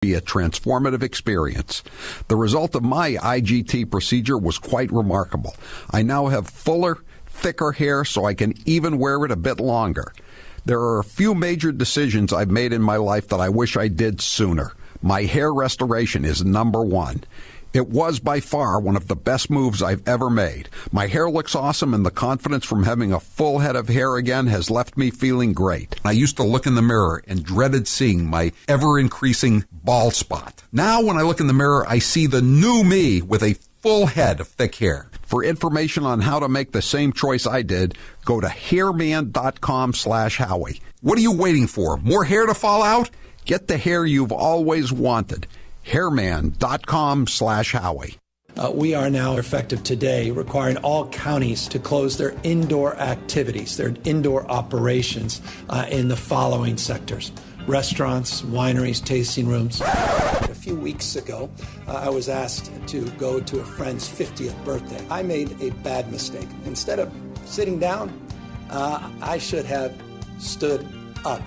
Be a transformative experience. The result of my IGT procedure was quite remarkable. I now have fuller, thicker hair so I can even wear it a bit longer. There are a few major decisions I've made in my life that I wish I did sooner. My hair restoration is number one. It was by far one of the best moves I've ever made. My hair looks awesome, and the confidence from having a full head of hair again has left me feeling great. I used to look in the mirror and dreaded seeing my ever-increasing bald spot. Now when I look in the mirror, I see the new me with a full head of thick hair. For information on how to make the same choice I did, go to hairman.com/Howie. What are you waiting for? More hair to fall out? Get the hair you've always wanted. hairman.com/Howie. We are now, effective today, requiring all counties to close their indoor activities, their indoor operations in the following sectors: restaurants, wineries, tasting rooms. A few weeks ago, I was asked to go to a friend's 50th birthday. I made a bad mistake. Instead of sitting down, I should have stood up.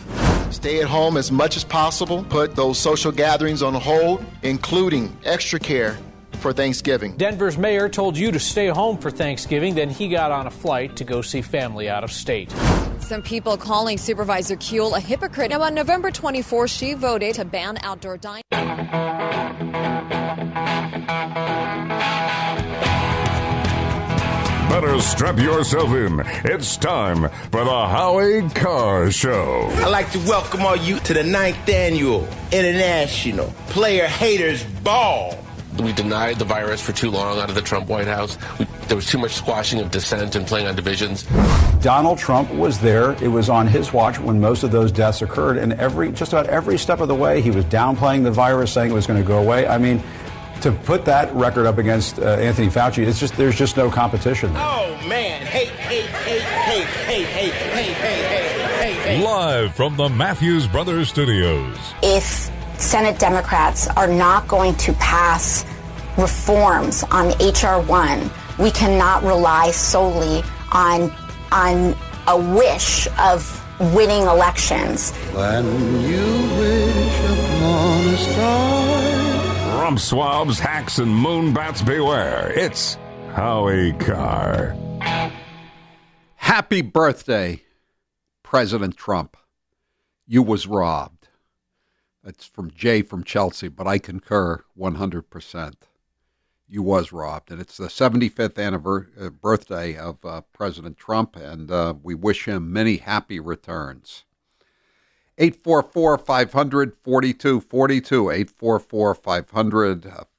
Stay at home as much as possible. Put those social gatherings on hold, including extra care for Thanksgiving. Denver's mayor told you to stay home for Thanksgiving, then he got on a flight to go see family out of state. Some people calling Supervisor Kuehl a hypocrite. Now, on November 24th, she voted to ban outdoor dining. Better strap yourself in. It's time for the Howie Carr Show. I'd like to welcome all you to the 9th Annual International Player Haters Ball. We denied the virus for too long out of the Trump White House. There was too much squashing of dissent and playing on divisions. Donald Trump was there. It was on his watch when most of those deaths occurred. And just about every step of the way, he was downplaying the virus, saying it was going to go away. I mean, to put that record up against Anthony Fauci, there's just no competition there. Oh, man. Hey. Live from the Matthews Brothers Studios. If Senate Democrats are not going to pass reforms on H.R. 1, we cannot rely solely on a wish of winning elections. When you wish upon a star. Rump swabs, hacks, and moonbats beware. It's Howie Carr. Happy birthday, President Trump. You was robbed. That's from Jay from Chelsea, but I concur 100%. You was robbed. And it's the 75th birthday of President Trump, and we wish him many happy returns. 844-500-4242,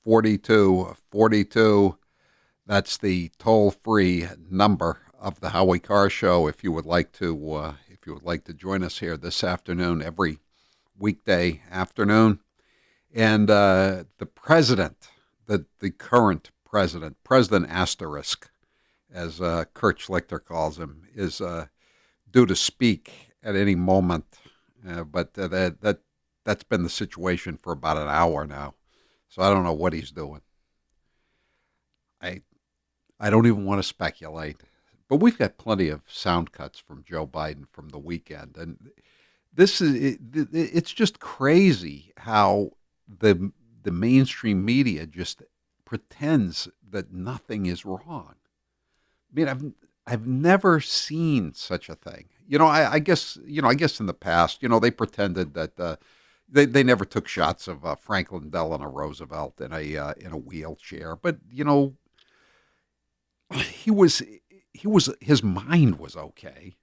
844-500-4242. That's the toll-free number of the Howie Carr Show. If you would like to, join us here this afternoon, every weekday afternoon, and the president, the current president, President Asterisk, as Kurt Schlichter calls him, is due to speak at any moment. But that's been the situation for about an hour now, so I don't know what he's doing. I don't even want to speculate, but we've got plenty of sound cuts from Joe Biden from the weekend, and it's just crazy how the mainstream media just pretends that nothing is wrong. I mean, I've never seen such a thing. I guess in the past, they pretended that they never took shots of Franklin Delano Roosevelt in a wheelchair, but his mind was okay.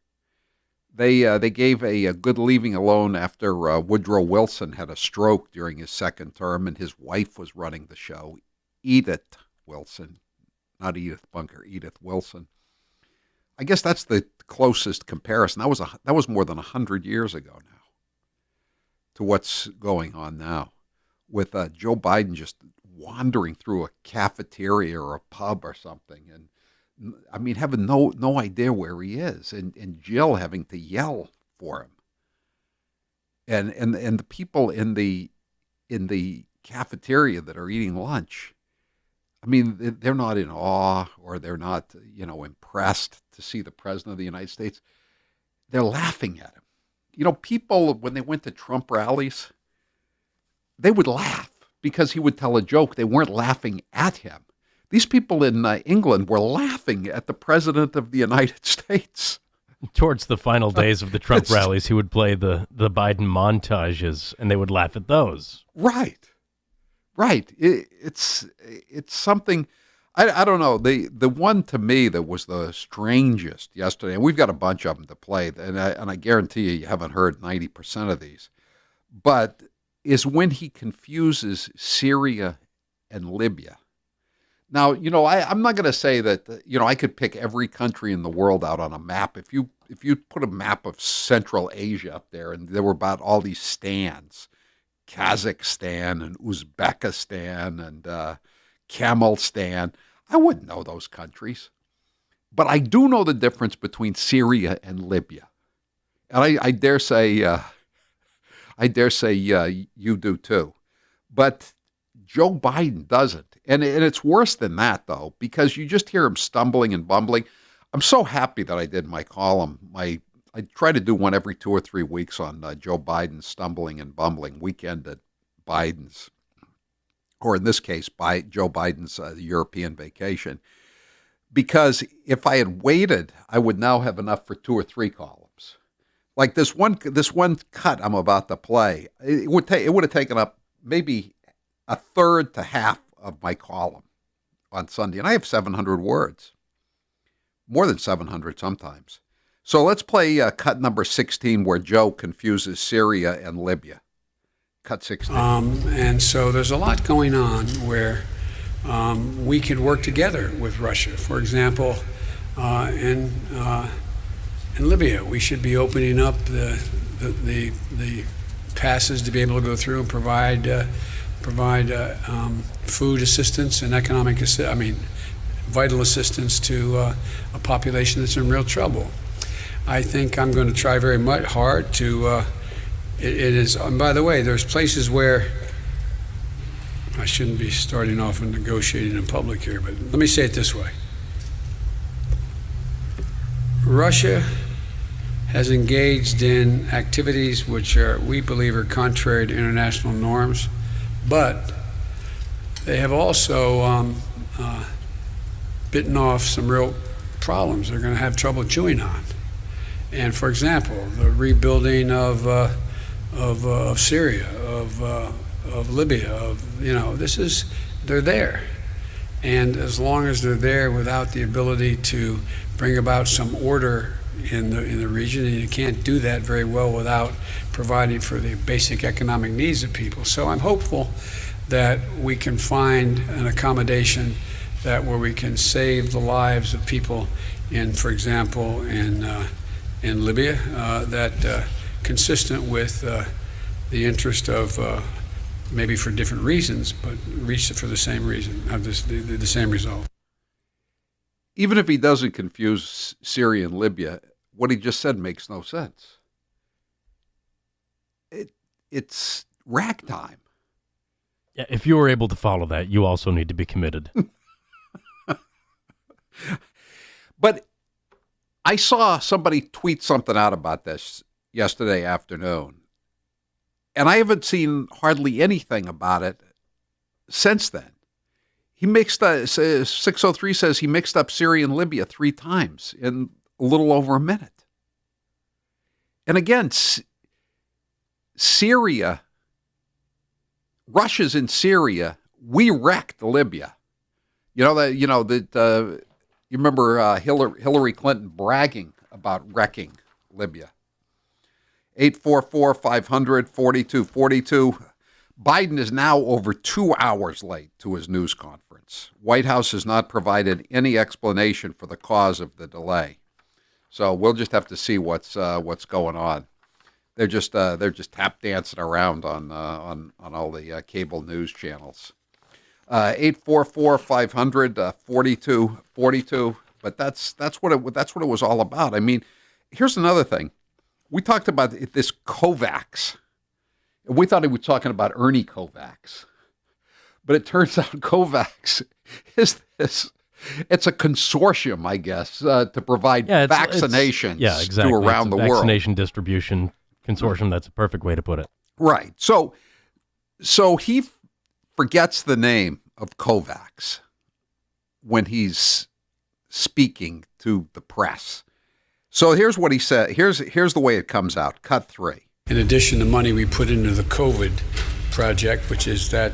They gave a good leaving alone after Woodrow Wilson had a stroke during his second term, and his wife was running the show, Edith Wilson, not Edith Bunker, Edith Wilson. I guess that's the closest comparison. That was more than 100 years ago now to what's going on now, with Joe Biden just wandering through a cafeteria or a pub or something, and I mean having no idea where he is, and Jill having to yell for him, and the people in the cafeteria that are eating lunch. I mean, they're not in awe, or they're not, impressed to see the president of the United States. They're laughing at him. People, when they went to Trump rallies, they would laugh because he would tell a joke. They weren't laughing at him. These people in England were laughing at the President of the United States. Towards the final days of the Trump rallies, he would play the Biden montages, and they would laugh at those. Right. It's something. I don't know. The one to me that was the strangest yesterday, and we've got a bunch of them to play, and I guarantee you haven't heard 90% of these, but is when he confuses Syria and Libya. Now, I'm not going to say that, I could pick every country in the world out on a map. If you put a map of Central Asia up there and there were about all these stands, Kazakhstan and Uzbekistan and Camelstan, I wouldn't know those countries. But I do know the difference between Syria and Libya. And I dare say, you do too. But Joe Biden doesn't. And it's worse than that, though, because you just hear him stumbling and bumbling. I'm so happy that I did my column. I try to do one every 2 or 3 weeks on Joe Biden stumbling and bumbling, weekend at Biden's, or in this case, Joe Biden's European vacation. Because if I had waited, I would now have enough for 2 or 3 columns. Like this one cut I'm about to play, it would have taken up maybe a third to half of my column on Sunday, and I have 700 words, more than 700 sometimes. So let's play cut number 16, where Joe confuses Syria and Libya. Cut 16. And so there's a lot going on where we could work together with Russia. For example, in Libya, we should be opening up the passes to be able to go through and provide food assistance and vital assistance to a population that's in real trouble. I think I'm going to try very much hard to. It is. And by the way, there's places where I shouldn't be starting off and negotiating in public here, but let me say it this way: Russia has engaged in activities which we believe are contrary to international norms. But they have also bitten off some real problems they're going to have trouble chewing on. And for example, the rebuilding of Syria, of Libya, they're there. And as long as they're there without the ability to bring about some order in the region, and you can't do that very well without providing for the basic economic needs of people. So I'm hopeful that we can find an accommodation where we can save the lives of people for example, in Libya, consistent with the interest of maybe for different reasons, but reach for the same reason, the same result. Even if he doesn't confuse Syria and Libya, what he just said makes no sense. It's ragtime. Yeah, if you were able to follow that, you also need to be committed. But I saw somebody tweet something out about this yesterday afternoon, and I haven't seen hardly anything about it since then. He mixed 603 says he mixed up Syria and Libya 3 times in a little over a minute. And again, Syria, Russia's in Syria. We wrecked Libya. You remember Hillary Clinton bragging about wrecking Libya. 844-500-4242. Biden is now over 2 hours late to his news conference. White House has not provided any explanation for the cause of the delay. So we'll just have to see what's going on. They're just tap dancing around on all the cable news channels. 844-500-4242. But that's what it was all about. I mean, here's another thing. We talked about this COVAX. We thought he was talking about Ernie Kovacs, but it turns out COVAX is this. It's a consortium, I guess, to provide vaccinations to around the world. Vaccination distribution consortium. That's a perfect way to put it. Right. So So he forgets the name of Kovacs when he's speaking to the press. So here's what he said. Here's the way it comes out. Cut 3. In addition to money we put into the COVID project, which is that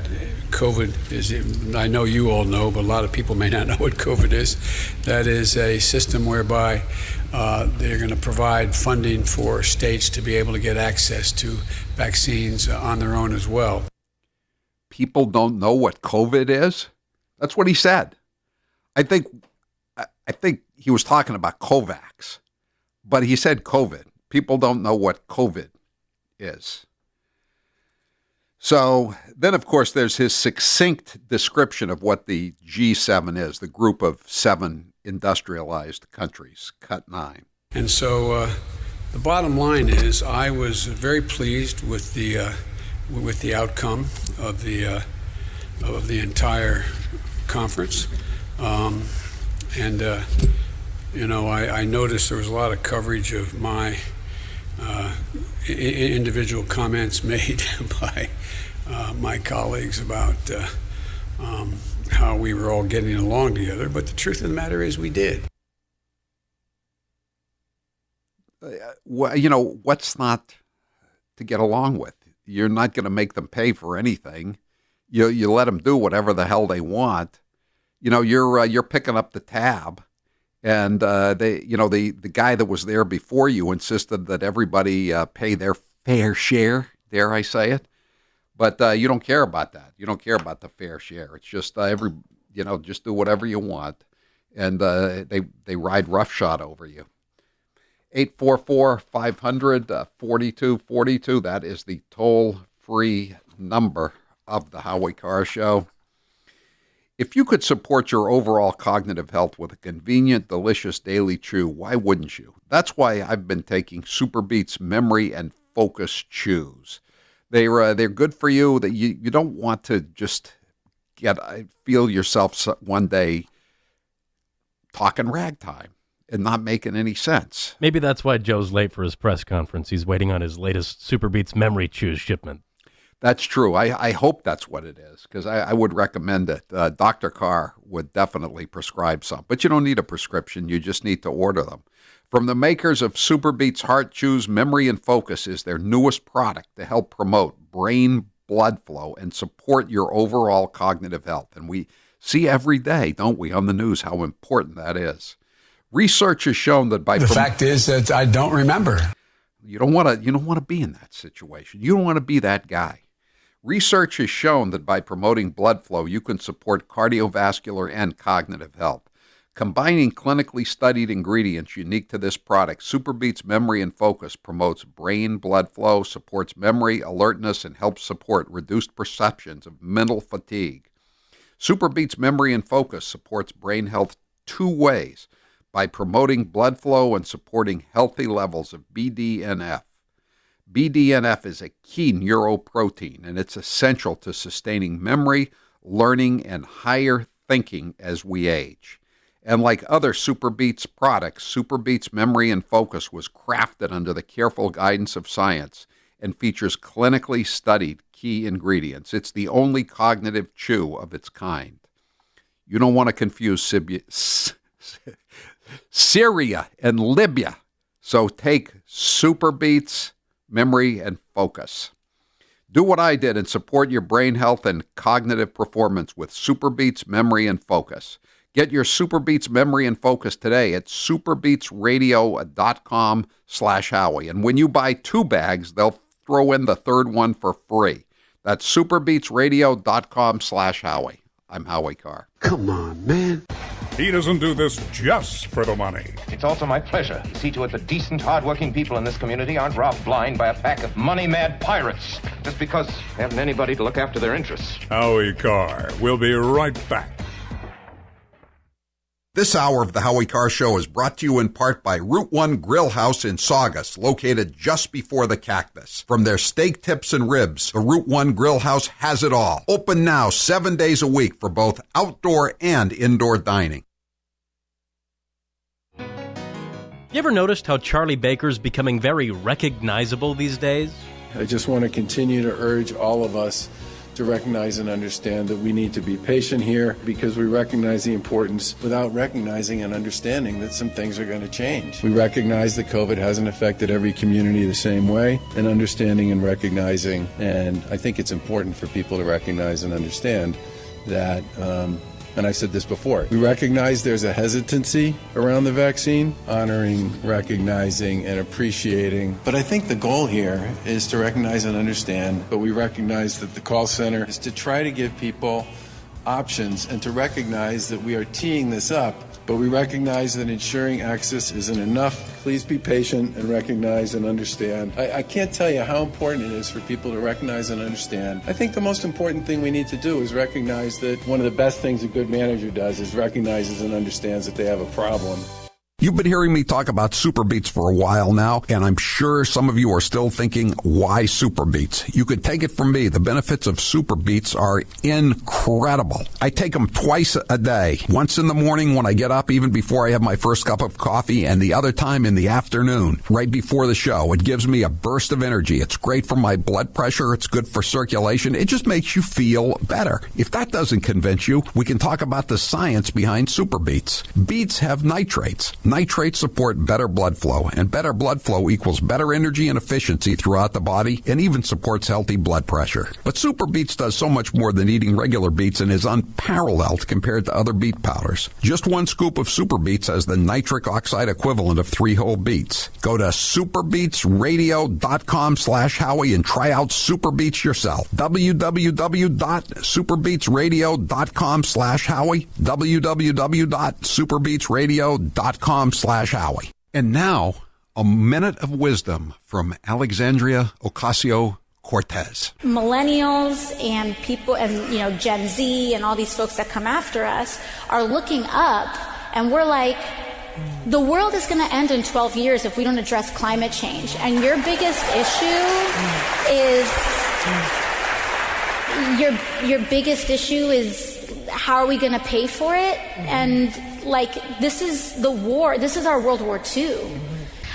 COVID is, I know you all know, but a lot of people may not know what COVID is. That is a system whereby they're going to provide funding for states to be able to get access to vaccines on their own as well. People don't know what COVID is? That's what he said. I think he was talking about Kovacs, but he said COVID. People don't know what COVID is. So then, of course, there's his succinct description of what the G7 is, the group of 7 industrialized countries, cut 9. And so the bottom line is I was very pleased with the outcome of the entire conference. I noticed there was a lot of coverage of my individual comments made by my colleagues about how we were all getting along together. But the truth of the matter is we did. What's not to get along with? You're not going to make them pay for anything. You let them do whatever the hell they want. You're picking up the tab, and the guy that was there before you insisted that everybody pay their fair share. Dare I say it? But you don't care about that. You don't care about the fair share. It's just just do whatever you want, and they ride roughshod over you. 844-500-4242. That is the toll-free number of the Howie Carr Show. If you could support your overall cognitive health with a convenient, delicious daily chew, why wouldn't you? That's why I've been taking Super Beats Memory and Focus Chews. They're good for you. That you don't want to just feel yourself one day talking ragtime and not making any sense. Maybe that's why Joe's late for his press conference. He's waiting on his latest Super Beats Memory Chews shipment. That's true. I hope that's what it is, because I would recommend it. Dr. Carr would definitely prescribe some. But you don't need a prescription. You just need to order them. From the makers of Super Beats Heart Chews, Memory and Focus is their newest product to help promote brain blood flow and support your overall cognitive health. And we see every day, don't we, on the news how important that is. Research has shown that by the fact is that I don't remember. You don't want to be in that situation. You don't want to be that guy. Research has shown that by promoting blood flow, you can support cardiovascular and cognitive health. Combining clinically studied ingredients unique to this product, Super Beats Memory and Focus promotes brain blood flow, supports memory, alertness, and helps support reduced perceptions of mental fatigue. Super Beats Memory and Focus supports brain health 2 ways: by promoting blood flow and supporting healthy levels of BDNF. BDNF is a key neuroprotein, and it's essential to sustaining memory, learning, and higher thinking as we age. And like other Super Beats products, Super Beats Memory and Focus was crafted under the careful guidance of science and features clinically studied key ingredients. It's the only cognitive chew of its kind. You don't want to confuse Syria and Libya. So take Super Beats Memory and Focus. Do what I did and support your brain health and cognitive performance with Super Beats Memory and Focus. Get your Super Beats Memory and Focus today at superbeatsradio.com/Howie. And when you buy 2 bags, they'll throw in the 3rd one for free. That's superbeatsradio.com/Howie. I'm Howie Carr. Come on, man. He doesn't do this just for the money. It's also my pleasure to see to it that decent, hard-working people in this community aren't robbed blind by a pack of money-mad pirates just because they haven't anybody to look after their interests. Howie Carr. We'll be right back. This hour of the Howie Carr Show is brought to you in part by Route 1 Grill House in Saugus, located just before the Cactus. From their steak tips and ribs, the Route 1 Grill House has it all. Open now 7 days a week for both outdoor and indoor dining. You ever noticed how Charlie Baker's becoming very recognizable these days? I just want to continue to urge all of us to recognize and understand that we need to be patient here because we recognize the importance without recognizing and understanding that some things are going to change. We recognize that COVID hasn't affected every community the same way, and understanding and recognizing, and I think it's important for people to recognize and understand that, and I said this before, we recognize there's a hesitancy around the vaccine, honoring, recognizing, and appreciating. But I think the goal here is to recognize and understand, but we recognize that the call center is to try to give people options and to recognize that we are teeing this up, but we recognize that ensuring access isn't enough. Please be patient and recognize and understand. I can't tell you how important it is for people to recognize and understand. I think the most important thing we need to do is recognize that one of the best things a good manager does is recognizes and understands that they have a problem. You've been hearing me talk about Super Beets for a while now, and I'm sure some of you are still thinking, why Super Beets? You could take it from me. The benefits of Super Beets are incredible. I take them twice a day, once in the morning when I get up, even before I have my first cup of coffee, and the other time in the afternoon, right before the show. It gives me a burst of energy. It's great for my blood pressure. It's good for circulation. It just makes you feel better. If that doesn't convince you, we can talk about the science behind Super Beets. Beets have nitrates. Nitrates support better blood flow, and better blood flow equals better energy and efficiency throughout the body and even supports healthy blood pressure. But Super Beets does so much more than eating regular beets and is unparalleled compared to other beet powders. Just one scoop of Super Beets has the nitric oxide equivalent of 3 whole beets. Go to superbeetsradio.com/Howie and try out Super Beets yourself. www.superbeetsradio.com/Howie. www.superbeetsradio.com/Howie. And now, a minute of wisdom from Alexandria Ocasio-Cortez. Millennials and people and, Gen Z and all these folks that come after us are looking up, and we're like, the world is going to end in 12 years if we don't address climate change. And your biggest issue is how are we going to pay for it? And this is the war. This is our World War II.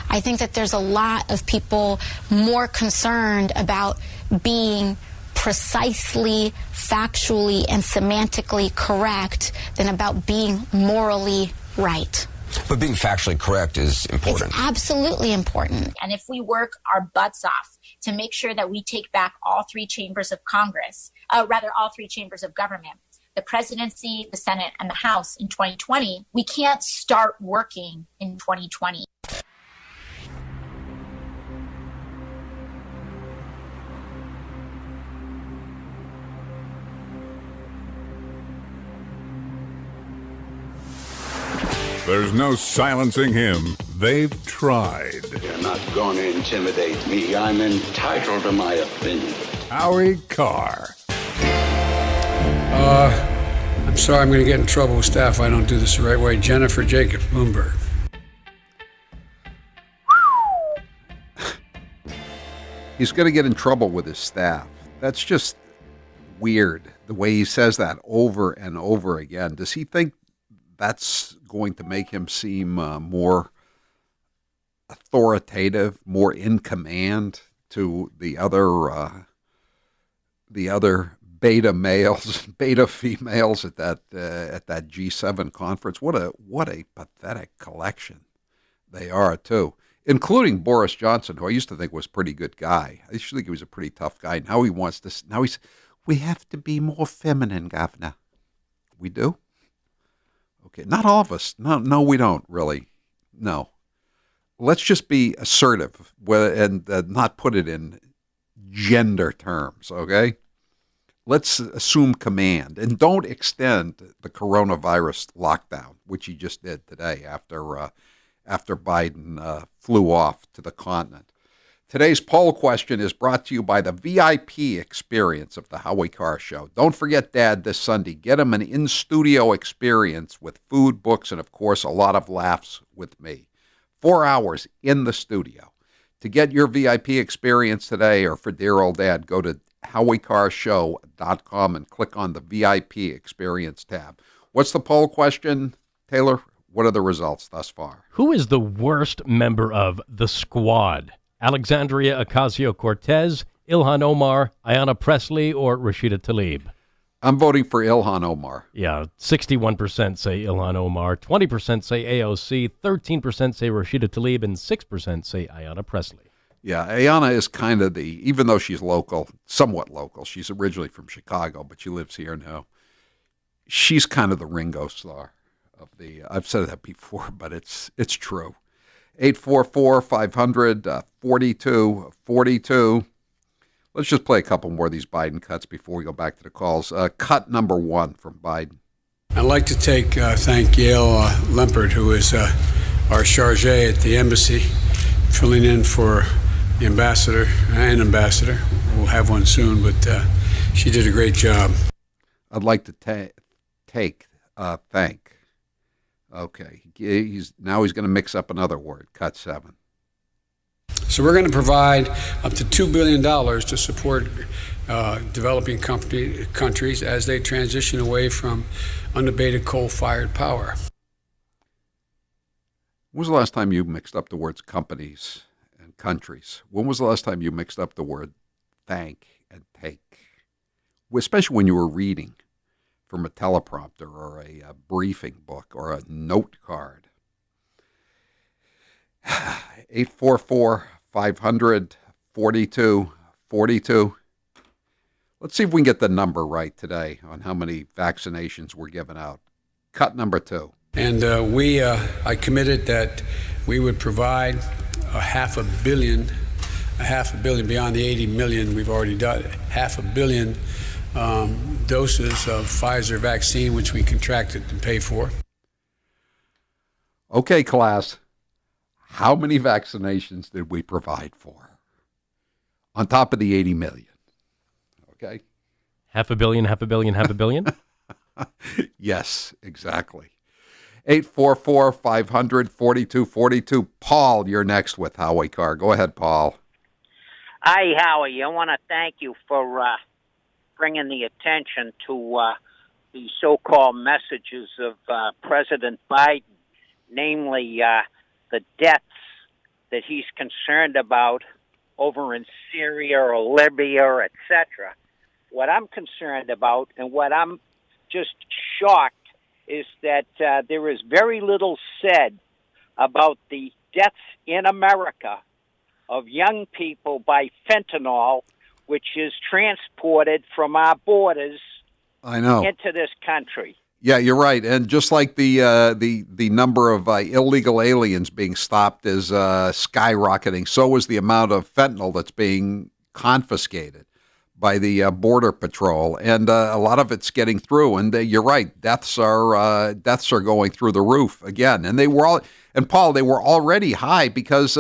I think that there's a lot of people more concerned about being precisely, factually, and semantically correct than about being morally right. But being factually correct is important. It's absolutely important. And if we work our butts off to make sure that we take back all 3 chambers of Congress, all 3 chambers of government, the presidency, the Senate, and the House in 2020, we can't start working in 2020. There's no silencing him. They've tried. You're not going to intimidate me. I'm entitled to my opinion. Howie Carr. I'm sorry, I'm going to get in trouble with staff if I don't do this the right way. Jennifer Jacobs, Bloomberg. He's going to get in trouble with his staff. That's just weird, the way he says that over and over again. Does he think that's going to make him seem more authoritative, more in command to the other beta males, beta females at that G7 conference? What a pathetic collection they are too, including Boris Johnson, who I used to think was a pretty good guy. I used to think he was a pretty tough guy. Now he wants to. Now we have to be more feminine, Governor. We do. Okay, not all of us. No, we don't really. No, let's just be assertive and not put it in gender terms. Okay. Let's assume command and don't extend the coronavirus lockdown, which he just did today after Biden flew off to the continent. Today's poll question is brought to you by the VIP experience of the Howie Carr Show. Don't forget Dad this Sunday. Get him an in-studio experience with food, books, and, of course, a lot of laughs with me. 4 hours in the studio. To get your VIP experience today or for dear old Dad, go to HowieCarrShow.com and click on the VIP experience tab. What's the poll question, Taylor? What are the results thus far? Who is the worst member of the squad? Alexandria Ocasio-Cortez, Ilhan Omar, Ayanna Pressley, or Rashida Tlaib? I'm voting for Ilhan Omar. Yeah, 61% say Ilhan Omar, 20% say AOC, 13% say Rashida Tlaib, and 6% say Ayanna Pressley. Yeah, Ayanna is kind of even though she's local, somewhat local, she's originally from Chicago, but she lives here now. She's kind of the Ringo Starr of I've said that before, but it's true. 844-500-4242. Let's just play a couple more of these Biden cuts before we go back to the calls. Cut number 1 from Biden. I'd like to thank Yale Lempert, who is our charge at the embassy, filling in for the ambassador. We'll have one soon, but she did a great job. I'd like to thank. Okay, he's going to mix up another word. Cut 7. So we're going to provide up to $2 billion to support developing countries as they transition away from unabated coal-fired power. When was the last time you mixed up the words companies and countries? When was the last time you mixed up the word thank and take? Especially when you were reading from a teleprompter or a briefing book or a note card. 844-500-4242. Let's see if we can get the number right today on how many vaccinations were given out. Cut number 2. And I committed that we would provide a half a billion beyond the 80 million we've already done, 500 million doses of Pfizer vaccine, which we contracted to pay for. Okay, class. How many vaccinations did we provide for? On top of the 80 million. Okay? $500 million? Yes, exactly. 844-500-4242. Paul, you're next with Howie Carr. Go ahead, Paul. Hi, Howie. I want to thank you for bringing the attention to the so-called messages of President Biden, namely the deaths that he's concerned about over in Syria or Libya, etc. What I'm concerned about and what I'm just shocked is that there is very little said about the deaths in America of young people by fentanyl, which is transported from our borders into this country. Yeah, you're right. And just like the number of illegal aliens being stopped is skyrocketing, so is the amount of fentanyl that's being confiscated by the Border Patrol, and a lot of it's getting through. And you're right, deaths are going through the roof again. And they were Paul, they were already high because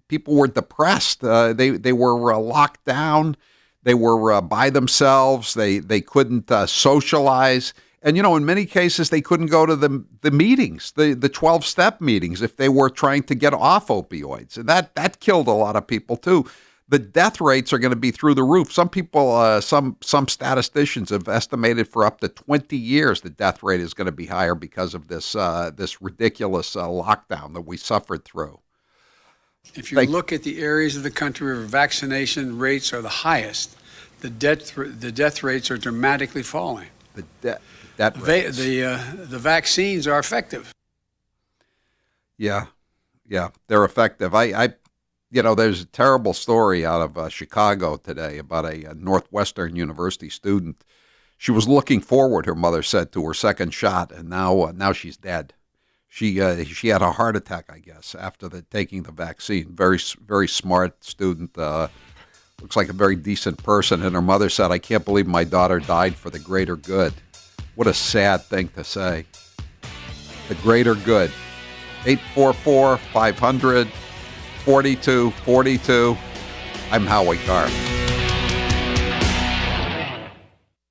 people were depressed. They were locked down. They were by themselves. They couldn't socialize. And, in many cases, they couldn't go to the meetings, the 12-step meetings, if they were trying to get off opioids. And that killed a lot of people, too. The death rates are going to be through the roof. Some people, some statisticians have estimated for up to 20 years the death rate is going to be higher because of this ridiculous lockdown that we suffered through. If you look at the areas of the country where vaccination rates are the highest, the death rates are dramatically falling. The vaccines are effective. Yeah, they're effective. There's a terrible story out of Chicago today about a Northwestern University student. She was looking forward, her mother said, to her second shot, and now she's dead. She had a heart attack, I guess, after taking the vaccine. Very, very smart student. Looks like a very decent person. And her mother said, "I can't believe my daughter died for the greater good." What a sad thing to say. The greater good. 844-500-4242. I'm Howie Carr.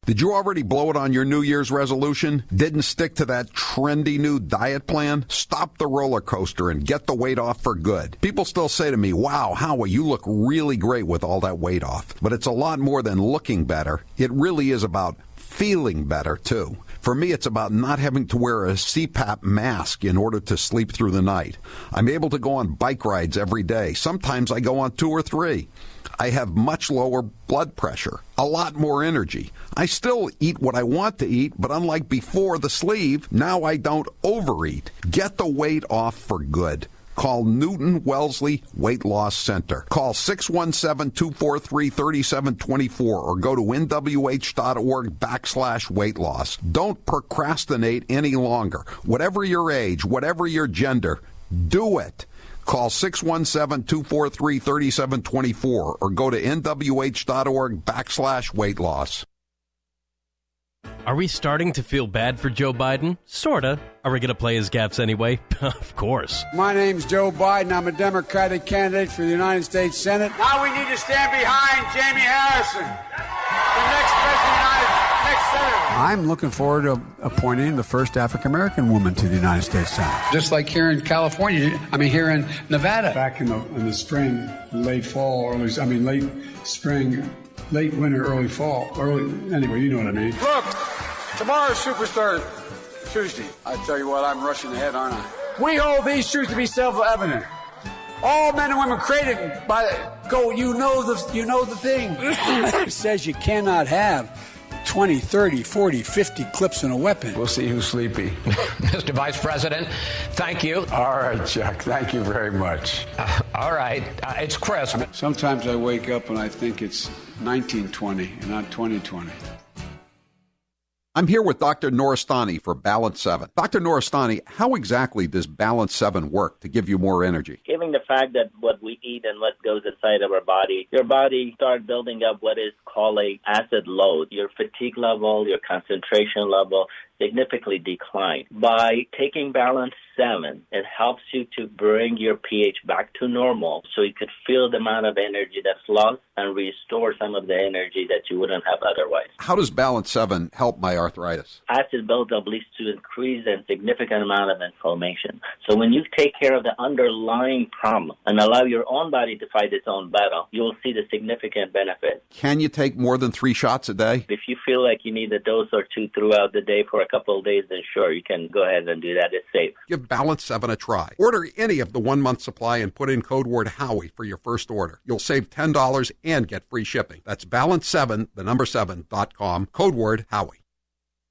Did you already blow it on your New Year's resolution? Didn't stick to that trendy new diet plan? Stop the roller coaster and get the weight off for good. People still say to me, "Wow, Howie, you look really great with all that weight off." But it's a lot more than looking better. It really is about feeling better, too. For me, it's about not having to wear a CPAP mask in order to sleep through the night. I'm able to go on bike rides every day. Sometimes I go on 2 or 3. I have much lower blood pressure, a lot more energy. I still eat what I want to eat, but unlike before the sleeve, now I don't overeat. Get the weight off for good. Call Newton Wellesley Weight Loss Center. Call 617-243-3724 or go to nwh.org/weight loss. Don't procrastinate any longer. Whatever your age, whatever your gender, do it. Call 617-243-3724 or go to nwh.org/weight loss. Are we starting to feel bad for Joe Biden? Sorta. Are we going to play his gaffes anyway? Of course. My name's Joe Biden. I'm a Democratic candidate for the United States Senate. Now we need to stand behind Jamie Harrison, the next president, next senator. I'm looking forward to appointing the first African-American woman to the United States Senate. Just like here in California, here in Nevada. Back in the spring, late fall, late spring, late winter, early fall, anyway, you know what I mean. Look, tomorrow's Superstar Tuesday. I tell you what, I'm rushing ahead, aren't I? We hold these truths to be self-evident. All men and women created by you know the thing. It says you cannot have 20, 30, 40, 50 clips in a weapon. We'll see who's sleepy. Mr. Vice President, thank you. All right, Chuck, thank you very much. All right, it's Chris. Sometimes I wake up and I think it's 1920 and not 2020. I'm here with Dr. Noristani for Balance 7. Dr. Noristani, how exactly does Balance 7 work to give you more energy? Given the fact that what we eat and what goes inside of our body, your body starts building up what is called a acid load. Your fatigue level, your concentration level significantly decline. By taking Balance 7, it helps you to bring your pH back to normal so you could feel the amount of energy that's lost and restore some of the energy that you wouldn't have otherwise. How does Balance 7 help my arthritis? Acid buildup leads to increase and significant amount of inflammation. So when you take care of the underlying problem and allow your own body to fight its own battle, you'll see the significant benefit. Can you take more than 3 shots a day? If you feel like you need a dose or two throughout the day for a couple of days, then sure, you can go ahead and do that. It's safe. Give Balance 7 a try. Order any of the 1-month supply and put in code word Howie for your first order. You'll save $10 and get free shipping. That's balance7.com, code word Howie.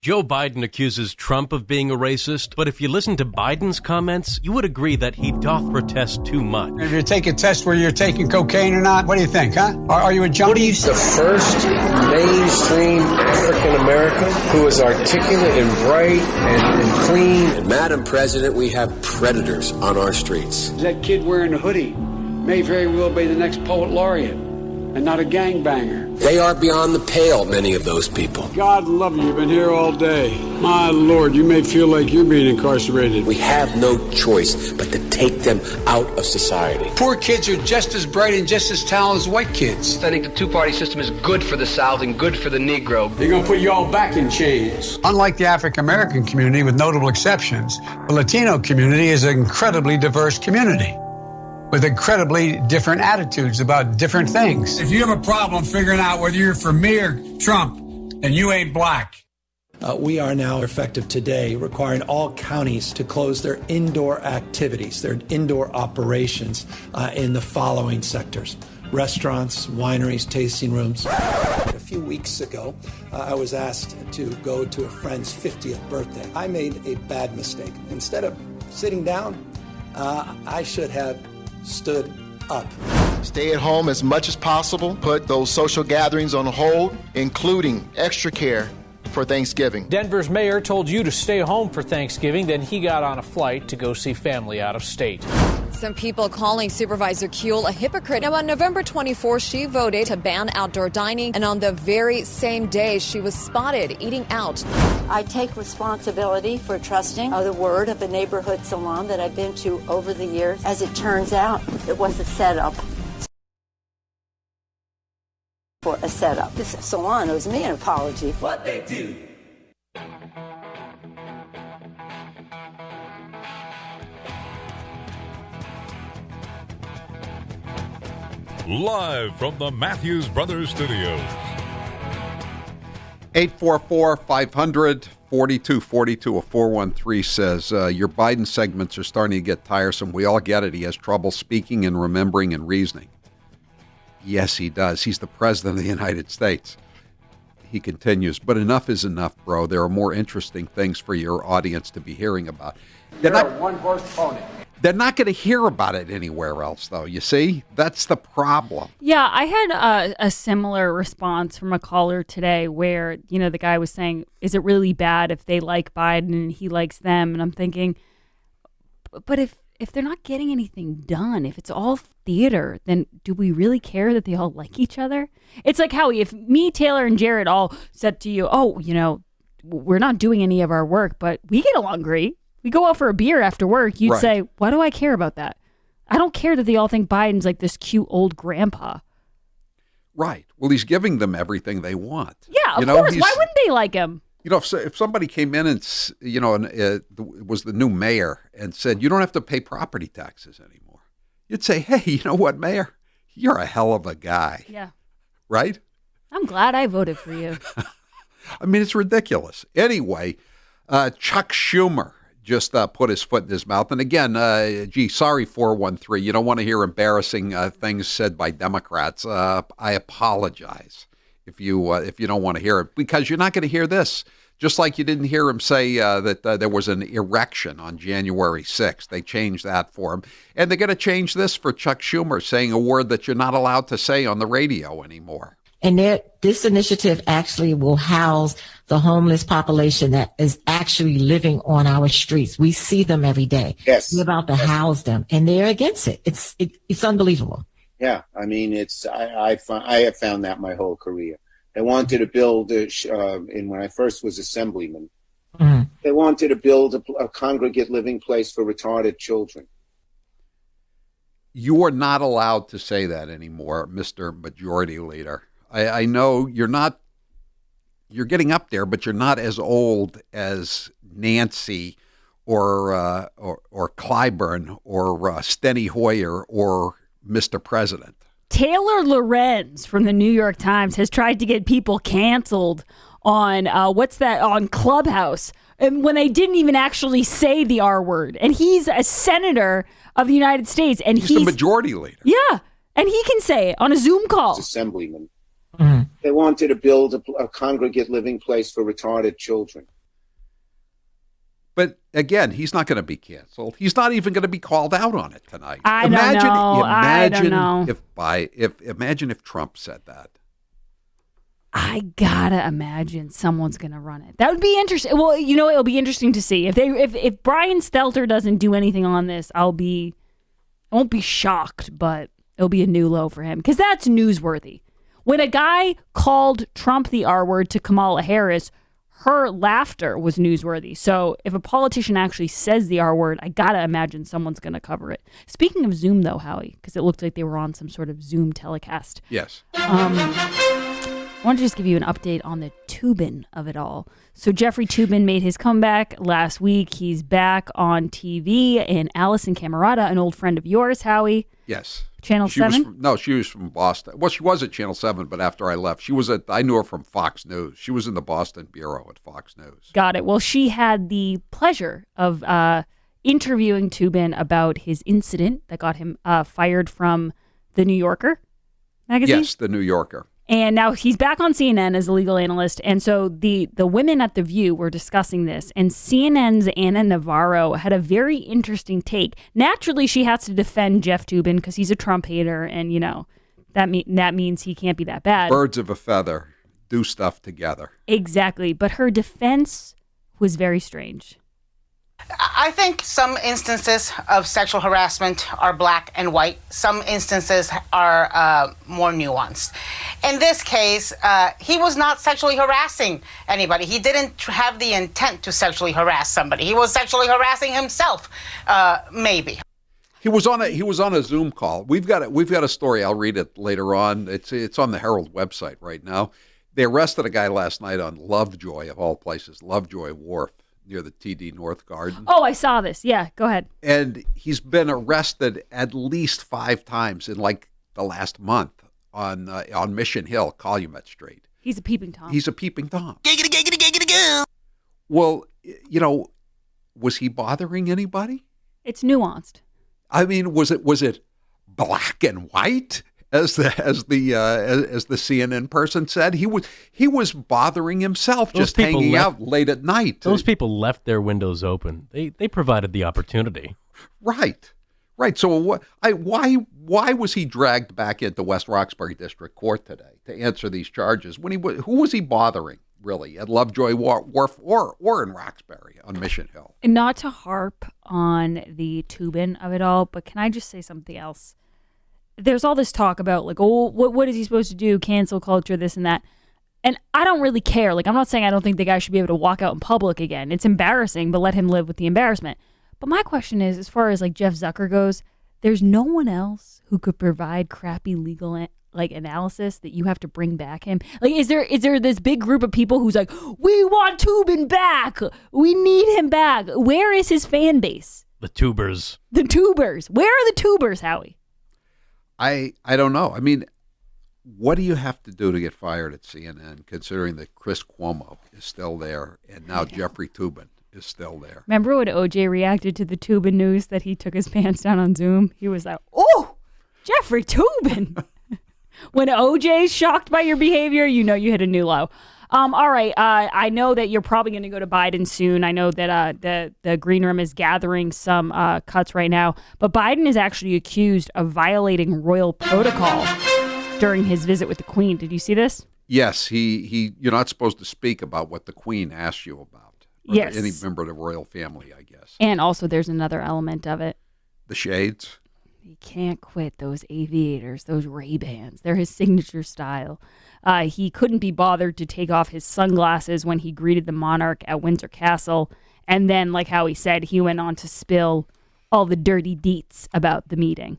Joe Biden accuses Trump of being a racist, but if you listen to Biden's comments, you would agree that he doth protest too much. If you take a test where you're taking cocaine or not, what do you think, huh? Are you a junkie? What do you the first mainstream African-American who is articulate and bright and clean? And Madam President, we have predators on our streets. That kid wearing a hoodie may very well be the next poet laureate and not a gangbanger. They are beyond the pale, many of those people. God love you. You've been here all day. My Lord, you may feel like you're being incarcerated. We have no choice but to take them out of society. Poor kids are just as bright and just as talented as white kids. I think the two-party system is good for the South and good for the Negro. They're going to put you all back in chains. Unlike the African-American community, with notable exceptions, the Latino community is an incredibly diverse community with incredibly different attitudes about different things. If you have a problem figuring out whether you're for me or Trump, and you ain't black. We are now, effective today, requiring all counties to close their indoor activities, their indoor operations in the following sectors: restaurants, wineries, tasting rooms. A few weeks ago, I was asked to go to a friend's 50th birthday. I made a bad mistake. Instead of sitting down, I should have stood up. Stay at home as much as possible. Put those social gatherings on hold, including extra care for Thanksgiving. Denver's mayor told you to stay home for Thanksgiving, then he got on a flight to go see family out of state. Some people calling Supervisor Kuehl a hypocrite. Now, on November 24th, she voted to ban outdoor dining, and on the very same day, she was spotted eating out. I take responsibility for trusting the word of a neighborhood salon that I've been to over the years. As it turns out, it was a setup. For a setup. This salon owes me an apology. What they do. Live from the Matthews Brothers Studios. 844-500-4242. A 413 says, your Biden segments are starting to get tiresome. We all get it. He has trouble speaking and remembering and reasoning. Yes, he does. He's the president of the United States. He continues, but enough is enough, bro. There are more interesting things for your audience to be hearing about. You're a one-horse pony. They're not going to hear about it anywhere else, though. You see? That's the problem. Yeah, I had a similar response from a caller today where, the guy was saying, is it really bad if they like Biden and he likes them? And I'm thinking, but if they're not getting anything done, if it's all theater, then do we really care that they all like each other? It's like, Howie, if me, Taylor, and Jared all said to you, we're not doing any of our work, but we get along great. We go out for a beer after work. You'd say, why do I care about that? I don't care that they all think Biden's like this cute old grandpa. Right. Well, he's giving them everything they want. Yeah, of course. Why wouldn't they like him? If somebody came in and, was the new mayor and said, you don't have to pay property taxes anymore, you'd say, hey, you know what, Mayor? You're a hell of a guy. Yeah. Right? I'm glad I voted for you. I mean, it's ridiculous. Anyway, Chuck Schumer just put his foot in his mouth. And again, sorry, 413. You don't want to hear embarrassing things said by Democrats. I apologize if you don't want to hear it, because you're not going to hear this. Just like you didn't hear him say that there was an erection on January 6th. They changed that for him. And they're going to change this for Chuck Schumer, saying a word that you're not allowed to say on the radio anymore. And this initiative actually will house the homeless population that is actually living on our streets. We see them every day. Yes. We're about to house them, and they're against it. It's unbelievable. Yeah, I mean, I have found that my whole career. They wanted to build, when I first was assemblyman, they wanted to build a congregate living place for retarded children. You are not allowed to say that anymore, Mr. Majority Leader. I know you're getting up there, but you're not as old as Nancy or Clyburn or Steny Hoyer or Mr. President. Taylor Lorenz from the New York Times has tried to get people canceled on on Clubhouse, and when they didn't even actually say the R word. And he's a senator of the United States, and he's the majority leader. Yeah, and he can say it on a Zoom call. Assemblyman. They wanted to build a congregate living place for retarded children. But again, he's not going to be canceled. He's not even going to be called out on it tonight. I don't know. Imagine if Trump said that. I gotta imagine someone's gonna run it. That would be interesting. Well, it'll be interesting to see if Brian Stelter doesn't do anything on this. I won't be shocked, but it'll be a new low for him, because that's newsworthy. When a guy called Trump the R word to Kamala Harris, her laughter was newsworthy. So if a politician actually says the R word, I gotta imagine someone's gonna cover it. Speaking of Zoom, though, Howie, because it looked like they were on some sort of Zoom telecast. Yes. I want to just give you an update on the Toobin of it all. So Jeffrey Toobin made his comeback last week. He's back on TV, and Allison Camerata, an old friend of yours, Howie. Yes. Channel 7? She was from Boston. Well, she was at Channel 7, but after I left, I knew her from Fox News. She was in the Boston bureau at Fox News. Got it. Well, she had the pleasure of interviewing Toobin about his incident that got him fired from the New Yorker magazine. Yes, the New Yorker. And now he's back on CNN as a legal analyst. And so the women at The View were discussing this. And CNN's Anna Navarro had a very interesting take. Naturally, she has to defend Jeff Toobin because he's a Trump hater. And, that means he can't be that bad. Birds of a feather do stuff together. Exactly. But her defense was very strange. I think some instances of sexual harassment are black and white. Some instances are more nuanced. In this case, he was not sexually harassing anybody. He didn't have the intent to sexually harass somebody. He was sexually harassing himself, maybe. He was on a Zoom call. We've got a story. I'll read it later on. It's on the Herald website right now. They arrested a guy last night on Lovejoy, of all places, Lovejoy Wharf, near the TD North Garden. Oh, I saw this. Yeah, go ahead. And he's been arrested at least 5 times in the last month on Mission Hill, Calumet Street. He's a peeping Tom. Well, was he bothering anybody? It's nuanced. I mean, was it black and white? as the CNN person said. He was bothering himself, just hanging out late at night. Those people left their windows open. They provided the opportunity. Right. So why was he dragged back into West Roxbury District Court today to answer these charges? Who was he bothering, really, at Lovejoy Wharf or in Roxbury on Mission Hill? And not to harp on the Tubin of it all, but can I just say something else? There's all this talk about, like, oh, what is he supposed to do? Cancel culture, this and that. And I don't really care. Like, I'm not saying I don't think the guy should be able to walk out in public again. It's embarrassing, but let him live with the embarrassment. But my question is, as far as like Jeff Zucker goes, there's no one else who could provide crappy legal analysis that you have to bring back him. Like, is there this big group of people who's like, we want Tubin back, we need him back? Where is his fan base? The tubers. Where are the tubers, Howie? I don't know. I mean, what do you have to do to get fired at CNN, considering that Chris Cuomo is still there and now Jeffrey Tubin is still there? Remember when OJ reacted to the Tubin news that he took his pants down on Zoom? He was like, oh, Jeffrey Tubin. When OJ's shocked by your behavior, you know you hit a new low. All right. I know that you're probably going to go to Biden soon. I know that the Green Room is gathering some cuts right now. But Biden is actually accused of violating royal protocol during his visit with the Queen. Did you see this? Yes. You're not supposed to speak about what the Queen asked you about. Or yes. Any member of the royal family, I guess. And also there's another element of it. The shades? He can't quit those aviators, those Ray-Bans. They're his signature style. He couldn't be bothered to take off his sunglasses when he greeted the monarch at Windsor Castle. And then, like how he said, he went on to spill all the dirty deets about the meeting.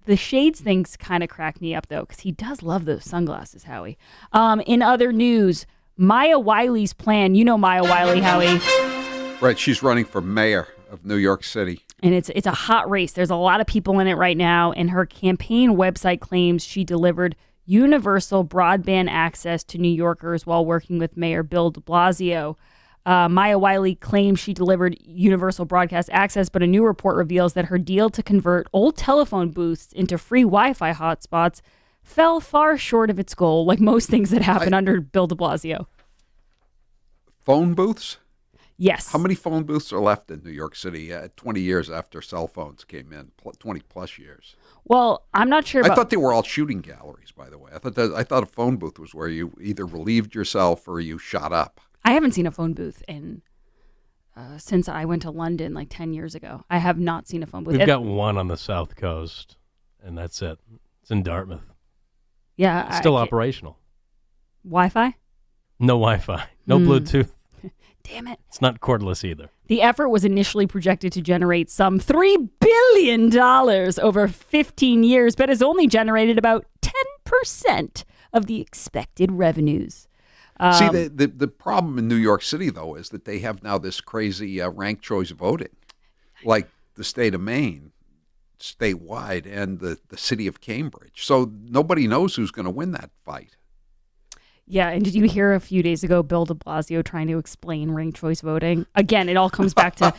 The shades things kind of crack me up, though, because he does love those sunglasses, Howie. In other news, Maya Wiley's plan. You know Maya Wiley, Howie. Right. She's running for mayor of New York City. And it's a hot race. There's a lot of people in it right now. And her campaign website claims she delivered universal broadband access to New Yorkers while working with Mayor Bill de Blasio. Maya Wiley claims she delivered universal broadcast access, but a new report reveals that her deal to convert old telephone booths into free Wi-Fi hotspots fell far short of its goal, like most things that happen under Bill de Blasio. Phone booths? Yes. How many phone booths are left in New York City 20 years after cell phones came in, 20 plus years? Well, I'm not sure about... I thought they were all shooting galleries, by the way. I thought a phone booth was where you either relieved yourself or you shot up. I haven't seen a phone booth since I went to London like 10 years ago. I have not seen a phone booth. We've got one on the South Coast, and that's it. It's in Dartmouth. Yeah. It's still operational. Wi-Fi? No Wi-Fi. No Bluetooth. Damn it. It's not cordless either. The effort was initially projected to generate some $3 billion over 15 years, but has only generated about 10% of the expected revenues. See, the problem in New York City, though, is that they have now this crazy ranked choice voting, like the state of Maine, statewide, and the city of Cambridge. So nobody knows who's going to win that fight. Yeah, and did you hear a few days ago Bill de Blasio trying to explain ranked choice voting? Again, it all comes back to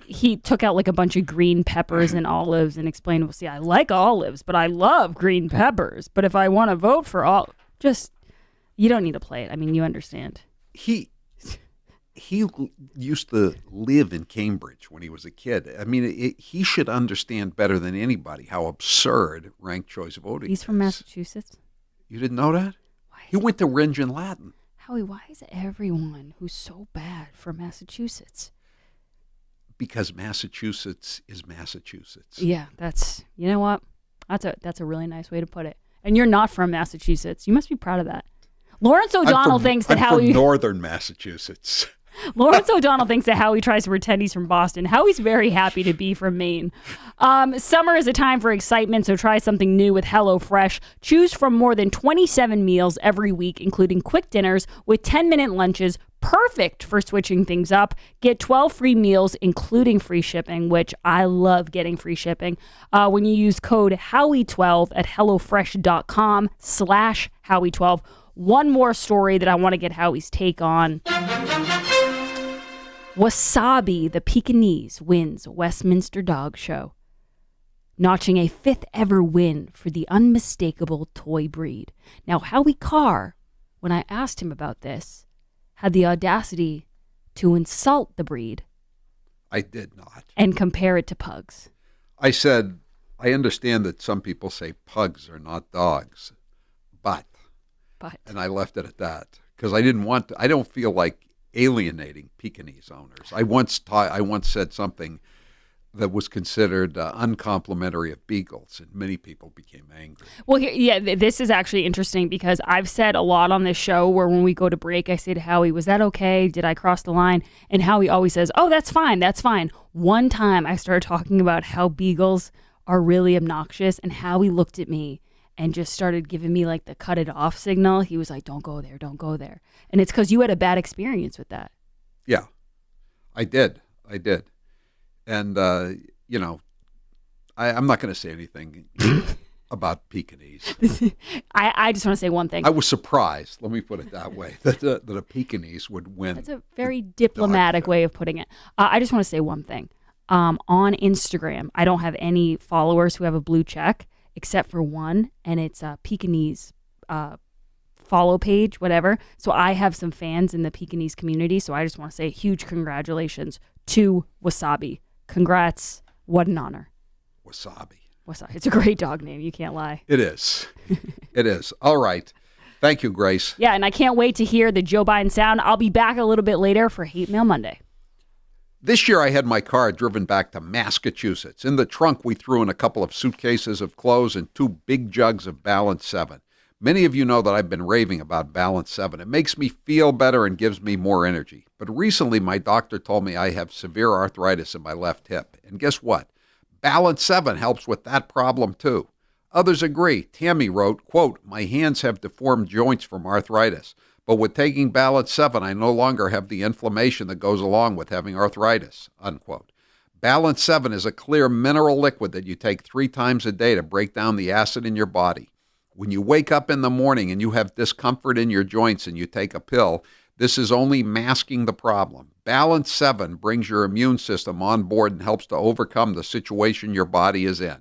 he took out like a bunch of green peppers and olives and explained, well, see, I like olives, but I love green peppers. But if I want to vote for all, you don't need to play it. I mean, you understand. He used to live in Cambridge when he was a kid. I mean, he should understand better than anybody how absurd ranked choice voting is. He's from Massachusetts. You didn't know that? He went to Ringe and Latin. Howie, why is everyone who's so bad from Massachusetts? Because Massachusetts is Massachusetts. Yeah, you know what? That's a really nice way to put it. And you're not from Massachusetts. You must be proud of that. Lawrence O'Donnell thinks that I'm from northern Massachusetts. Lawrence O'Donnell thinks that Howie tries to pretend he's from Boston. Howie's very happy to be from Maine. Summer is a time for excitement, so try something new with HelloFresh. Choose from more than 27 meals every week, including quick dinners with 10-minute lunches, perfect for switching things up. Get 12 free meals, including free shipping, which I love getting free shipping, when you use code Howie12 at HelloFresh.com/Howie12. One more story that I want to get Howie's take on. Wasabi, the Pekingese, wins Westminster Dog Show. notching a 5th ever win for the unmistakable toy breed. Now, Howie Carr, when I asked him about this, had the audacity to insult the breed. I did not. And compare it to pugs. I said, I understand that some people say pugs are not dogs, but. And I left it at that because I didn't want to, I don't feel like alienating Pekingese owners. I once said something that was considered uncomplimentary of beagles, and many people became angry. Well, this is actually interesting because I've said a lot on this show where when we go to break, I say to Howie, was that okay? Did I cross the line? And Howie always says, oh, that's fine, that's fine. One time I started talking about how beagles are really obnoxious, and Howie looked at me and just started giving me like the cut it off signal. He was like, don't go there, don't go there. And it's because you had a bad experience with that. Yeah, I did. And, I'm not going to say anything about Pekingese. I just want to say one thing. I was surprised, let me put it that way, that a Pekingese would win. That's a very diplomatic way of putting it. I just want to say one thing. On Instagram, I don't have any followers who have a blue check except for one, and it's a Pekingese follow page, whatever. So I have some fans in the Pekingese community, so I just want to say huge congratulations to Wasabi. Congrats. What an honor. Wasabi. It's a great dog name. You can't lie. It is. It is. All right. Thank you, Grace. Yeah, and I can't wait to hear the Joe Biden sound. I'll be back a little bit later for Hate Mail Monday. This year I had my car driven back to Massachusetts. In the trunk, we threw in a couple of suitcases of clothes and 2 big jugs of Balance 7. Many of you know that I've been raving about Balance 7. It makes me feel better and gives me more energy. But recently, my doctor told me I have severe arthritis in my left hip. And guess what? Balance 7 helps with that problem, too. Others agree. Tammy wrote, quote, my hands have deformed joints from arthritis. But with taking Balance 7, I no longer have the inflammation that goes along with having arthritis, unquote. Balance 7 is a clear mineral liquid that you take 3 times a day to break down the acid in your body. When you wake up in the morning and you have discomfort in your joints and you take a pill, this is only masking the problem. Balance 7 brings your immune system on board and helps to overcome the situation your body is in.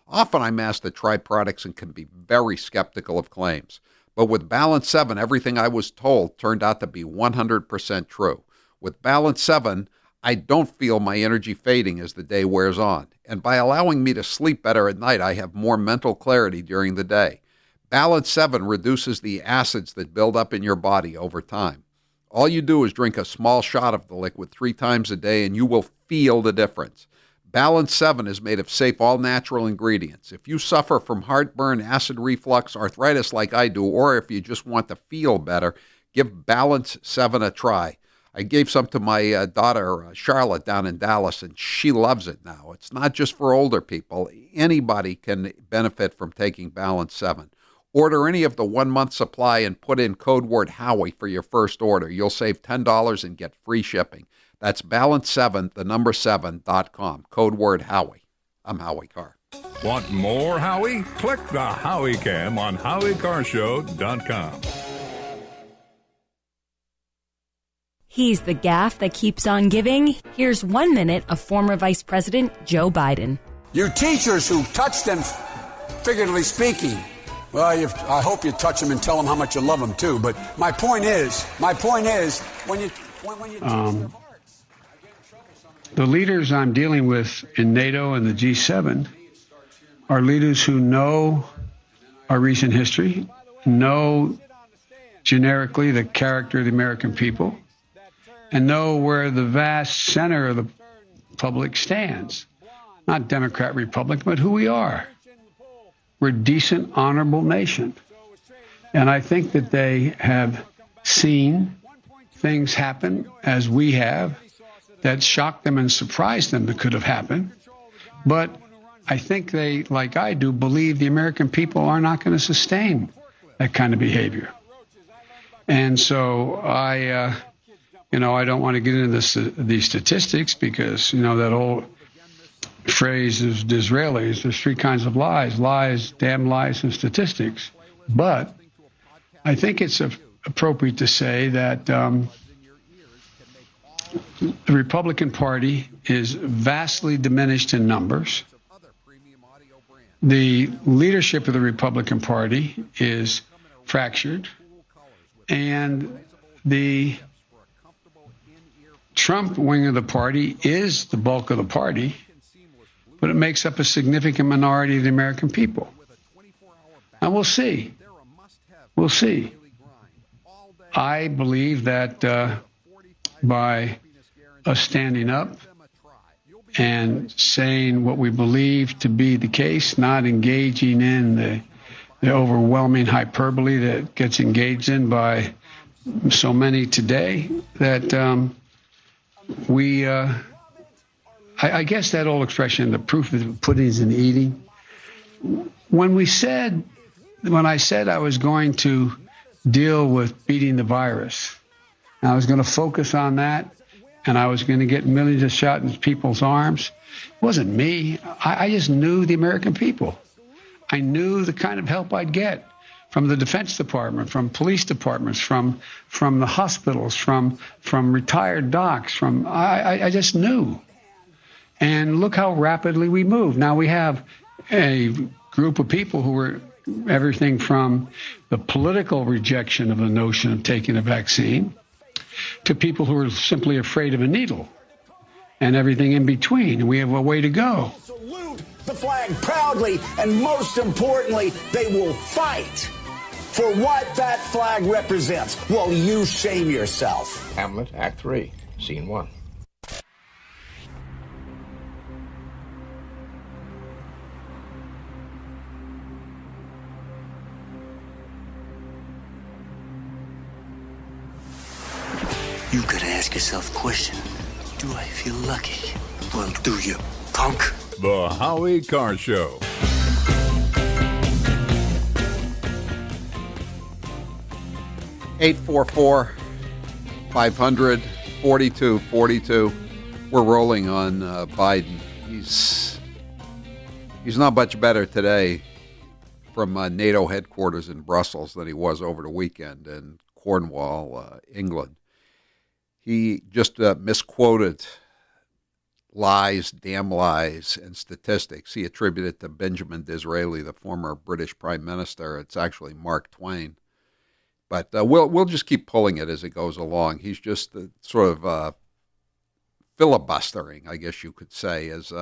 Often I'm asked to try products and can be very skeptical of claims. But with Balance 7, everything I was told turned out to be 100% true. With Balance 7, I don't feel my energy fading as the day wears on. And by allowing me to sleep better at night, I have more mental clarity during the day. Balance 7 reduces the acids that build up in your body over time. All you do is drink a small shot of the liquid 3 times a day and you will feel the difference. Balance 7 is made of safe, all-natural ingredients. If you suffer from heartburn, acid reflux, arthritis like I do, or if you just want to feel better, give Balance 7 a try. I gave some to my daughter, Charlotte, down in Dallas, and she loves it now. It's not just for older people. Anybody can benefit from taking Balance 7. Order any of the 1-month supply and put in code word Howie for your first order. You'll save $10 and get free shipping. That's balance7, the number 7.com. Code word Howie. I'm Howie Carr. Want more Howie? Click the Howie Cam on HowieCarrShow.com. He's the gaff that keeps on giving. Here's 1 minute of former Vice President Joe Biden. You teachers who touch them, figuratively speaking, well, I hope you touch them and tell them how much you love them too. But my point is, when you teach their hearts. The leaders I'm dealing with in NATO and the G7 are leaders who know our recent history, know generically the character of the American people, and know where the vast center of the public stands. Not Democrat, Republican, but who we are. We're a decent, honorable nation. And I think that they have seen things happen as we have that shocked them and surprised them that could have happened. But I think they, like I do, believe the American people are not going to sustain that kind of behavior. And so I don't want to get into these statistics because, that old phrase is Disraeli's, there's 3 kinds of lies, damn lies, and statistics. But I think it's appropriate to say that the Republican Party is vastly diminished in numbers. the leadership of the Republican Party is fractured, and the Trump wing of the party is the bulk of the party, but it makes up a significant minority of the American people. And we'll see. We'll see. I believe that by us standing up and saying what we believe to be the case, not engaging in the overwhelming hyperbole that gets engaged in by so many today, that I guess that old expression, the proof of the pudding is in the eating. When I said I was going to deal with beating the virus, and I was going to focus on that, and I was going to get millions of shots in people's arms, it wasn't me. I just knew the American people. I knew the kind of help I'd get from the Defense Department, from police departments, from the hospitals, from retired docs. I just knew. And look how rapidly we moved. Now we have a group of people who were everything from the political rejection of the notion of taking a vaccine to people who are simply afraid of a needle and everything in between. And we have a way to go. Salute the flag proudly, and most importantly, they will fight for what that flag represents. Well, you shame yourself. Hamlet, Act 3, Scene 1. You gotta ask yourself a question. Do I feel lucky? Well, do you, punk? The Howie Carr Show. Eight 500-4242. We're rolling on Biden. He's not much better today from NATO headquarters in Brussels than he was over the weekend in Cornwall, England. He just misquoted lies, damn lies, and statistics. He attributed to Benjamin Disraeli, the former British Prime Minister. It's actually Mark Twain. But we'll just keep pulling it as it goes along. He's just sort of filibustering, I guess you could say, as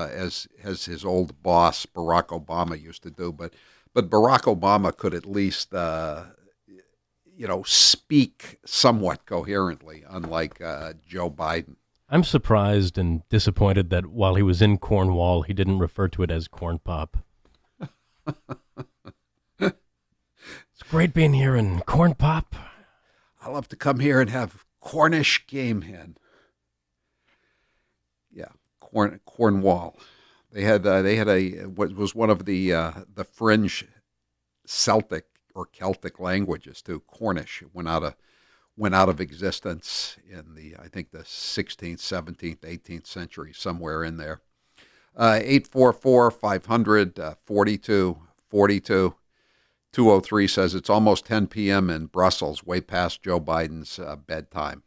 his old boss Barack Obama used to do. But Barack Obama could at least speak somewhat coherently, unlike Joe Biden. I'm surprised and disappointed that while he was in Cornwall, he didn't refer to it as corn pop. It's great being here in corn pop. I love to come here and have Cornish game hen. Yeah, Cornwall. They had what was one of the fringe Celtic or Celtic languages too. Cornish. It went out of existence in the 16th, 17th, 18th century, somewhere in there. 844-500-4242. 203 says it's almost 10 p.m. in Brussels, way past Joe Biden's bedtime.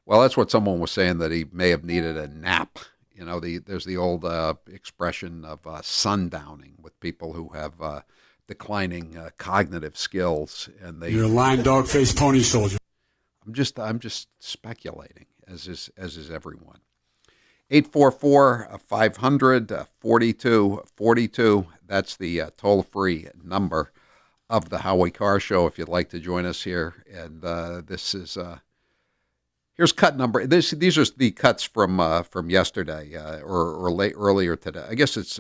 Well, that's what someone was saying, that he may have needed a nap. There's the old expression of sundowning with people who have declining cognitive skills, and You're a lying dog-faced pony soldier. I'm just speculating, as is everyone. 844-500-4242. That's the toll-free number of the Howie Carr Show if you'd like to join us here. And this is here's cut number. These are the cuts from yesterday or late earlier today. I guess it's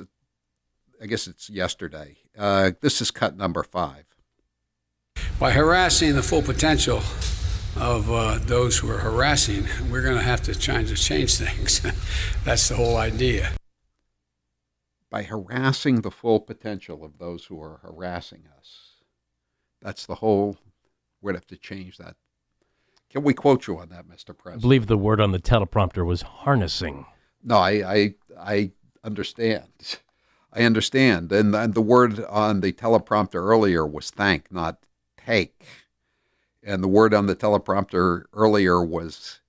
yesterday. This is cut number 5. By harassing the full potential of those who are harassing, we're going to have to change things. That's the whole idea. By harassing the full potential of those who are harassing us. That's the whole, we're going to have to change that. Can we quote you on that, Mr. President? I believe the word on the teleprompter was harnessing. No, I understand. I understand. And the word on the teleprompter earlier was thank, not take. And the word on the teleprompter earlier was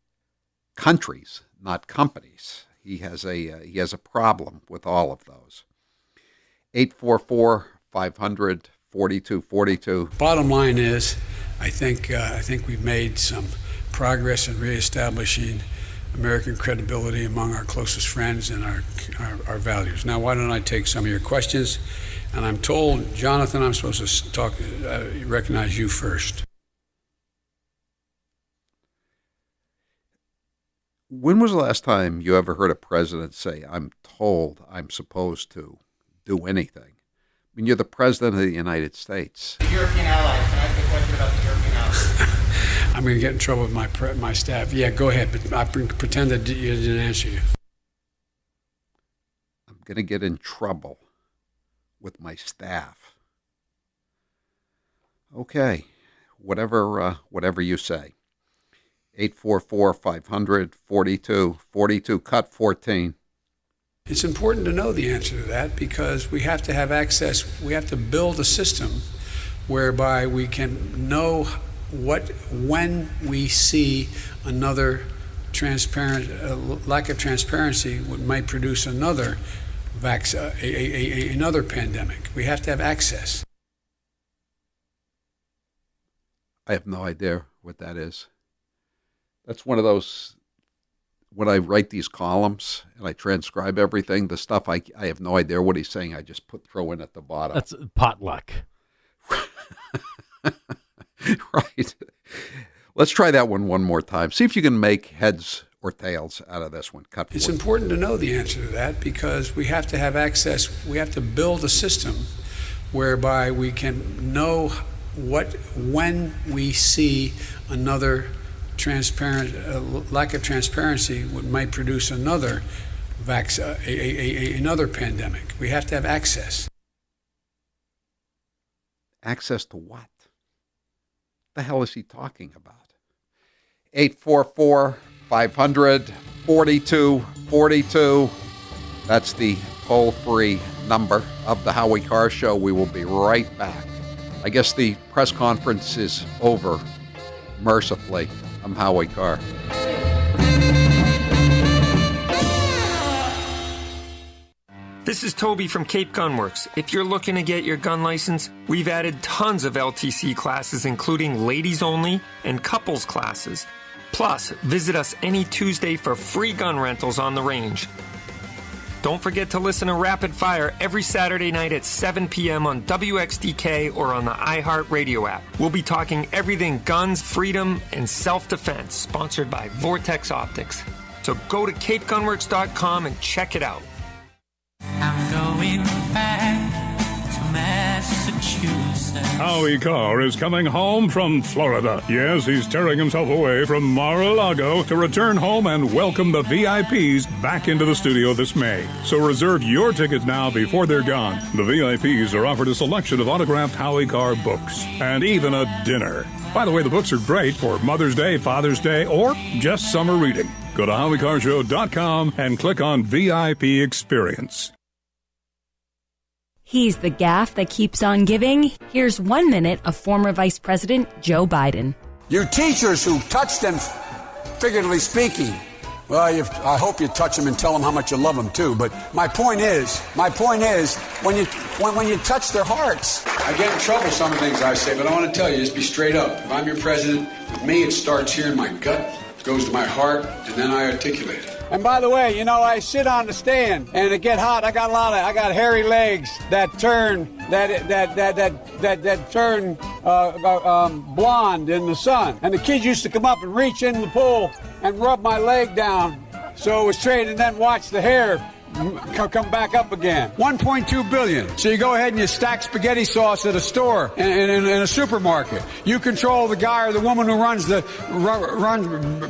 countries, not companies. He has a problem with all of those. 844-500-4242. Bottom line is, I think we've made some progress in reestablishing American credibility among our closest friends and our values. Now, why don't I take some of your questions? And I'm told, Jonathan, I'm supposed to recognize you first. When was the last time you ever heard a president say, I'm told I'm supposed to do anything? I mean, you're the president of the United States. The European allies. Can I ask a question about the European allies? I'm going to get in trouble with my staff. Yeah, go ahead, but I pretend that you didn't answer you. I'm going to get in trouble with my staff. Okay, whatever you say. 844-500-4242, cut 14. It's important to know the answer to that because we have to have access. We have to build a system whereby we can know when we see another lack of transparency might produce another another pandemic. We have to have access. I have no idea what that is. That's one of those, when I write these columns and I transcribe everything, the stuff I have no idea what he's saying. I just throw in at the bottom. That's potluck. Right. Let's try that one more time. See if you can make heads or tails out of this one. Cut. It's important to know the answer to that because we have to have access. We have to build a system whereby we can know when we see another lack of transparency might produce another another pandemic. We have to have access. Access to what? The hell is he talking about? 844-500-4242. That's the toll-free number of the Howie Carr Show. We will be right back. I guess the press conference is over, mercifully. I'm Howie Carr. This is Toby from Cape Gun Works. If you're looking to get your gun license, we've added tons of LTC classes, including ladies only and couples classes. Plus, visit us any Tuesday for free gun rentals on the range. Don't forget to listen to Rapid Fire every Saturday night at 7 p.m. on WXDK or on the iHeartRadio app. We'll be talking everything guns, freedom, and self-defense, sponsored by Vortex Optics. So go to CapeGunworks.com and check it out. I'm going back to Massachusetts. Howie Carr is coming home from Florida. Yes, he's tearing himself away from Mar-a-Lago to return home and welcome the VIPs back into the studio this May. So reserve your tickets now before they're gone. The VIPs are offered a selection of autographed Howie Carr books and even a dinner. By the way, the books are great for Mother's Day, Father's Day, or just summer reading. Go to HowieCarrShow.com and click on VIP Experience. He's the gaffe that keeps on giving. Here's 1 minute of former Vice President Joe Biden. You teachers who touch them, figuratively speaking, well, I hope you touch them and tell them how much you love them too. But my point is, when you touch their hearts. I get in trouble with some of the things I say, but I want to tell you, just be straight up. If I'm your president, with me it starts here in my gut, goes to my heart, and then I articulate it. And by the way, I sit on the stand and it get hot. I got hairy legs that turn blonde in the sun. And the kids used to come up and reach in the pool and rub my leg down so it was straight, and then watch the hair come back up again. 1.2 billion. So you go ahead and you stack spaghetti sauce at a store in a supermarket. You control the guy or the woman who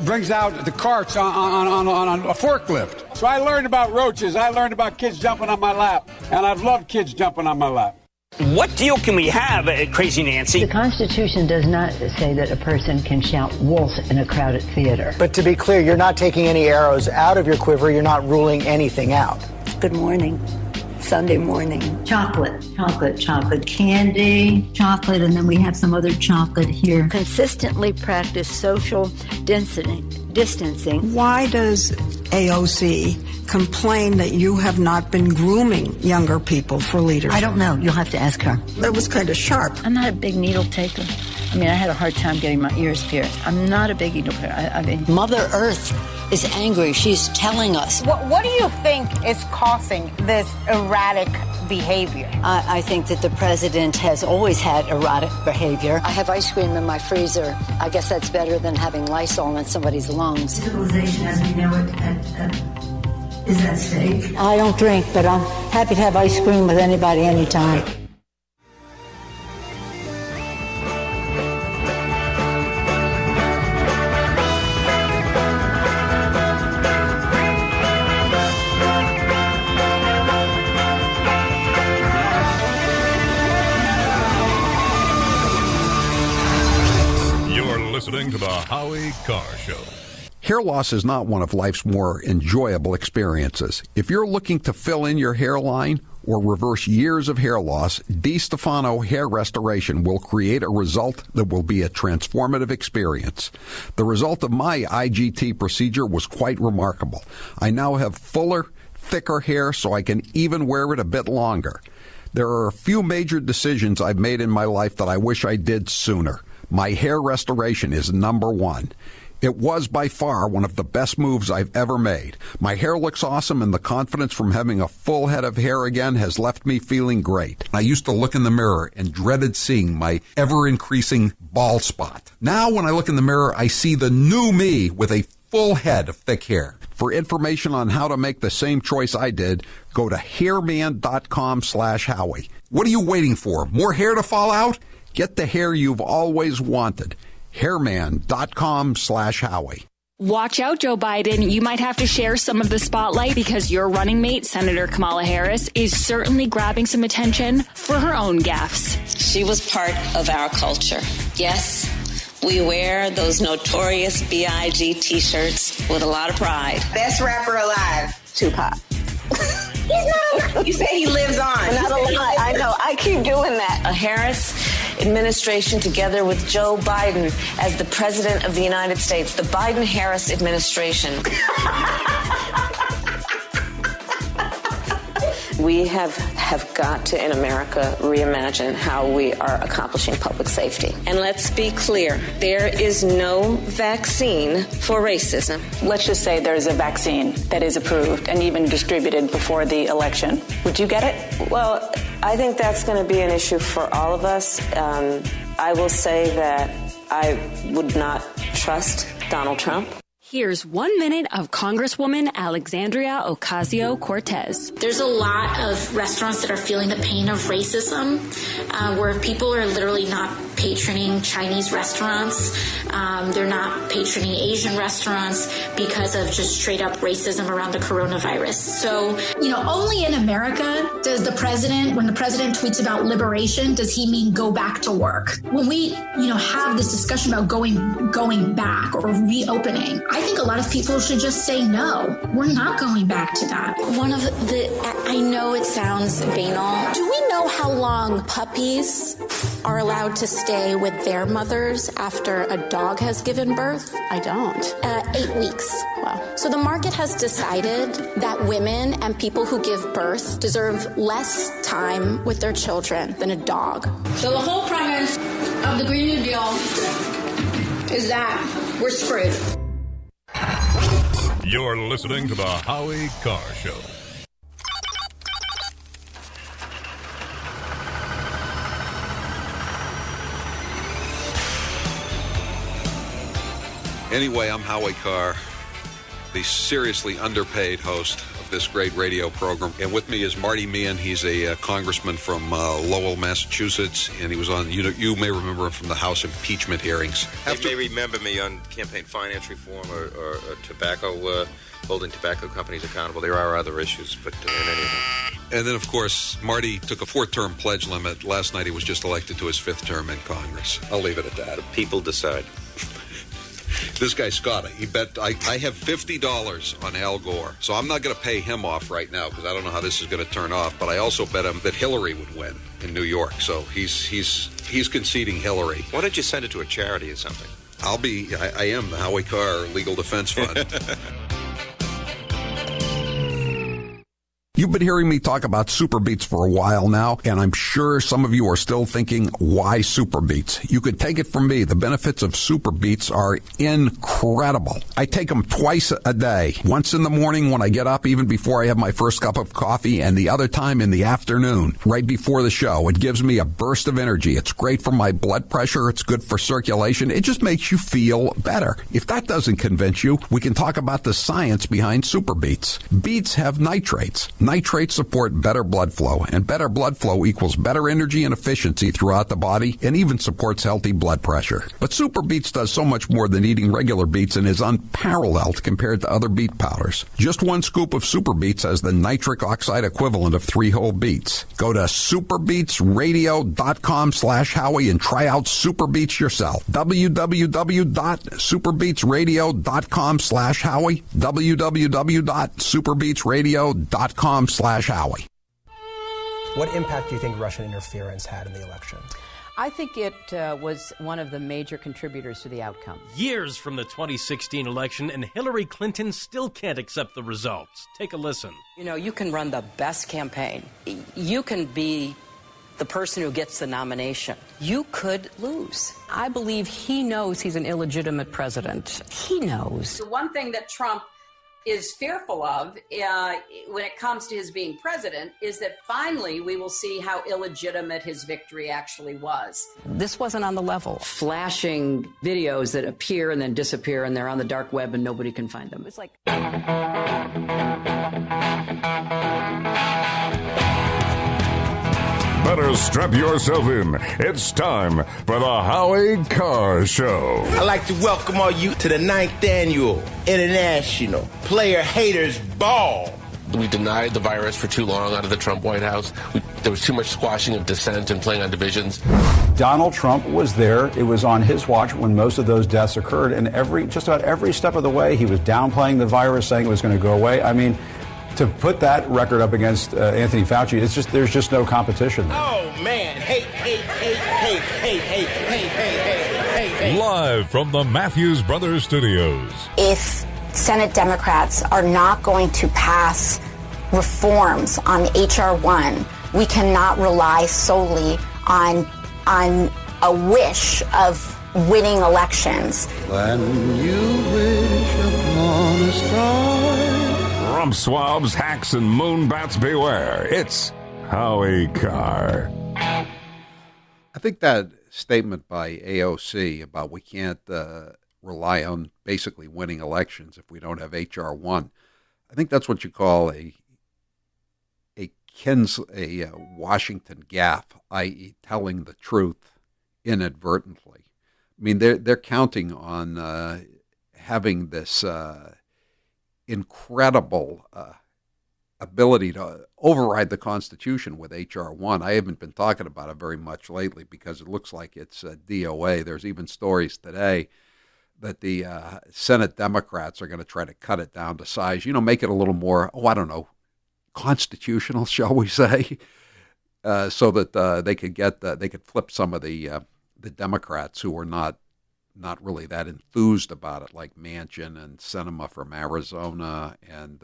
brings out the carts on a forklift. So I learned about roaches. I learned about kids jumping on my lap, and I've loved kids jumping on my lap. What deal can we have, Crazy Nancy? The Constitution does not say that a person can shout wolf in a crowded theater. But to be clear, you're not taking any arrows out of your quiver. You're not ruling anything out. Good morning. Sunday morning. Chocolate candy, chocolate, and then we have some other chocolate here. Consistently practice social distancing. Why does AOC complain that you have not been grooming younger people for leadership? I don't know. You'll have to ask her. That was kind of sharp. I'm not a big needle taker. I mean, I had a hard time getting my ears pierced. I'm not a big needle taker. I mean, Mother Earth is angry. She's telling us. What do you think is causing this erratic behavior? I think that the president has always had erratic behavior. I have ice cream in my freezer. I guess that's better than having Lysol in somebody's lungs. Civilization as we know it is at stake. I don't drink, but I'm happy to have ice cream with anybody, anytime. Listening to the Howie Carr Show. Hair loss is not one of life's more enjoyable experiences. If you're looking to fill in your hairline or reverse years of hair loss, DiStefano Hair Restoration will create a result that will be a transformative experience. The result of my IGT procedure was quite remarkable. I now have fuller, thicker hair so I can even wear it a bit longer. There are a few major decisions I've made in my life that I wish I did sooner. My hair restoration is number one. It was by far one of the best moves I've ever made. My hair looks awesome, and the confidence from having a full head of hair again has left me feeling great. I used to look in the mirror and dreaded seeing my ever-increasing bald spot. Now when I look in the mirror, I see the new me with a full head of thick hair. For information on how to make the same choice I did, go to hairman.com/Howie. What are you waiting for? More hair to fall out? Get the hair you've always wanted. Hairman.com/Howie. Watch out, Joe Biden. You might have to share some of the spotlight because your running mate, Senator Kamala Harris, is certainly grabbing some attention for her own gaffes. She was part of our culture. Yes, we wear those notorious B.I.G. t-shirts with a lot of pride. Best rapper alive, Tupac. He's not. You say he lives on. Not alive. I know. I keep doing that. A Harris administration together with Joe Biden as the president of the United States. The Biden-Harris administration. We have got to, in America, reimagine how we are accomplishing public safety. And let's be clear, there is no vaccine for racism. Let's just say there's a vaccine that is approved and even distributed before the election. Would you get it? Well, I think that's going to be an issue for all of us. I will say that I would not trust Donald Trump. Here's 1 minute of Congresswoman Alexandria Ocasio-Cortez. There's a lot of restaurants that are feeling the pain of racism, where people are literally not patroning Chinese restaurants. They're not patroning Asian restaurants because of just straight up racism around the coronavirus. So, only in America does the president, when the president tweets about liberation, does he mean go back to work? When we, have this discussion about going back or reopening, I think a lot of people should just say no. We're not going back to that. I know it sounds banal. Do we know how long puppies are allowed to stay with their mothers after a dog has given birth? I don't. 8 weeks. Wow. So the market has decided that women and people who give birth deserve less time with their children than a dog. So the whole premise of the Green New Deal is that we're screwed. You're listening to the Howie Carr Show. Anyway, I'm Howie Carr, the seriously underpaid host of this great radio program. And with me is Marty Meehan. He's a congressman from Lowell, Massachusetts, and he was on, you may remember him from the House impeachment hearings. You may remember me on campaign finance reform or tobacco, holding tobacco companies accountable. There are other issues, but in any event. And then, of course, Marty took a 4-term pledge limit. Last night he was just elected to his 5th term in Congress. I'll leave it at that. The people decide. This guy Scott, he bet I have $50 on Al Gore, so I'm not going to pay him off right now because I don't know how this is going to turn off. But I also bet him that Hillary would win in New York, so he's conceding Hillary. Why don't you send it to a charity or something? I am the Howie Carr Legal Defense Fund. You've been hearing me talk about Super Beets for a while now, and I'm sure some of you are still thinking, why Super Beets? You could take it from me. The benefits of Super Beets are incredible. I take them twice a day, once in the morning when I get up, even before I have my first cup of coffee, and the other time in the afternoon, right before the show. It gives me a burst of energy. It's great for my blood pressure. It's good for circulation. It just makes you feel better. If that doesn't convince you, we can talk about the science behind Super Beets. Beets have nitrates. Nitrates support better blood flow, and better blood flow equals better energy and efficiency throughout the body, and even supports healthy blood pressure. But Super Beets does so much more than eating regular beets and is unparalleled compared to other beet powders. Just one scoop of Super Beets has the nitric oxide equivalent of 3 whole beets. Go to superbeetsradio.com/Howie and try out Super Beets yourself. www.superbeetsradio.com/Howie. www.superbeetsradio.com/Howie. What impact do you think Russian interference had in the election? I think it was one of the major contributors to the outcome. Years from the 2016 election, and Hillary Clinton still can't accept the results. Take a listen. You know, you can run the best campaign. You can be the person who gets the nomination. You could lose. I believe he knows he's an illegitimate president. He knows. The one thing that Trump is fearful of when it comes to his being president is that finally we will see how illegitimate his victory actually was. This wasn't on the level. Flashing videos that appear and then disappear, and they're on the dark web and nobody can find them. It's like... Better strap yourself in. It's time for the Howie Carr Show. I'd like to welcome all you to the 9th Annual International Player Haters Ball. We denied the virus for too long out of the Trump White House. There was too much squashing of dissent and playing on divisions. Donald Trump was there. It was on his watch when most of those deaths occurred. And just about every step of the way, he was downplaying the virus, saying it was going to go away. I mean, to put that record up against Anthony Fauci, there's just no competition there. Oh, man. Hey. Live from the Matthews Brothers Studios. If Senate Democrats are not going to pass reforms on H.R. 1, we cannot rely solely on a wish of winning elections. When you wish upon a star. Rump swabs, hacks, and moonbats beware. It's Howie Carr. I think that statement by AOC about we can't rely on basically winning elections if we don't have H.R. 1, I think that's what you call a Washington gaffe, i.e. telling the truth inadvertently. I mean, they're counting on having this incredible ability to override the Constitution with H.R. 1. I haven't been talking about it very much lately because it looks like it's DOA. There's even stories today that the Senate Democrats are going to try to cut it down to size, make it a little more, constitutional, shall we say, so that they could flip some of the Democrats who are not really that enthused about it, like Manchin and Sinema from Arizona and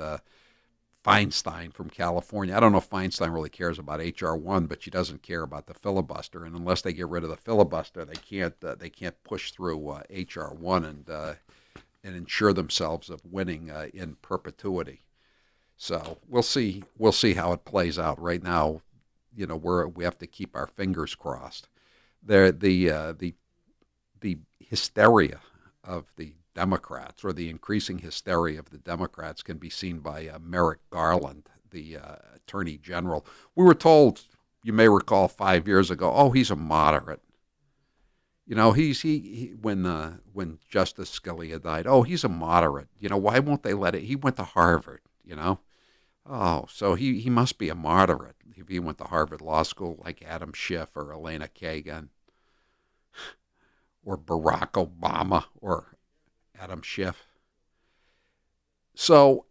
Feinstein from California. I don't know if Feinstein really cares about H.R. 1, but she doesn't care about the filibuster. And unless they get rid of the filibuster, they can't push through H.R. 1 and ensure themselves of winning in perpetuity. So we'll see how it plays out. Right now, we have to keep our fingers crossed. The hysteria of the Democrats, or the increasing hysteria of the Democrats, can be seen by Merrick Garland, the Attorney General. We were told, you may recall 5 years ago, he's a moderate. When Justice Scalia died, he's a moderate. Why won't they let it? He went to Harvard, so he must be a moderate if he went to Harvard Law School, like Adam Schiff or Elena Kagan or Barack Obama or Adam Schiff. So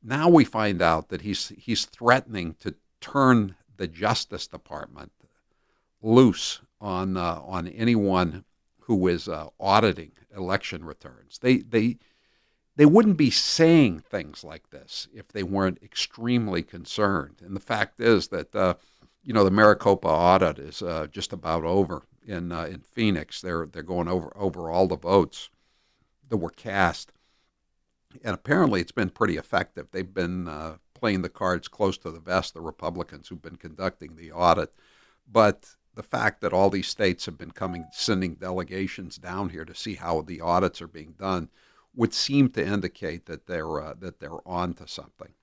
now we find out that he's threatening to turn the Justice Department loose on anyone who is auditing election returns. They wouldn't be saying things like this if they weren't extremely concerned. And the fact is that the Maricopa audit is just about over in Phoenix. They're going over all the votes that were cast, and apparently it's been pretty effective. They've been playing the cards close to the vest, the Republicans who've been conducting the audit. But the fact that all these states have been sending delegations down here to see how the audits are being done would seem to indicate that they're on to something.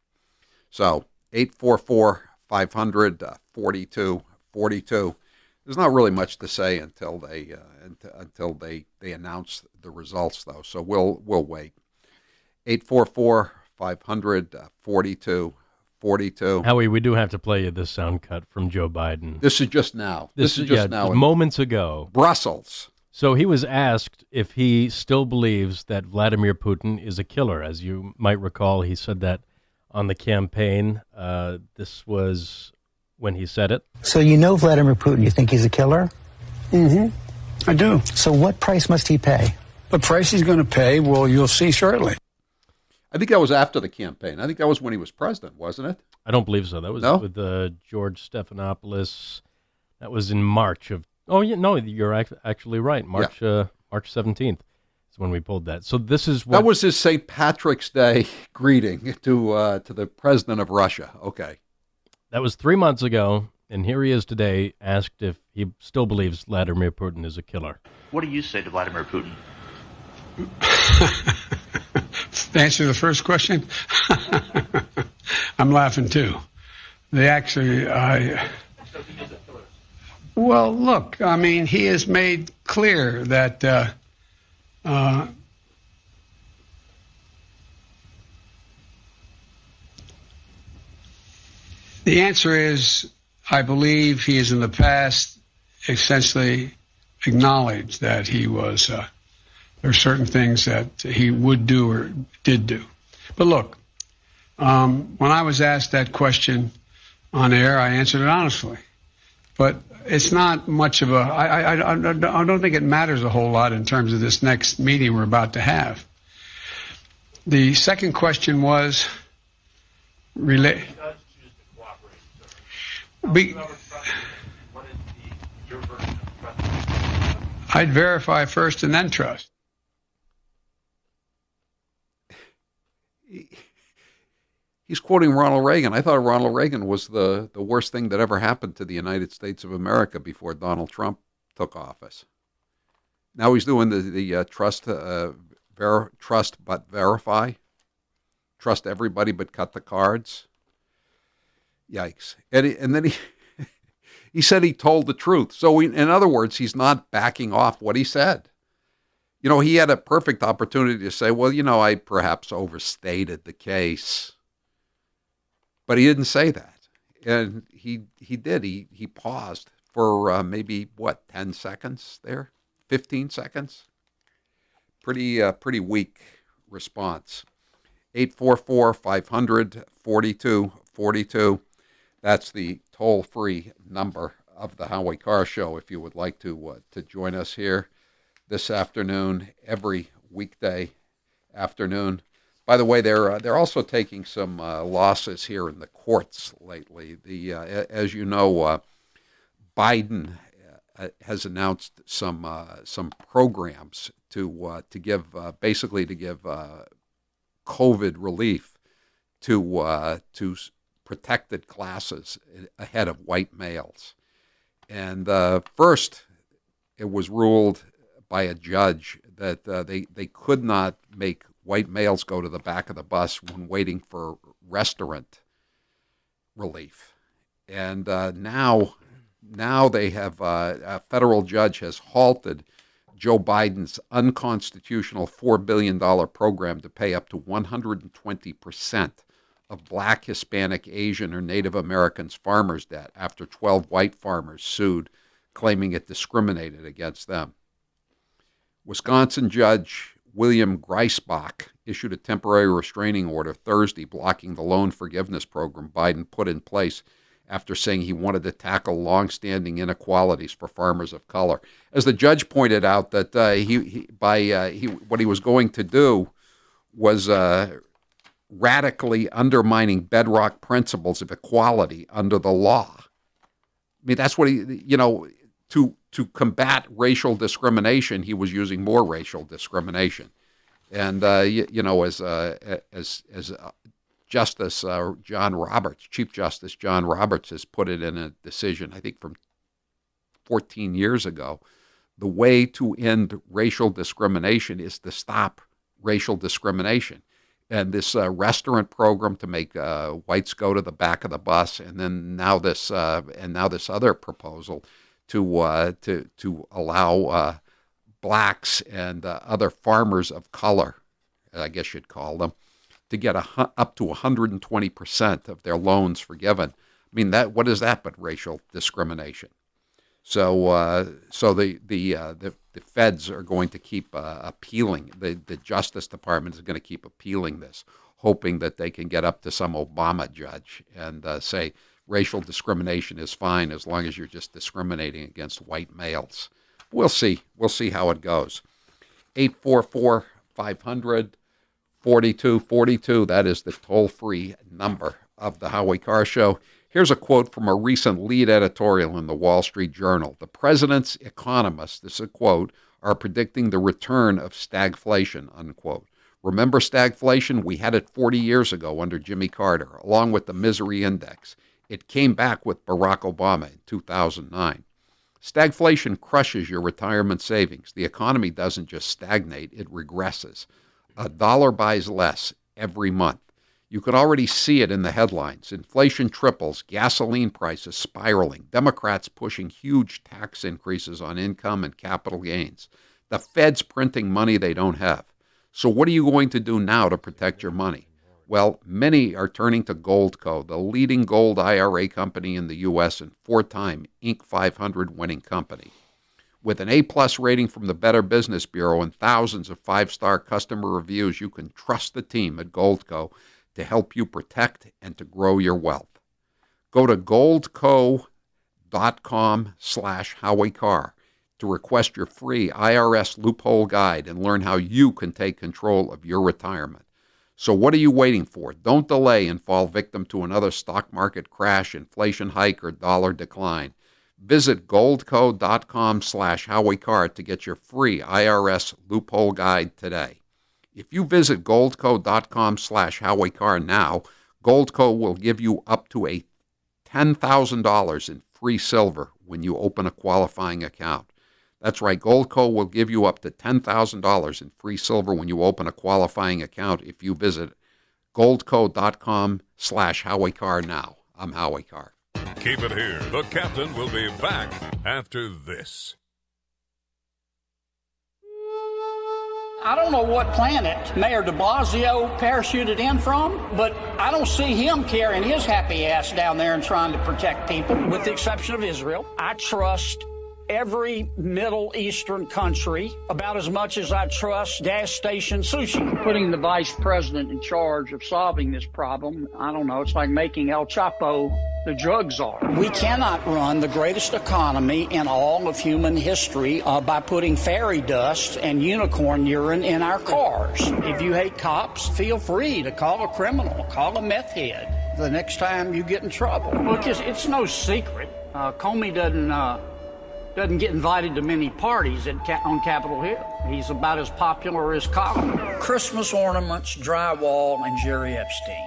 So 844-500-4242. There's not really much to say until they announce the results, though. So we'll wait. 844-500-4242. Howie, we do have to play you this sound cut from Joe Biden. This is just now. This is just now. Moments ago. Brussels. So he was asked if he still believes that Vladimir Putin is a killer. As you might recall, he said that on the campaign. This was when he said it. So you know Vladimir Putin. You think he's a killer? Mm-hmm. I do. So what price must he pay? The price he's going to pay, well, you'll see shortly. I think that was after the campaign. I think that was when he was president, wasn't it? I don't believe so. That was with George Stephanopoulos. That was in March of. Oh yeah, no, you're actually right. March 17th is when we pulled that. So this is what that was his St. Patrick's Day greeting to the president of Russia. Okay, that was 3 months ago, and here he is today, asked if he still believes Vladimir Putin is a killer. What do you say to Vladimir Putin? To answer the first question, I'm laughing too. Well, look, I mean, he has made clear that the answer is, I believe he has in the past essentially acknowledged that he was, there are certain things that he would do or did do. But look, when I was asked that question on air, I answered it honestly. But it's not much of I don't think it matters a whole lot in terms of this next meeting we're about to have. The second question was I'd verify first and then trust. He's quoting Ronald Reagan. I thought Ronald Reagan was the worst thing that ever happened to the United States of America before Donald Trump took office. Now he's doing the trust but verify. Trust everybody but cut the cards. Yikes. And then he said he told the truth. So in other words, he's not backing off what he said. You know, he had a perfect opportunity to say, well, I perhaps overstated the case. But he didn't say that. And he did. He paused for maybe, 10 seconds there? 15 seconds? Pretty weak response. 844-500-4242. That's the toll-free number of the Howie Carr Show if you would like to join us here this afternoon, every weekday afternoon. By the way, they're also taking some losses here in the courts lately. As you know, Biden has announced some programs to give COVID relief to protected classes ahead of white males. And first, it was ruled by a judge that they could not make white males go to the back of the bus when waiting for restaurant relief. And now they have a federal judge has halted Joe Biden's unconstitutional $4 billion program to pay up to 120% of Black, Hispanic, Asian, or Native Americans' farmers' debt after 12 white farmers sued, claiming it discriminated against them. Wisconsin Judge William Greisbach issued a temporary restraining order Thursday blocking the loan forgiveness program Biden put in place after saying he wanted to tackle longstanding inequalities for farmers of color. As the judge pointed out, that what he was going to do was radically undermining bedrock principles of equality under the law. I mean, that's what to combat racial discrimination, he was using more racial discrimination. And, as Justice John Roberts, Chief Justice John Roberts has put it in a decision, I think from 14 years ago, the way to end racial discrimination is to stop racial discrimination. And this restaurant program to make whites go to the back of the bus, and then now this other proposal to allow blacks and other farmers of color, I guess you'd call them, to get up to 120% of their loans forgiven. I mean, what is that but racial discrimination? So the feds are going to keep appealing. The Justice Department is going to keep appealing this, hoping that they can get up to some Obama judge and say racial discrimination is fine as long as you're just discriminating against white males. We'll see. We'll see how it goes. 844-500-4242. That is the toll-free number of the Howie Carr Show. Here's a quote from a recent lead editorial in the Wall Street Journal. The president's economists, this is a quote, are predicting the return of stagflation, unquote. Remember stagflation? We had it 40 years ago under Jimmy Carter, along with the misery index. It came back with Barack Obama in 2009. Stagflation crushes your retirement savings. The economy doesn't just stagnate, it regresses. A dollar buys less every month. You could already see it in the headlines. Inflation triples, gasoline prices spiraling, Democrats pushing huge tax increases on income and capital gains, the Fed's printing money they don't have. So what are you going to do now to protect your money? Well, many are turning to Goldco, the leading gold IRA company in the U.S. and four-time Inc. 500 winning company. With an A-plus rating from the Better Business Bureau and thousands of five-star customer reviews, you can trust the team at Goldco to help you protect and to grow your wealth. Go to goldco.com/Howie Carr to request your free IRS loophole guide and learn how you can take control of your retirement. So what are you waiting for? Don't delay and fall victim to another stock market crash, inflation hike, or dollar decline. Visit goldco.com/Howie Carr to get your free IRS loophole guide today. If you visit goldco.com/Howie Carr now, Goldco will give you up to a $10,000 in free silver when you open a qualifying account. That's right, Goldco will give you up to $10,000 in free silver when you open a qualifying account if you visit goldco.com/Howie Carr now. I'm Howie Carr. Keep it here. The captain will be back after this. I don't know what planet Mayor de Blasio parachuted in from, but I don't see him carrying his happy ass down there and trying to protect people. With the exception of Israel, I trust every Middle Eastern country about as much as I trust gas station sushi. Putting the vice president in charge of solving this problem, I don't know, it's like making El Chapo the drug czar. We cannot run the greatest economy in all of human history by putting fairy dust and unicorn urine in our cars. If you hate cops, feel free to call a criminal, call a meth head the next time you get in trouble. Look, it's no secret. Comey doesn't get invited to many parties on Capitol Hill. He's about as popular as Colin. Christmas ornaments, drywall, and Jerry Epstein.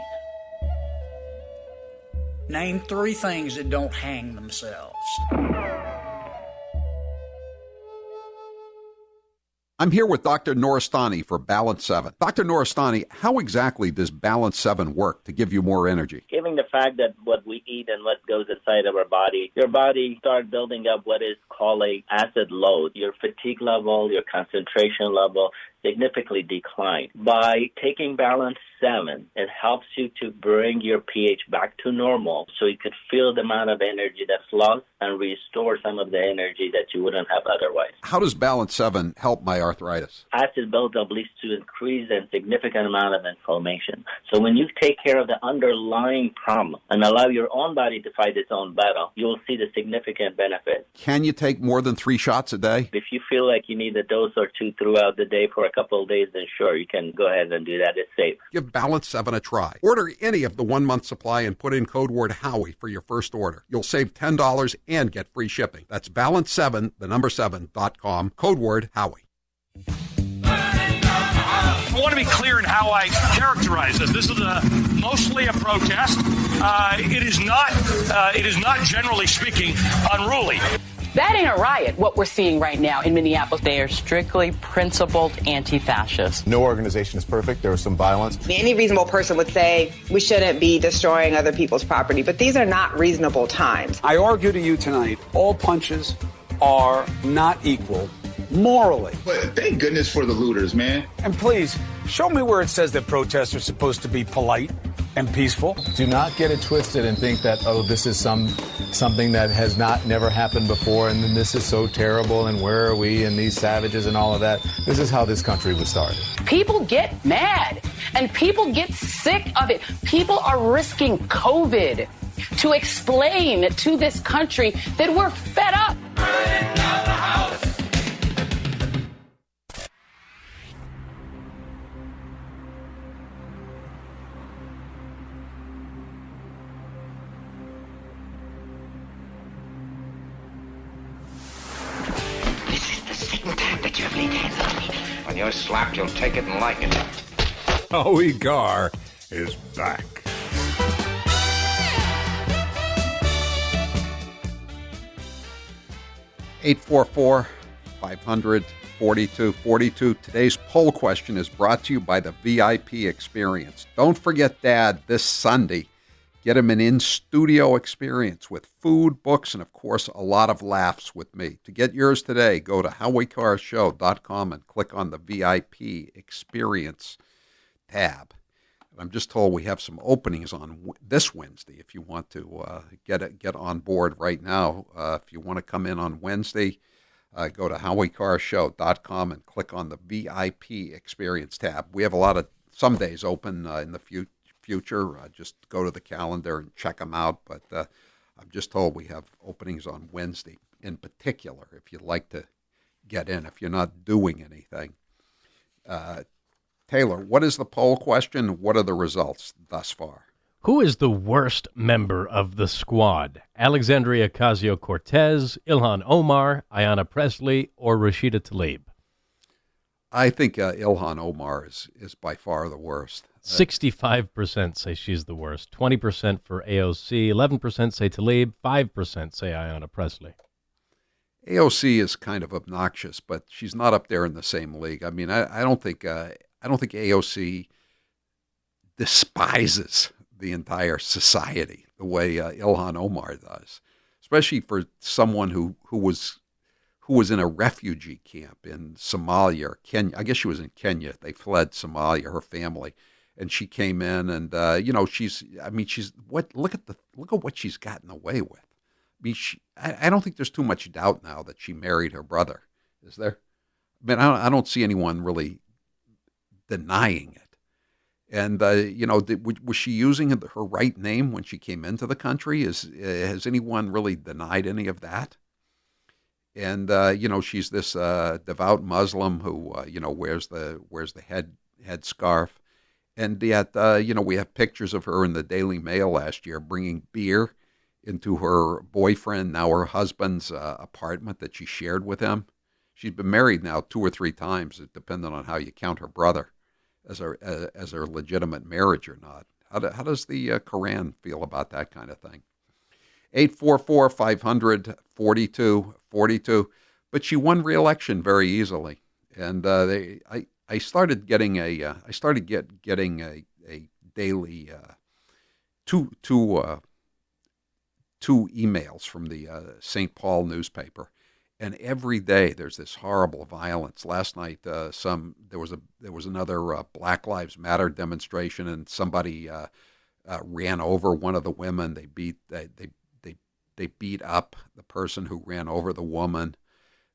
Name 3 things that don't hang themselves. I'm here with Dr. Noristani for Balance 7. Dr. Noristani, how exactly does Balance 7 work to give you more energy? Given the fact that what we eat and what goes inside of our body, your body starts building up what is called a acid load. Your fatigue level, your concentration level, significantly decline. By taking Balance 7, it helps you to bring your pH back to normal so you could feel the amount of energy that's lost and restore some of the energy that you wouldn't have otherwise. How does Balance 7 help my arthritis? Acid buildup leads to increase and significant amount of inflammation. So when you take care of the underlying problem and allow your own body to fight its own battle, you'll see the significant benefit. Can you take more than 3 shots a day? If you feel like you need a dose or two throughout the day for a couple of days, then sure, you can go ahead and do that. It's safe. Give Balance 7 a try. Order any of the 1-month supply and put in code word Howie for your first order. You'll save $10 and get free shipping. That's balance7, the number 7.com, code word Howie. I want to be clear in how I characterize this. This is mostly a protest. It is not, generally speaking, unruly. That ain't a riot, what we're seeing right now in Minneapolis. They are strictly principled anti-fascists. No organization is perfect. There was some violence. Any reasonable person would say we shouldn't be destroying other people's property, but these are not reasonable times. I argue to you tonight, all punches are not equal morally. But thank goodness for the looters, man. And please, show me where it says that protests are supposed to be polite and peaceful. Do not get it twisted and think that, oh, this is something that has never happened before, and then this is so terrible, and where are we, and these savages and all of that. This is how this country was started. People get mad, and people get sick of it. People are risking COVID to explain to this country that we're fed up. When you're slapped, you'll take it and like it. Howie Carr is back. Eight 844-500-4242. Today's poll question is brought to you by the VIP Experience. Don't forget Dad this Sunday. Get him an in-studio experience with food, books, and, of course, a lot of laughs with me. To get yours today, go to HowieCarrShow.com and click on the VIP Experience tab. I'm just told we have some openings on this Wednesday if you want to get on board right now. If you want to come in on Wednesday, go to HowieCarrShow.com and click on the VIP Experience tab. We have a lot of some days open in the future. Just go to the calendar and check them out. But I'm just told we have openings on Wednesday in particular if you'd like to get in, if you're not doing anything. Taylor, what is the poll question? What are the results thus far? Who is the worst member of the squad? Alexandria Ocasio-Cortez, Ilhan Omar, Ayanna Pressley, or Rashida Tlaib? I think Ilhan Omar is by far the worst. 65% say she's the worst, 20% for AOC, 11% say Tlaib, 5% say Ayanna Pressley. AOC is kind of obnoxious, but she's not up there in the same league. I mean, I don't think AOC despises the entire society the way Ilhan Omar does, especially for someone who was in a refugee camp in Somalia or Kenya. I guess she was in Kenya. They fled Somalia, her family, and she came in, and look at what she's gotten away with. I mean, I don't think there's too much doubt now that she married her brother, is there? I mean, I don't see anyone really denying it. And was she using her right name when she came into the country? Has anyone really denied any of that? And she's this devout Muslim who wears the head scarf, and yet we have pictures of her in the Daily Mail last year bringing beer into her boyfriend, now her husband's apartment that she shared with him. She's been married now 2 or 3 times, depending on how you count her brother as her legitimate marriage or not. How does the Quran feel about that kind of thing? 844-500-4242. But she won re-election very easily, and I started getting a daily two emails from the St. Paul newspaper, And every day there's this horrible violence. Last night, there was another Black Lives Matter demonstration, and somebody ran over one of the women. They beat up the person who ran over the woman.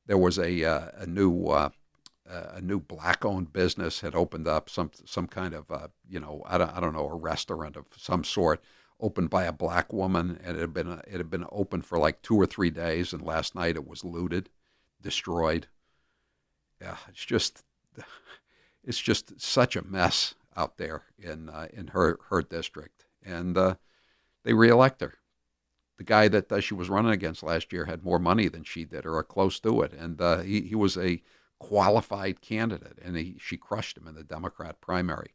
There was a new black-owned business had opened up, some kind of I don't know, a restaurant of some sort, opened by a black woman, and it had been open for like 2 or 3 days, and last night it was looted, destroyed. Yeah, it's just such a mess out there in her district, and they reelect her. The guy that she was running against last year had more money than she did, or close to it, and he was a qualified candidate, and she crushed him in the Democrat primary.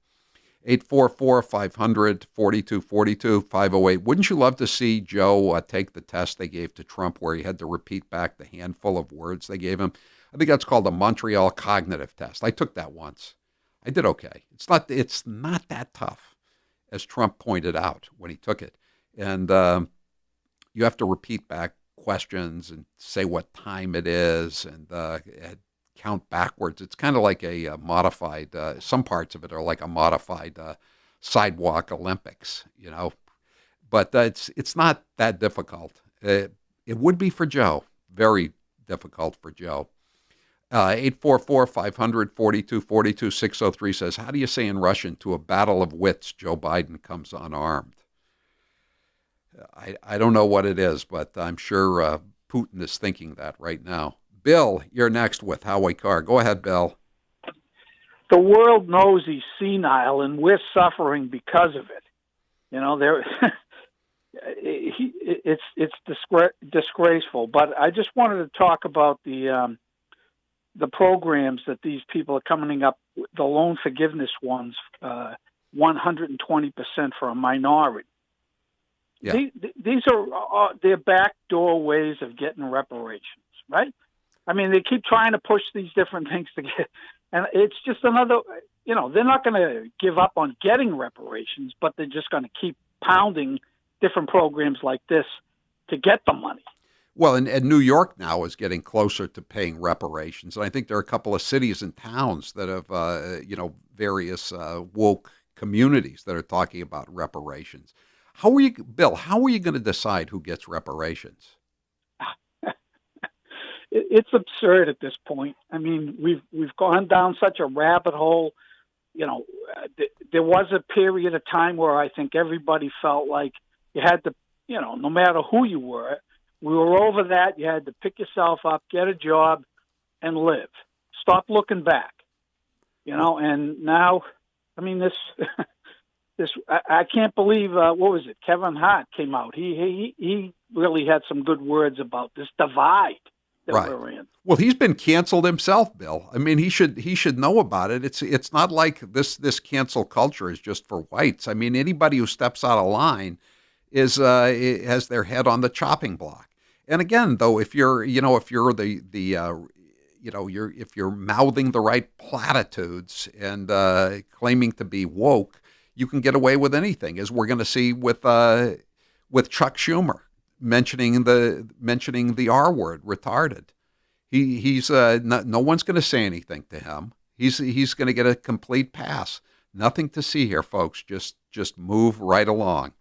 844-500-4242, 508. Wouldn't you love to see Joe take the test they gave to Trump where he had to repeat back the handful of words they gave him? I think that's called the Montreal Cognitive Test. I took that once. I did okay. It's not that tough, as Trump pointed out when he took it. And you have to repeat back questions and say what time it is and count backwards. It's kind of like a modified, some parts of it are like a modified sidewalk Olympics, but it's not that difficult. It would be for Joe, very difficult for Joe. 844-500-4242, 603 says, how do you say in Russian, to a battle of wits, Joe Biden comes unarmed? I don't know what it is, but I'm sure Putin is thinking that right now. Bill, you're next with Howie Carr. Go ahead, Bill. The world knows he's senile, and we're suffering because of it. It's disgraceful. But I just wanted to talk about the programs that these people are coming up, the loan forgiveness ones, 120% for a minority. Yeah. These are their backdoor ways of getting reparations, right? I mean, they keep trying to push these different things to get, and it's just another, they're not going to give up on getting reparations, but they're just going to keep pounding different programs like this to get the money. Well, and New York now is getting closer to paying reparations. And I think there are a couple of cities and towns that have, various woke communities that are talking about reparations. Bill, how are you going to decide who gets reparations? It's absurd at this point. I mean, we've gone down such a rabbit hole. There was a period of time where I think everybody felt like you had to, no matter who you were, we were over that. You had to pick yourself up, get a job, and live. Stop looking back. And now, I mean, this I can't believe, what was it? Kevin Hart came out. He really had some good words about this divide that we're in. Well, he's been canceled himself, Bill. I mean, he should know about it. It's not like this cancel culture is just for whites. I mean, anybody who steps out of line has their head on the chopping block. And again, though, if you're mouthing the right platitudes and claiming to be woke, you can get away with anything, as we're going to see with Chuck Schumer mentioning the R word, retarded. He's no one's going to say anything to him. He's going to get a complete pass. Nothing to see here, folks. Just move right along.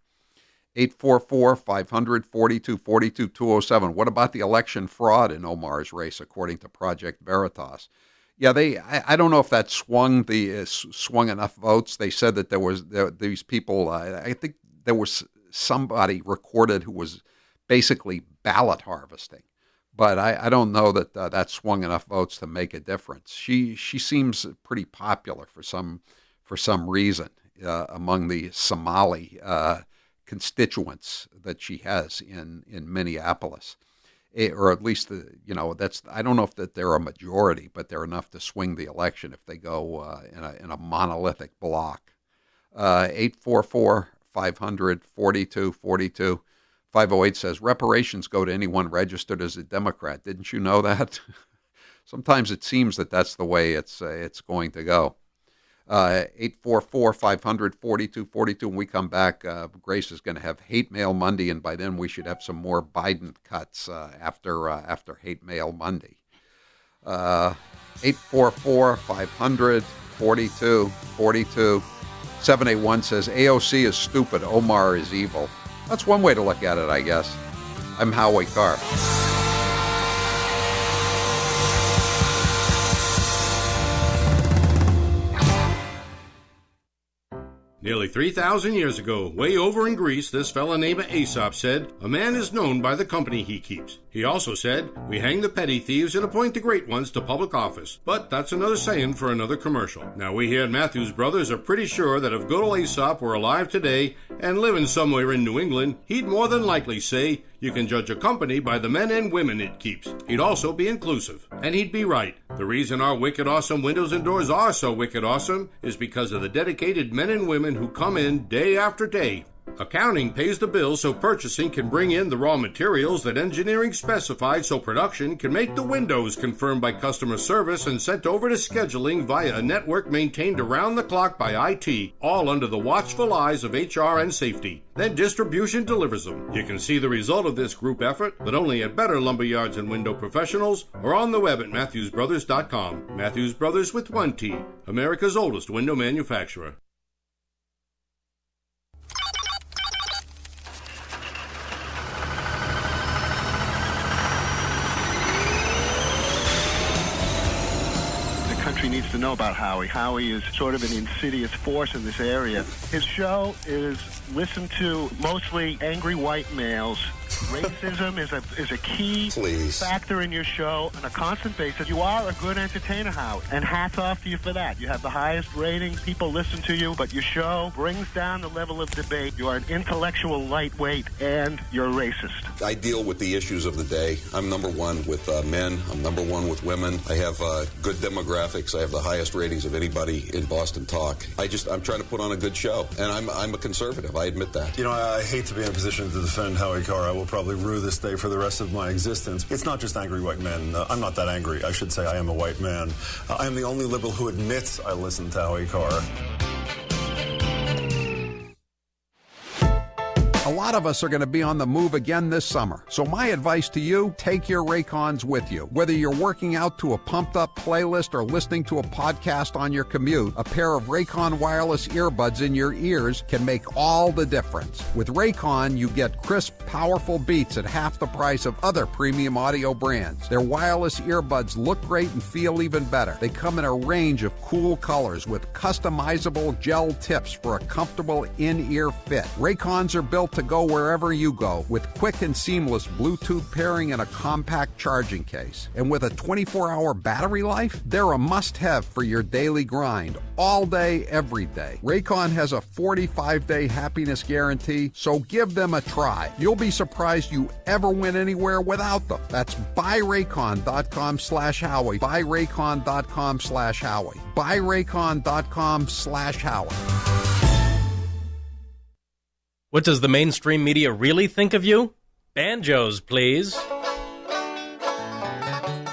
844-500-4242, 207. What about the election fraud in Omar's race, according to Project Veritas? Yeah, I don't know if that swung enough votes. They said that these people. I think there was somebody recorded who was basically ballot harvesting, but I don't know that that swung enough votes to make a difference. She seems pretty popular for some reason among the Somali constituents that she has in Minneapolis. Or at least, I don't know if that they're a majority, but they're enough to swing the election if they go in a monolithic block. 844-500-4242. 508 says, reparations go to anyone registered as a Democrat. Didn't you know that? Sometimes it seems that that's the way it's going to go. 844-500-4242. When we come back, Grace is going to have Hate Mail Monday, and by then we should have some more Biden cuts after Hate Mail Monday. 844-500-4242. 781 says, AOC is stupid, Omar is evil. That's one way to look at it, I guess. I'm Howie Carr. Nearly 3,000 years ago, way over in Greece, this fella named Aesop said, "A man is known by the company he keeps." He also said, "We hang the petty thieves and appoint the great ones to public office." But that's another saying for another commercial. Now, we here at Matthews Brothers are pretty sure that if good old Aesop were alive today and living somewhere in New England, he'd more than likely say, "You can judge a company by the men and women it keeps." He'd also be inclusive. And he'd be right. The reason our wicked awesome windows and doors are so wicked awesome is because of the dedicated men and women who come in day after day. Accounting pays the bills so purchasing can bring in the raw materials that engineering specified so production can make the windows confirmed by customer service and sent over to scheduling via a network maintained around the clock by IT, all under the watchful eyes of HR and safety. Then distribution delivers them. You can see the result of this group effort, but only at Better Lumberyards and Window Professionals or on the web at MatthewsBrothers.com. Matthews Brothers with one T, America's oldest window manufacturer. Needs to know about Howie. Howie is sort of an insidious force in this area. His show is listened to mostly angry white males. Racism is a key factor in your show on a constant basis. You are a good entertainer, Howie, and hats off to you for that. You have the highest ratings. People listen to you, but your show brings down the level of debate. You are an intellectual lightweight, and you're a racist. I deal with the issues of the day. I'm number one with men. I'm number one with women. I have good demographics. I have the highest ratings of anybody in Boston Talk. I'm trying to put on a good show, and I'm a conservative. I admit that. You know, I hate to be in a position to defend Howie Carr. I will probably rue this day for the rest of my existence. It's not just angry white men. I'm not that angry. I should say I am a white man. I am the only liberal who admits I listen to Howie Carr. A lot of us are going to be on the move again this summer. So my advice to you, take your Raycons with you. Whether you're working out to a pumped-up playlist or listening to a podcast on your commute, a pair of Raycon wireless earbuds in your ears can make all the difference. With Raycon, you get crisp, powerful beats at half the price of other premium audio brands. Their wireless earbuds look great and feel even better. They come in a range of cool colors with customizable gel tips for a comfortable in-ear fit. Raycons are built to go wherever you go with quick and seamless Bluetooth pairing and a compact charging case. And with a 24-hour battery life, they're a must-have for your daily grind, all day, every day. Raycon has a 45-day happiness guarantee, so give them a try. You'll be surprised you ever went anywhere without them. That's buyraycon.com/Howie, buyraycon.com/Howie, buyraycon.com/Howie. What does the mainstream media really think of you? Banjos, please.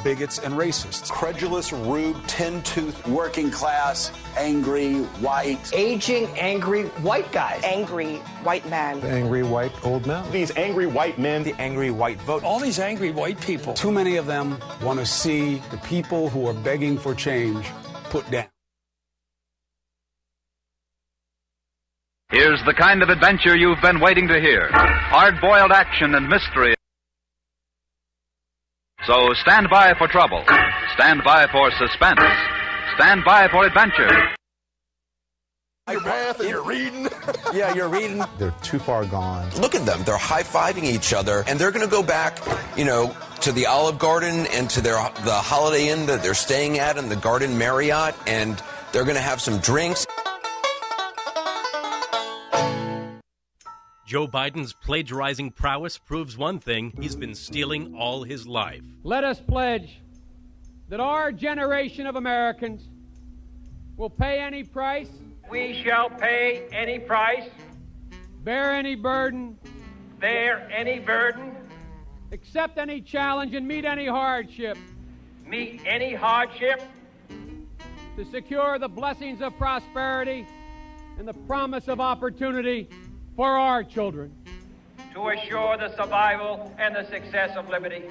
Bigots and racists. Credulous, rude, tin-toothed, working class, angry, white. Aging, angry, white guys. Angry, white men. The angry, white, old men. These angry, white men. The angry, white vote. All these angry, white people. Too many of them want to see the people who are begging for change put down. Here's the kind of adventure you've been waiting to hear. Hard-boiled action and mystery. So stand by for trouble. Stand by for suspense. Stand by for adventure. Your math and you're reading. Yeah, you're reading. They're too far gone. Look at them. They're high-fiving each other, and they're going to go back, to the Olive Garden and to the Holiday Inn that they're staying at and the Garden Marriott, and they're going to have some drinks. Joe Biden's plagiarizing prowess proves one thing: he's been stealing all his life. Let us pledge that our generation of Americans will pay any price. We shall pay any price. Bear any burden. Bear any burden. Accept any challenge and meet any hardship. Meet any hardship. to secure the blessings of prosperity and the promise of opportunity for our children. To assure the survival and the success of liberty.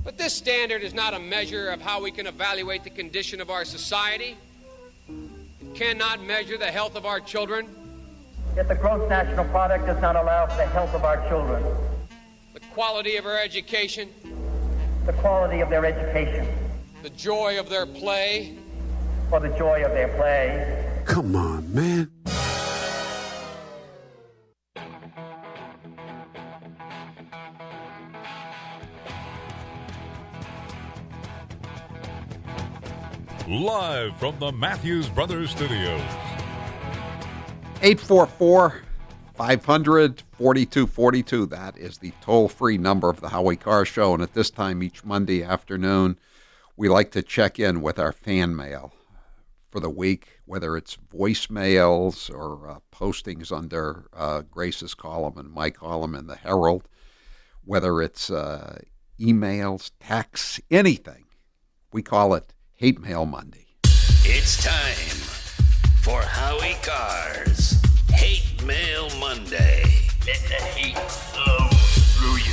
But this standard is not a measure of how we can evaluate the condition of our society. It cannot measure the health of our children. Yet the gross national product does not allow for the health of our children. The quality of our education. The quality of their education. The joy of their play. For the joy of their play. Come on, man. Live from the Matthews Brothers Studios. 844-500-4242. That is the toll-free number of the Howie Carr Show. And at this time each Monday afternoon, we like to check in with our fan mail for the week, whether it's voicemails or postings under Grace's column and my column in the Herald, whether it's emails, texts, anything. We call it Hate Mail Monday. It's time for Howie Carr's Hate Mail Monday. Let the hate flow through you.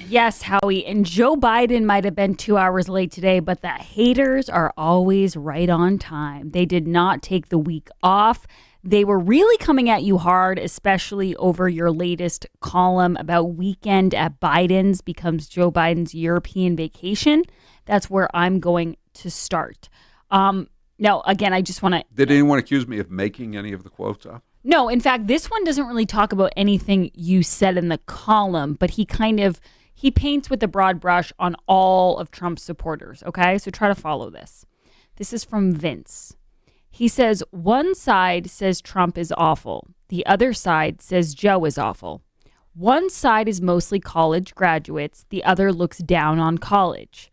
Yes, Howie, and Joe Biden might have been 2 hours late today, but the haters are always right on time. They did not take the week off. They were really coming at you hard, especially over your latest column about weekend at Biden's becomes Joe Biden's European vacation. That's where I'm going to start. Now, again, I just want to... Did anyone accuse me of making any of the quotes up? No, in fact, this one doesn't really talk about anything you said in the column, but he paints with a broad brush on all of Trump's supporters, okay? So try to follow this. This is from Vince. He says, one side says Trump is awful. The other side says Joe is awful. One side is mostly college graduates. The other looks down on college.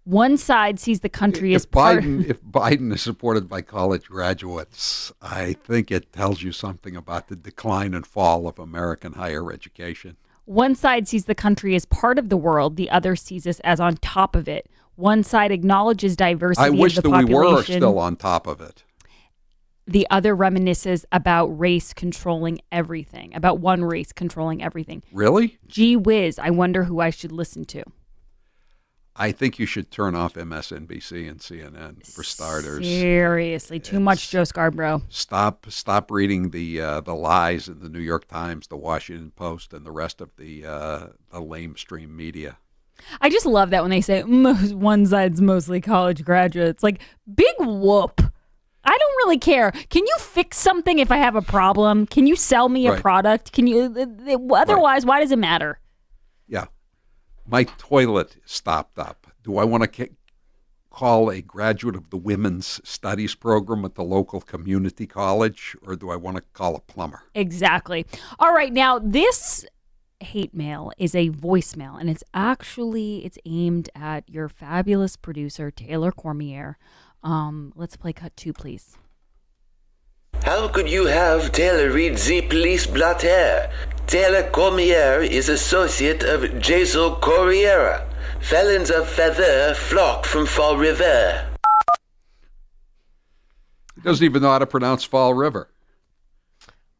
One side sees the country as part... If Biden is supported by college graduates, I think it tells you something about the decline and fall of American higher education. One side sees the country as part of the world. The other sees us as on top of it. One side acknowledges diversity I wish of the that population. we were still on top of it. The other reminisces about race controlling everything, about one race controlling everything. Really? Gee whiz, I wonder who I should listen to. I think you should turn off MSNBC and CNN for starters. Seriously, too much Joe Scarborough. Stop reading the lies in the New York Times, the Washington Post, and the rest of the lamestream media. I just love that when they say one side's mostly college graduates. Like, big whoop. I don't really care. Can you fix something if I have a problem? Can you sell me a product? Can you? Otherwise, why does it matter? Yeah. My toilet stopped up. Do I want to call a graduate of the Women's Studies program at the local community college, or do I want to call a plumber? Exactly. All right. Now, this hate mail is a voicemail, and it's aimed at your fabulous producer, Taylor Cormier. Let's play cut 2, please. How could you have Taylor read the police blotter? Taylor Cormier is associate of Jason Corriera. Felons of feather flock from Fall River. He doesn't even know how to pronounce Fall River.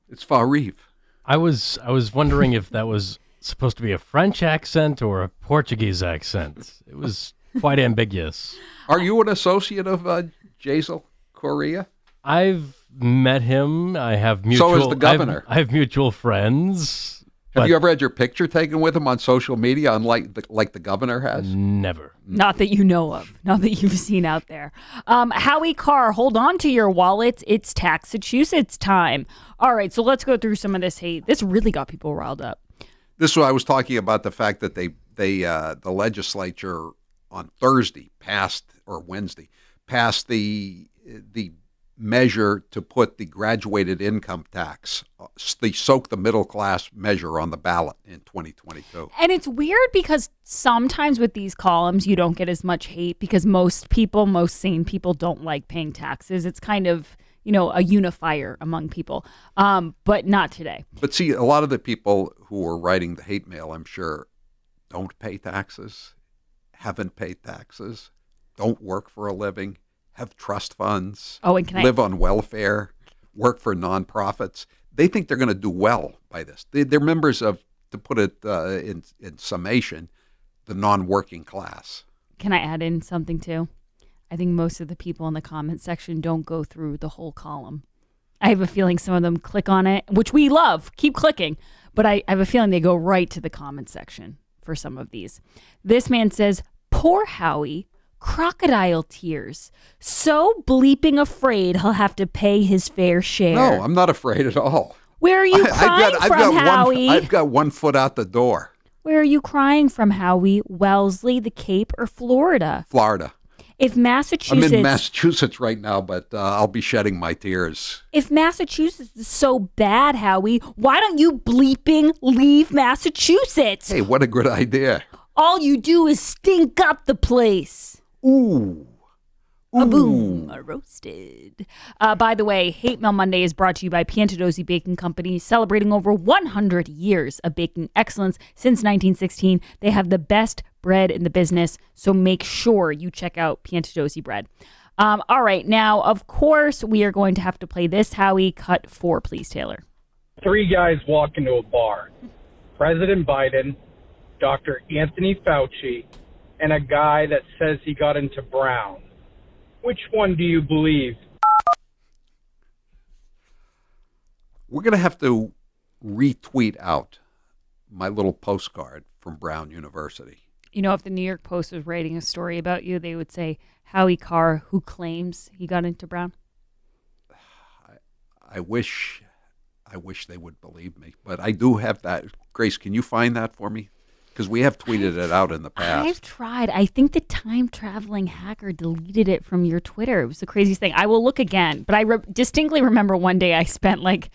It's Fall Rive. I was wondering if that was supposed to be a French accent or a Portuguese accent. It was quite ambiguous. Are you an associate of Jason Correa? I've met him. I have mutual. So is the governor. I have mutual friends. Have you ever had your picture taken with him on social media, unlike like the governor has? Never. Not that you know of. Not that you've seen out there. Howie Carr, hold on to your wallets. It's Taxachusetts time. All right, so let's go through some of this hate. This really got people riled up. This is what I was talking about, the fact that the legislature on Thursday passed the measure to put the graduated income tax, the soak the middle class measure on the ballot in 2022. And it's weird because sometimes with these columns, you don't get as much hate because most sane people don't like paying taxes. It's kind of, a unifier among people, but not today. But see, a lot of the people who are writing the hate mail, I'm sure, don't pay taxes, haven't paid taxes, don't work for a living, have trust funds, Oh, and can live on welfare, work for nonprofits. They think they're going to do well by this. They're members of, to put it in summation, the non-working class. Can I add in something too? I think most of the people in the comment section don't go through the whole column. I have a feeling some of them click on it, which we love. Keep clicking. But I have a feeling they go right to the comment section for some of these. This man says, poor Howie, crocodile tears. So bleeping afraid he'll have to pay his fair share. No, I'm not afraid at all. Where are you crying from, Howie? I've got 1 foot out the door. Where are you crying from, Howie? Wellesley, the Cape, or Florida? Florida. If Massachusetts... I'm in Massachusetts right now, but I'll be shedding my tears. If Massachusetts is so bad, Howie, why don't you bleeping leave Massachusetts? Hey, what a good idea. All you do is stink up the place. Ooh. A boom, roasted. By the way, Hate Mail Monday is brought to you by Piantadosi Baking Company, celebrating over 100 years of baking excellence since 1916. They have the best bread in the business, so make sure you check out Piantadosi bread. All right, now, of course, we are going to have to play this, Howie. Cut 4, please, Taylor. 3 guys walk into a bar. President Biden, Dr. Anthony Fauci, and a guy that says he got into Brown. Which one do you believe? We're going to have to retweet out my little postcard from Brown University. You know, if the New York Post was writing a story about you, they would say, Howie Carr, who claims he got into Brown. I wish they would believe me, but I do have that. Grace, can you find that for me? Because we have tweeted it out in the past. I've tried. I think the time-traveling hacker deleted it from your Twitter. It was the craziest thing. I will look again, but I distinctly remember one day I spent like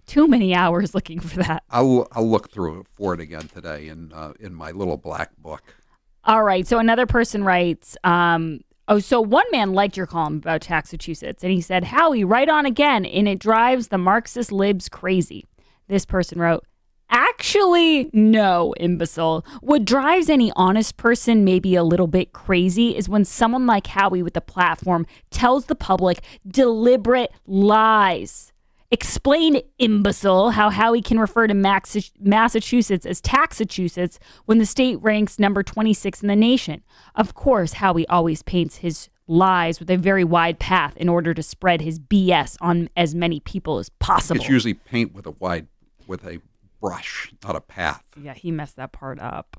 too many hours looking for that. I'll look through for it again today in my little black book. All right. So another person writes, so one man liked your column about Massachusetts, and he said, Howie, right on again, and it drives the Marxist libs crazy. This person wrote, actually, no, imbecile. What drives any honest person maybe a little bit crazy is when someone like Howie with the platform tells the public deliberate lies. Explain, imbecile, how Howie can refer to Massachusetts as Taxachusetts when the state ranks number 26 in the nation. Of course, Howie always paints his lies with a very wide path in order to spread his BS on as many people as possible. It's usually paint with a brush, not a path. Yeah, he messed that part up.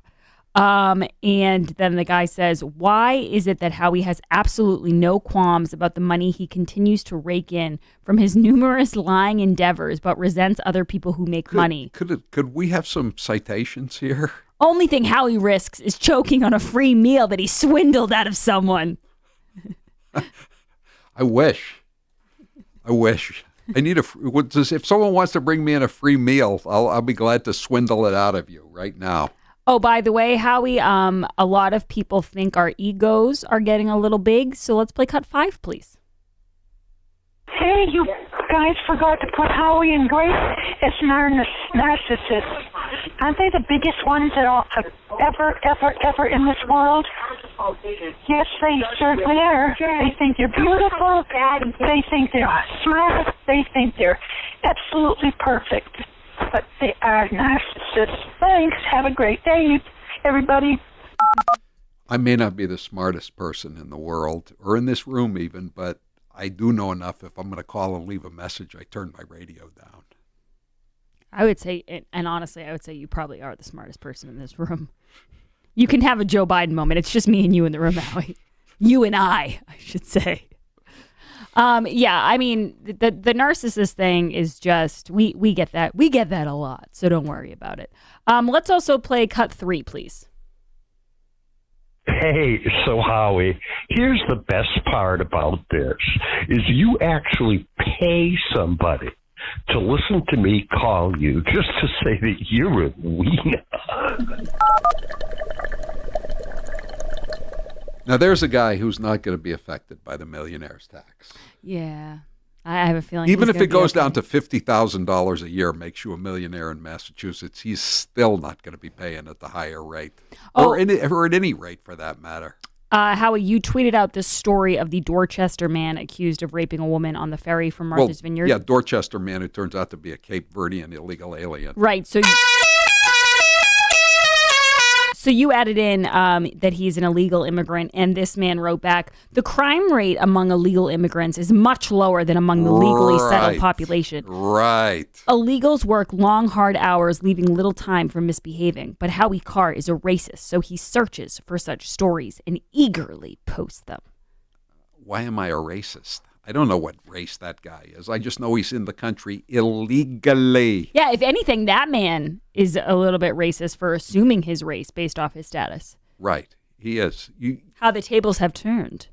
And then the guy says, why is it that Howie has absolutely no qualms about the money he continues to rake in from his numerous lying endeavors, but resents other people who make money? Could we have some citations here? Only thing Howie risks is choking on a free meal that he swindled out of someone. I wish. I need if someone wants to bring me in a free meal, I'll be glad to swindle it out of you right now. Oh, by the way, Howie, a lot of people think our egos are getting a little big, so let's play cut 5, please. Hey, you guys forgot to put Howie and Grace as narcissists. Aren't they the biggest ones that all ever in this world? Yes, they certainly are. They think they're beautiful. They think they're smart. They think they're absolutely perfect. But they are narcissists. Thanks. Have a great day, everybody. I may not be the smartest person in the world, or in this room even, but I do know enough. If I'm going to call and leave a message, I turn my radio down. I would say, and honestly, I would say you probably are the smartest person in this room. You can have a Joe Biden moment. It's just me and you in the room, Howie. You and I should say. Yeah, I mean, the narcissist thing is just, we get that. We get that a lot, so don't worry about it. Let's also play cut 3, please. Hey, so Howie, here's the best part about this, is you actually pay somebody to listen to me call you just to say that you're a wiener. Now, there's a guy who's not going to be affected by the millionaire's tax. Yeah, I have a feeling. Even if it goes down to $50,000 a year, makes you a millionaire in Massachusetts, he's still not going to be paying at the higher rate, or at any rate for that matter. Howie, you tweeted out this story of the Dorchester man accused of raping a woman on the ferry from Martha's Vineyard. Yeah, Dorchester man who turns out to be a Cape Verdean illegal alien. Right. So you added in that he's an illegal immigrant, and this man wrote back, the crime rate among illegal immigrants is much lower than among the legally settled population. Right. Illegals work long, hard hours, leaving little time for misbehaving. But Howie Carr is a racist, so he searches for such stories and eagerly posts them. Why am I a racist? I don't know what race that guy is. I just know he's in the country illegally. Yeah, if anything, that man is a little bit racist for assuming his race based off his status. Right. He is. How the tables have turned.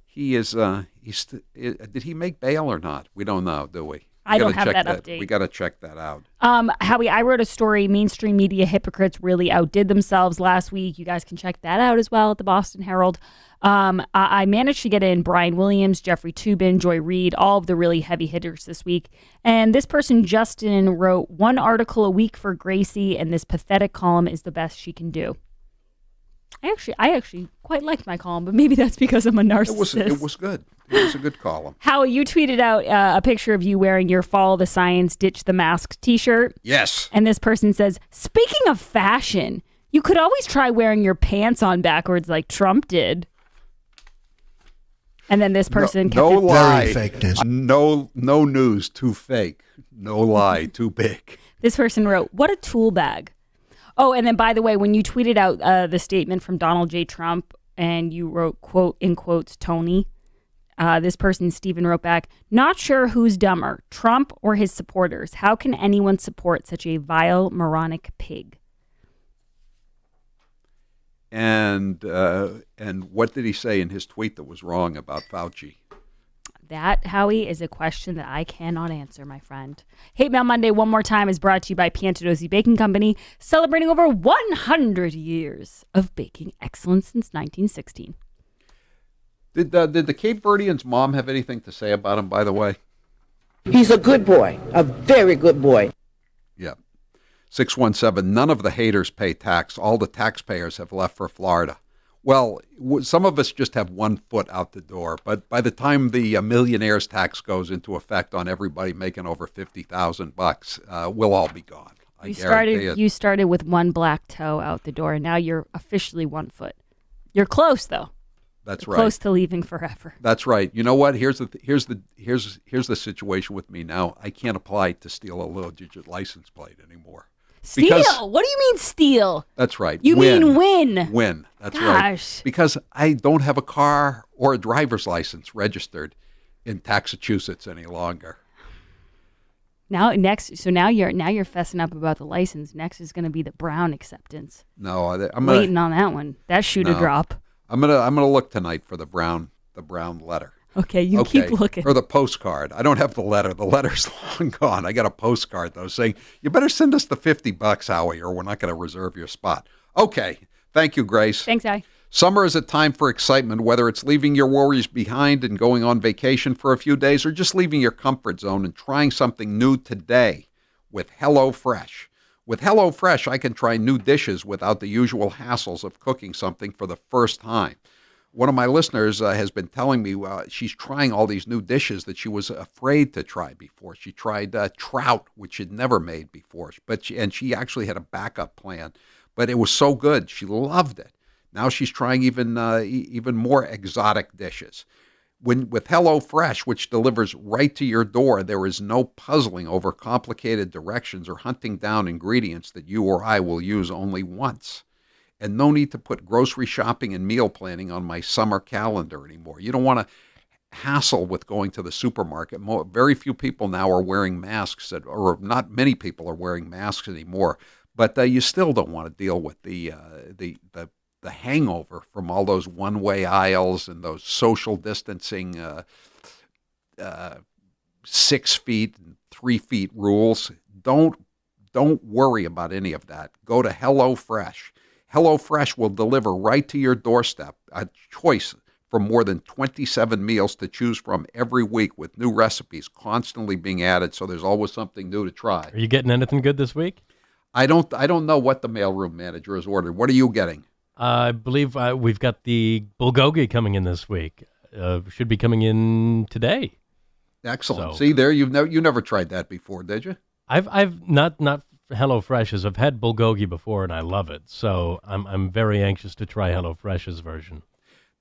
He is. Did he make bail or not? We don't know, do we? I don't have that update. We got to check that out. Howie, I wrote a story, mainstream media hypocrites really outdid themselves last week. You guys can check that out as well at the Boston Herald. I managed to get in Brian Williams, Jeffrey Toobin, Joy Reid, all of the really heavy hitters this week. And this person, Justin, wrote one article a week for Gracie, and this pathetic column is the best she can do. I actually quite liked my column, but maybe that's because I'm a narcissist. It was good. It was a good column. Howie, you tweeted out a picture of you wearing your Follow the Science, Ditch the Mask t-shirt. Yes. And this person says, speaking of fashion, you could always try wearing your pants on backwards like Trump did. And then this person kept no lie. Very fake news. No news, too fake. No lie, too big. This person wrote, what a tool bag. Oh, and then by the way, when you tweeted out the statement from Donald J. Trump and you wrote, quote, in quotes, Tony, this person, Stephen, wrote back, not sure who's dumber, Trump or his supporters. How can anyone support such a vile, moronic pig? And what did he say in his tweet that was wrong about Fauci? That, Howie, is a question that I cannot answer, my friend. Hate Mail Monday, one more time, is brought to you by Piantadosi Baking Company, celebrating over 100 years of baking excellence since 1916. Did the Cape Verdean's mom have anything to say about him, by the way? He's a good boy, a very good boy. Yeah. 617, none of the haters pay tax. All the taxpayers have left for Florida. Well, some of us just have one foot out the door, but by the time the millionaire's tax goes into effect on everybody making over $50,000, we'll all be gone. You started with one black toe out the door, and now you're officially 1 foot. You're close, though. That's you're right. Close to leaving forever. That's right. You know what? Here's the situation with me now. I can't apply to steal a low-digit license plate anymore. Steal? What do you mean steal? That's right. You mean win? Win. That's Gosh. right. Because I don't have a car or a driver's license registered in Massachusetts any longer. Now you're fessing up about the license. Next is going to be the Brown acceptance. No, I'm waiting on that one. That shoe to drop. I'm gonna look tonight for the Brown letter. Okay, keep looking. Or the postcard. I don't have the letter. The letter's long gone. I got a postcard, though, saying, you better send us the $50, Howie, or we're not going to reserve your spot. Okay. Thank you, Grace. Thanks, Howie. Summer is a time for excitement, whether it's leaving your worries behind and going on vacation for a few days or just leaving your comfort zone and trying something new today with HelloFresh. With HelloFresh, I can try new dishes without the usual hassles of cooking something for the first time. One of my listeners has been telling me she's trying all these new dishes that she was afraid to try before. She tried trout, which she'd never made before, and she actually had a backup plan. But it was so good, she loved it. Now she's trying even more exotic dishes. With HelloFresh, which delivers right to your door, there is no puzzling over complicated directions or hunting down ingredients that you or I will use only once. And no need to put grocery shopping and meal planning on my summer calendar anymore. You don't want to hassle with going to the supermarket. Very few people now are wearing masks, or not many people are wearing masks anymore. But you still don't want to deal with the hangover from all those one-way aisles and those social distancing 6 feet and 3 feet rules. Don't worry about any of that. Go to HelloFresh. HelloFresh will deliver right to your doorstep a choice from more than 27 meals to choose from every week with new recipes constantly being added, so there's always something new to try. Are you getting anything good this week? I don't know what the mailroom manager has ordered. What are you getting? I believe we've got the bulgogi coming in this week. Should be coming in today. Excellent. So, See there, you never tried that before, did you? I've not HelloFresh's. I've had bulgogi before and I love it. So I'm very anxious to try HelloFresh's version.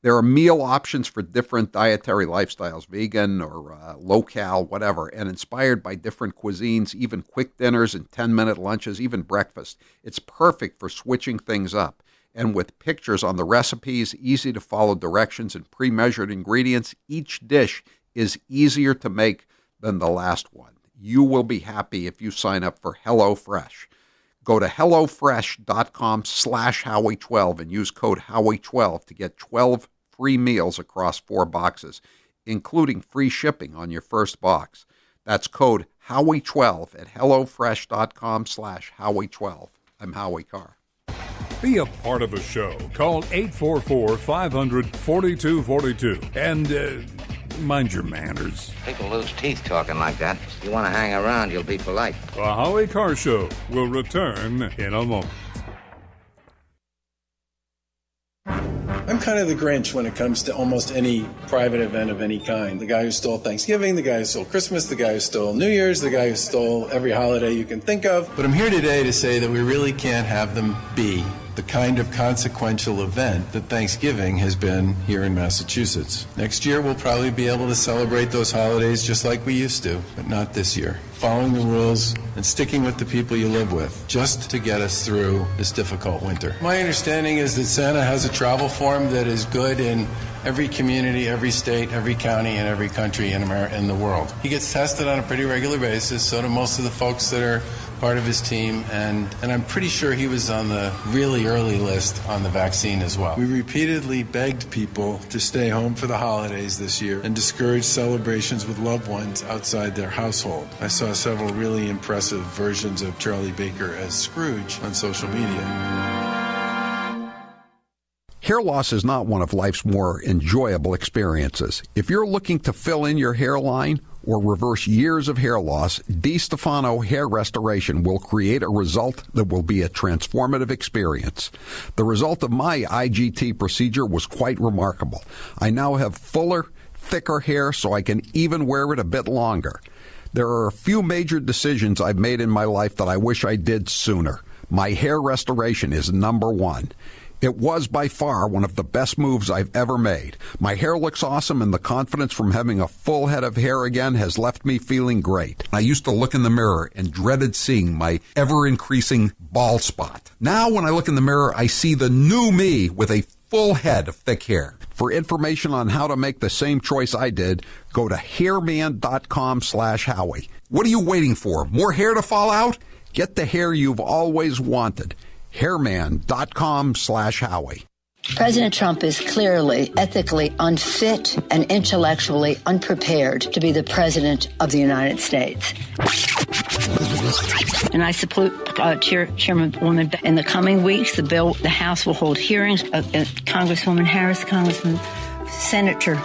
There are meal options for different dietary lifestyles, vegan or low-cal, whatever, and inspired by different cuisines, even quick dinners and 10-minute lunches, even breakfast. It's perfect for switching things up. And with pictures on the recipes, easy-to-follow directions, and pre-measured ingredients, each dish is easier to make than the last one. You will be happy if you sign up for HelloFresh. Go to HelloFresh.com/Howie12 and use code Howie12 to get 12 free meals across 4 boxes, including free shipping on your first box. That's code Howie12 at HelloFresh.com/Howie12. I'm Howie Carr. Be a part of the show. Call 844-500-4242 and mind your manners. People lose teeth talking like that. If you want to hang around, you'll be polite. The Howie Carr Show will return in a moment. I'm kind of the Grinch when it comes to almost any private event of any kind. The guy who stole Thanksgiving, the guy who stole Christmas, the guy who stole New Year's, the guy who stole every holiday you can think of. But I'm here today to say that we really can't have them be the kind of consequential event that Thanksgiving has been here in Massachusetts. Next year, we'll probably be able to celebrate those holidays just like we used to, but not this year. Following the rules and sticking with the people you live with, just to get us through this difficult winter. My understanding is that Santa has a travel form that is good in every community, every state, every county, and every country in America, in the world. He gets tested on a pretty regular basis, so do most of the folks that are part of his team, and I'm pretty sure he was on the really early list on the vaccine as well. We repeatedly begged people to stay home for the holidays this year and discouraged celebrations with loved ones outside their household. I saw several really impressive versions of Charlie Baker as Scrooge on social media. Hair loss is not one of life's more enjoyable experiences. If you're looking to fill in your hairline or reverse years of hair loss, DiStefano Hair Restoration will create a result that will be a transformative experience. The result of my IGT procedure was quite remarkable. I now have fuller, thicker hair so I can even wear it a bit longer. There are a few major decisions I've made in my life that I wish I did sooner. My hair restoration is number one. It was by far one of the best moves I've ever made. My hair looks awesome, and the confidence from having a full head of hair again has left me feeling great. I used to look in the mirror and dreaded seeing my ever-increasing bald spot. Now when I look in the mirror, I see the new me with a full head of thick hair. For information on how to make the same choice I did, go to hairman.com/Howie. What are you waiting for? More hair to fall out? Get the hair you've always wanted. Hairman.com/Howie. President Trump is clearly ethically unfit and intellectually unprepared to be the president of the United States. And I support Chairwoman. In the coming weeks, the House will hold hearings. Congresswoman Harris, Senator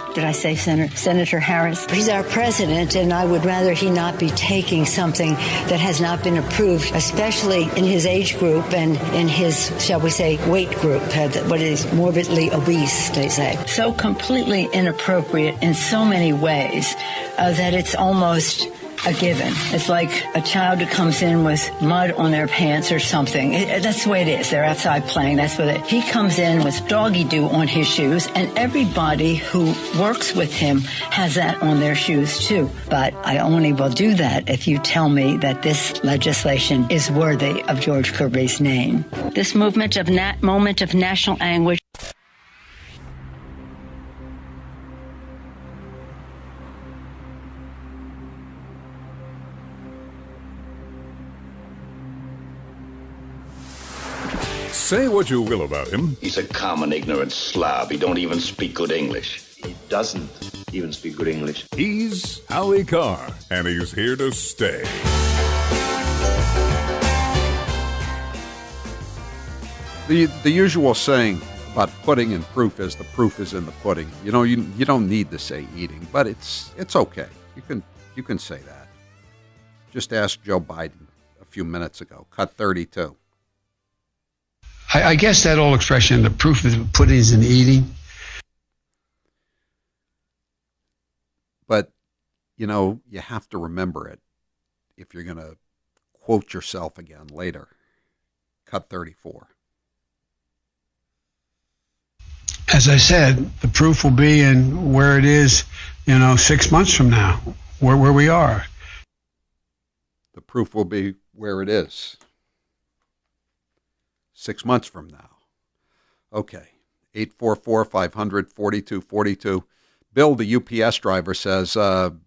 Harris. He's our president, and I would rather he not be taking something that has not been approved, especially in his age group and in his, shall we say, weight group, what is morbidly obese, they say. So completely inappropriate in so many ways that it's almost a given. It's like a child who comes in with mud on their pants or something. That's the way it is. They're outside playing. That's what it. He comes in with doggy do on his shoes, and everybody who works with him has that on their shoes too. But I only will do that if you tell me that this legislation is worthy of George Kirby's name. This moment of national anguish. Say what you will about him. He's a common ignorant slob. He don't even speak good English. He doesn't even speak good English. He's Howie Carr, and he's here to stay. The usual saying about pudding and proof is the proof is in the pudding. You know, you don't need to say eating, but it's okay. You can say that. Just ask Joe Biden a few minutes ago. Cut 32. I guess that old expression, the proof of the pudding is in the eating. But, you have to remember it if you're going to quote yourself again later. Cut 34. As I said, the proof will be in where it is, 6 months from now, where we are. The proof will be where it is 6 months from now. Okay, 844-500-4242. Bill, the UPS driver, says,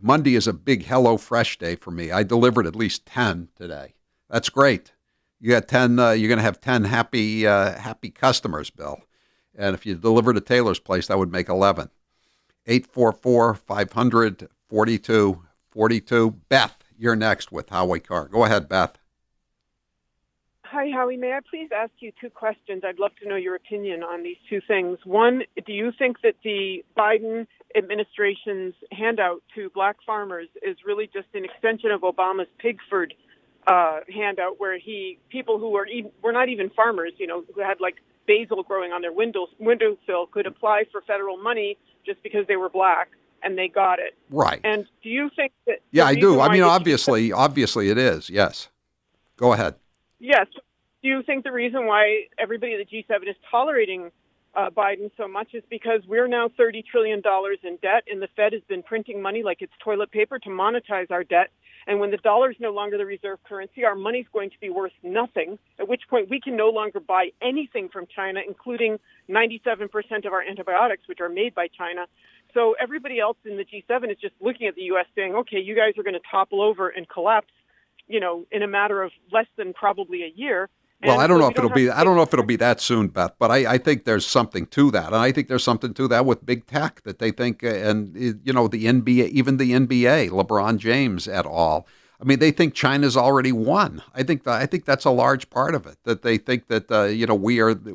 Monday is a big HelloFresh day for me. I delivered at least 10 today. That's great. You got 10. You're going to have 10 happy customers, Bill. And if you deliver to Taylor's place, that would make 11. 844-500-4242. Beth, you're next with Howie Carr. Go ahead, Beth. Hi, Howie. May I please ask you two questions? I'd love to know your opinion on these two things. One, do you think that the Biden administration's handout to black farmers is really just an extension of Obama's Pigford handout, where people who were not even farmers, who had like basil growing on their windowsill could apply for federal money just because they were black, and they got it. Right. And do you think that... Yeah, I do. I mean, obviously it is. Yes. Go ahead. Yes. Do you think the reason why everybody at the G7 is tolerating Biden so much is because we're now $30 trillion in debt, and the Fed has been printing money like it's toilet paper to monetize our debt? And when the dollar is no longer the reserve currency, our money's going to be worth nothing, at which point we can no longer buy anything from China, including 97% of our antibiotics, which are made by China. So everybody else in the G7 is just looking at the U.S. saying, okay, you guys are going to topple over and collapse, in a matter of less than probably a year. Well, I don't know if it'll be that soon, Beth, but I think there's something to that. And I think there's something to that with big tech that they think, and the NBA, even the NBA, LeBron James et al. I mean, they think China's already won. I think that's a large part of it, that they think that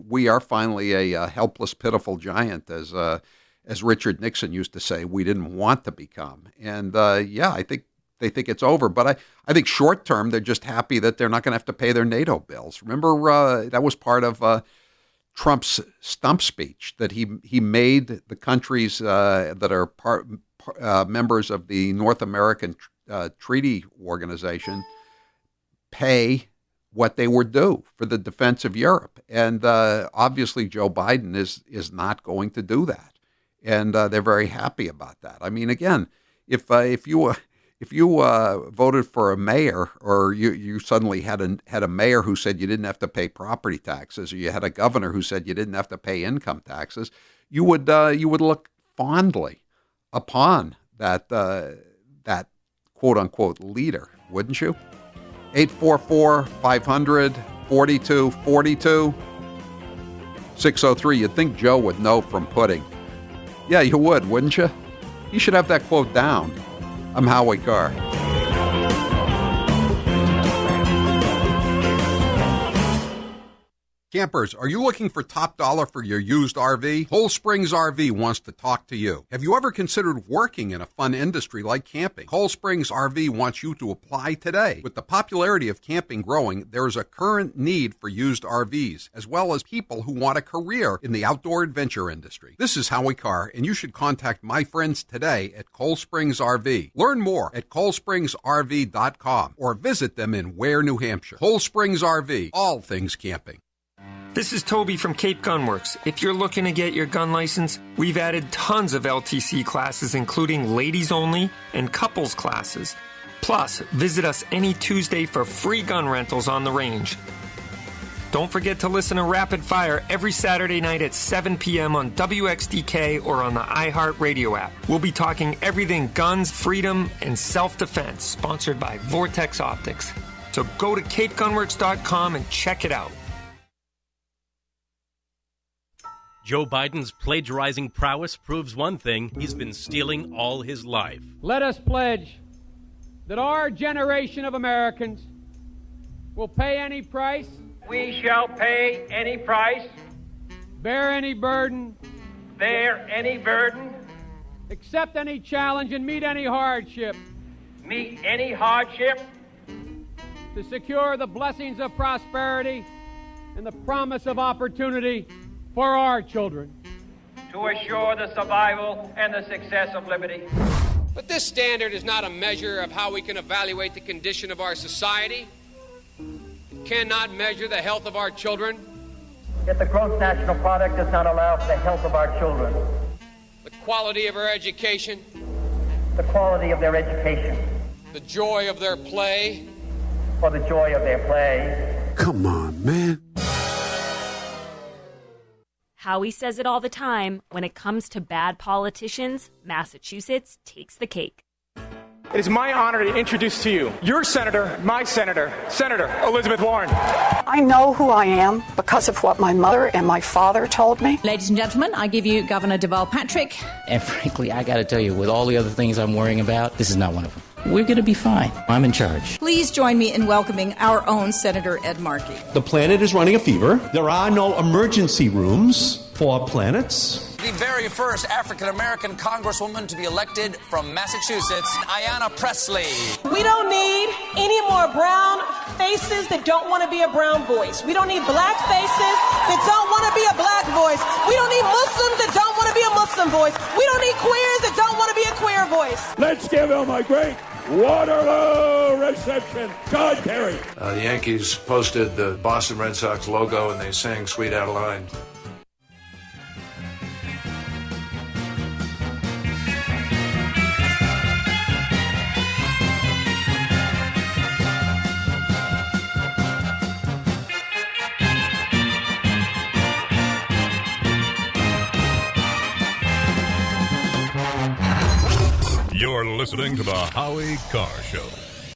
we are finally a helpless, pitiful giant, as Richard Nixon used to say, we didn't want to become. And I think they think it's over. But I think short term, they're just happy that they're not going to have to pay their NATO bills. Remember, that was part of Trump's stump speech, that he made the countries that are members of the North American Treaty Organization pay what they were due for the defense of Europe. And obviously, Joe Biden is not going to do that. And they're very happy about that. I mean, again, if you voted for a mayor, or you suddenly had a mayor who said you didn't have to pay property taxes, or you had a governor who said you didn't have to pay income taxes, you would look fondly upon that quote unquote leader, wouldn't you? 844-500-4242. 603. You'd think Joe would know from pudding. Yeah, you would, wouldn't you? You should have that quote down. I'm Howie Carr. Campers, are you looking for top dollar for your used RV? Cold Springs RV wants to talk to you. Have you ever considered working in a fun industry like camping? Cold Springs RV wants you to apply today. With the popularity of camping growing, there is a current need for used RVs, as well as people who want a career in the outdoor adventure industry. This is Howie Carr, and you should contact my friends today at Cold Springs RV. Learn more at coldspringsrv.com or visit them in Ware, New Hampshire. Cold Springs RV, all things camping. This is Toby from Cape Gunworks. If you're looking to get your gun license, we've added tons of LTC classes, including ladies only and couples classes. Plus, visit us any Tuesday for free gun rentals on the range. Don't forget to listen to Rapid Fire every Saturday night at 7 p.m. on WXDK or on the iHeartRadio app. We'll be talking everything guns, freedom, and self-defense, sponsored by Vortex Optics. So go to CapeGunworks.com and check it out. Joe Biden's plagiarizing prowess proves one thing: he's been stealing all his life. Let us pledge that our generation of Americans will pay any price. We shall pay any price. Bear any burden. Bear any burden. Accept any challenge and meet any hardship. Meet any hardship. To secure the blessings of prosperity. and the promise of opportunity for our children. To assure the survival and the success of liberty. But this standard is not a measure of how we can evaluate the condition of our society. It cannot measure the health of our children. Yet the gross national product does not allow for the health of our children. The quality of our education. The quality of their education. The joy of their play. For the joy of their play. Come on, man. Howie says it all the time. When it comes to bad politicians, Massachusetts takes the cake. It is my honor to introduce to you your senator, my senator, Senator Elizabeth Warren. I know who I am because of what my mother and my father told me. Ladies and gentlemen, I give you Governor Deval Patrick. And frankly, I got to tell you, with all the other things I'm worrying about, this is not one of them. We're going to be fine. I'm in charge. Please join me in welcoming our own Senator Ed Markey. The planet is running a fever. There are no emergency rooms for planets. The very first African-American congresswoman to be elected from Massachusetts, Ayanna Pressley. We don't need any more brown faces that don't want to be a brown voice. We don't need black faces that don't want to be a black voice. We don't need Muslims that don't want to be a Muslim voice. We don't need queers that don't want to be a queer voice. Let's give him a great Waterloo reception. John Kerry. The Yankees posted the Boston Red Sox logo and they sang Sweet Adeline. You're listening to the Howie Carr Show.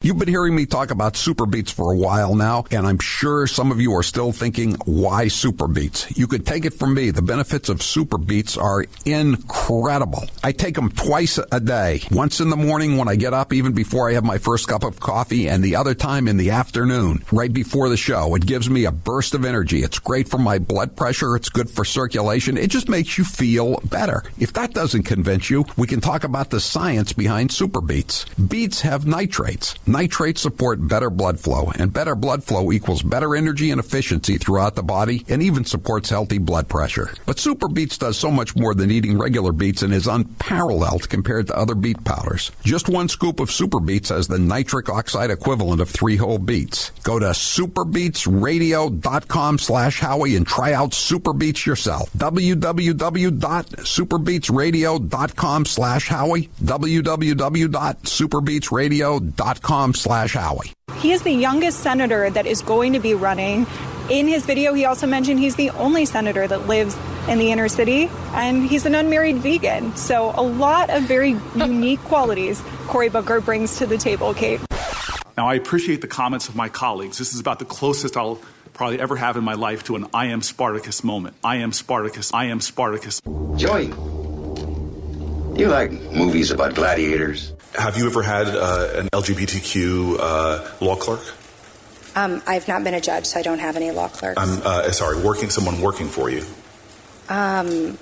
You've been hearing me talk about Super Beets for a while now, and I'm sure some of you are still thinking, why Super Beets? You could take it from me. The benefits of Super Beets are incredible. I take them twice a day, once in the morning when I get up, even before I have my first cup of coffee, and the other time in the afternoon, right before the show. It gives me a burst of energy. It's great for my blood pressure. It's good for circulation. It just makes you feel better. If that doesn't convince you, we can talk about the science behind Super Beets. Beets have nitrates. Nitrates support better blood flow, and better blood flow equals better energy and efficiency throughout the body and even supports healthy blood pressure. But Super Beets does so much more than eating regular beets and is unparalleled compared to other beet powders. Just one scoop of Super Beets has the nitric oxide equivalent of 3 whole beets. Go to superbeetsradio.com/Howie and try out Super Beets yourself. www.superbeetsradio.com/Howie. www.superbeetsradio.com/Howie. He is the youngest senator that is going to be running. In his video, he also mentioned he's the only senator that lives in the inner city, and he's an unmarried vegan. So a lot of very unique qualities Cory Booker brings to the table, Kate. Now, I appreciate the comments of my colleagues. This is about the closest I'll probably ever have in my life to an I am Spartacus moment. I am Spartacus. I am Spartacus. Joey, you like movies about gladiators? Have you ever had an LGBTQ law clerk? I've not been a judge, so I don't have any law clerks. Someone working for you. I'm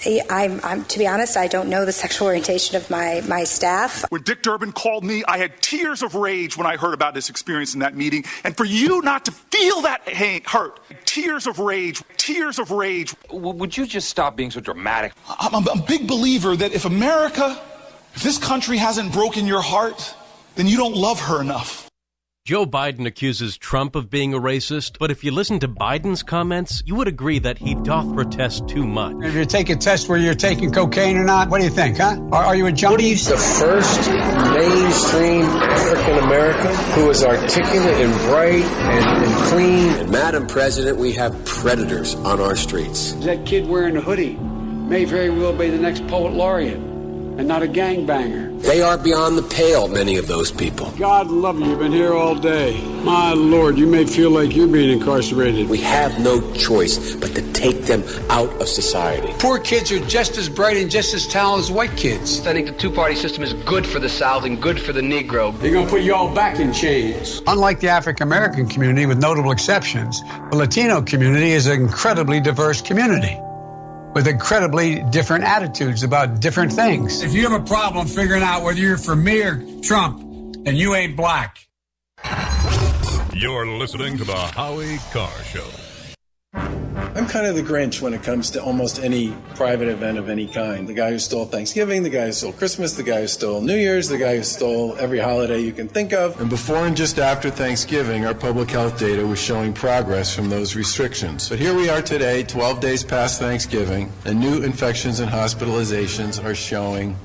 to be honest, I don't know the sexual orientation of my staff. When Dick Durbin called me, I had tears of rage when I heard about this experience in that meeting. And for you not to feel that hurt, tears of rage. Would you just stop being so dramatic? I'm a big believer that if this country hasn't broken your heart, then you don't love her enough. Joe Biden accuses Trump of being a racist, but if you listen to Biden's comments, you would agree that he doth protest too much. If you take a test where you're taking cocaine or not, what do you think, huh? Are you a junkie? The first mainstream African American who is articulate and bright and clean. And Madam President, we have predators on our streets. That kid wearing a hoodie may very well be the next poet laureate and not a gangbanger. They are beyond the pale, many of those people. God love you, you've been here all day. My Lord, you may feel like you're being incarcerated. We have no choice but to take them out of society. Poor kids are just as bright and just as talented as white kids. I think the two-party system is good for the South and good for the Negro. They're going to put you all back in chains. Unlike the African American community, with notable exceptions, the Latino community is an incredibly diverse community with incredibly different attitudes about different things. If you have a problem figuring out whether you're for me or Trump, and you ain't black. You're listening to the Howie Carr Show. I'm kind of the Grinch when it comes to almost any private event of any kind. The guy who stole Thanksgiving, the guy who stole Christmas, the guy who stole New Year's, the guy who stole every holiday you can think of. And before and just after Thanksgiving, our public health data was showing progress from those restrictions. But here we are today, 12 days past Thanksgiving, and new infections and hospitalizations are showing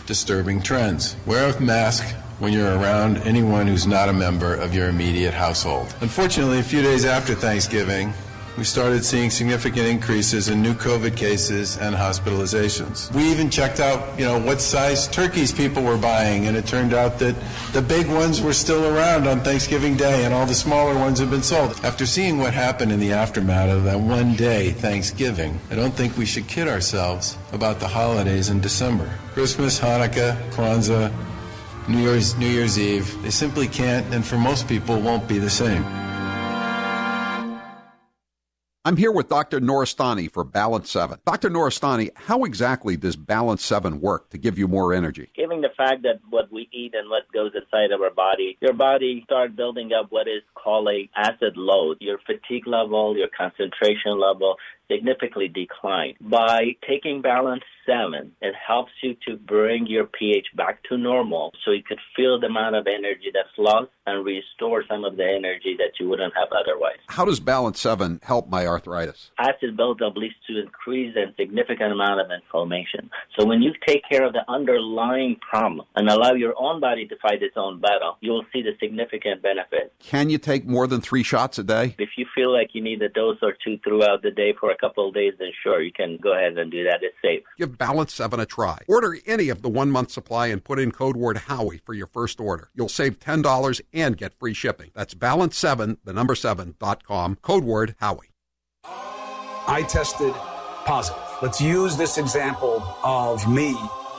disturbing trends. Wear a mask when you're around anyone who's not a member of your immediate household. Unfortunately, a few days after Thanksgiving, we started seeing significant increases in new COVID cases and hospitalizations. We even checked out, what size turkeys people were buying, and it turned out that the big ones were still around on Thanksgiving Day, and all the smaller ones had been sold. After seeing what happened in the aftermath of that one day, Thanksgiving, I don't think we should kid ourselves about the holidays in December. Christmas, Hanukkah, Kwanzaa, New Year's Eve, they simply can't, and for most people, won't be the same. I'm here with Dr. Noristani for Balance 7. Dr. Noristani, how exactly does Balance 7 work to give you more energy? Given the fact that what we eat and what goes inside of our body, your body starts building up what is called a acid load. Your fatigue level, your concentration level significantly decline. By taking Balance 7, it helps you to bring your pH back to normal so you could feel the amount of energy that's lost and restore some of the energy that you wouldn't have otherwise. How does Balance 7 help my arthritis? Acid buildup leads to increase and significant amount of inflammation. So when you take care of the underlying problem and allow your own body to fight its own battle, you'll see the significant benefit. Can you take more than 3 shots a day? If you feel like you need a dose or 2 throughout the day for a couple of days, then sure, you can go ahead and do that. It's safe. Give Balance 7 a try. Order any of the 1-month supply and put in code word Howie for your first order. You'll save $10 and get free shipping. That's balance7, the number 7.com, code word Howie. I tested positive. Let's use this example of me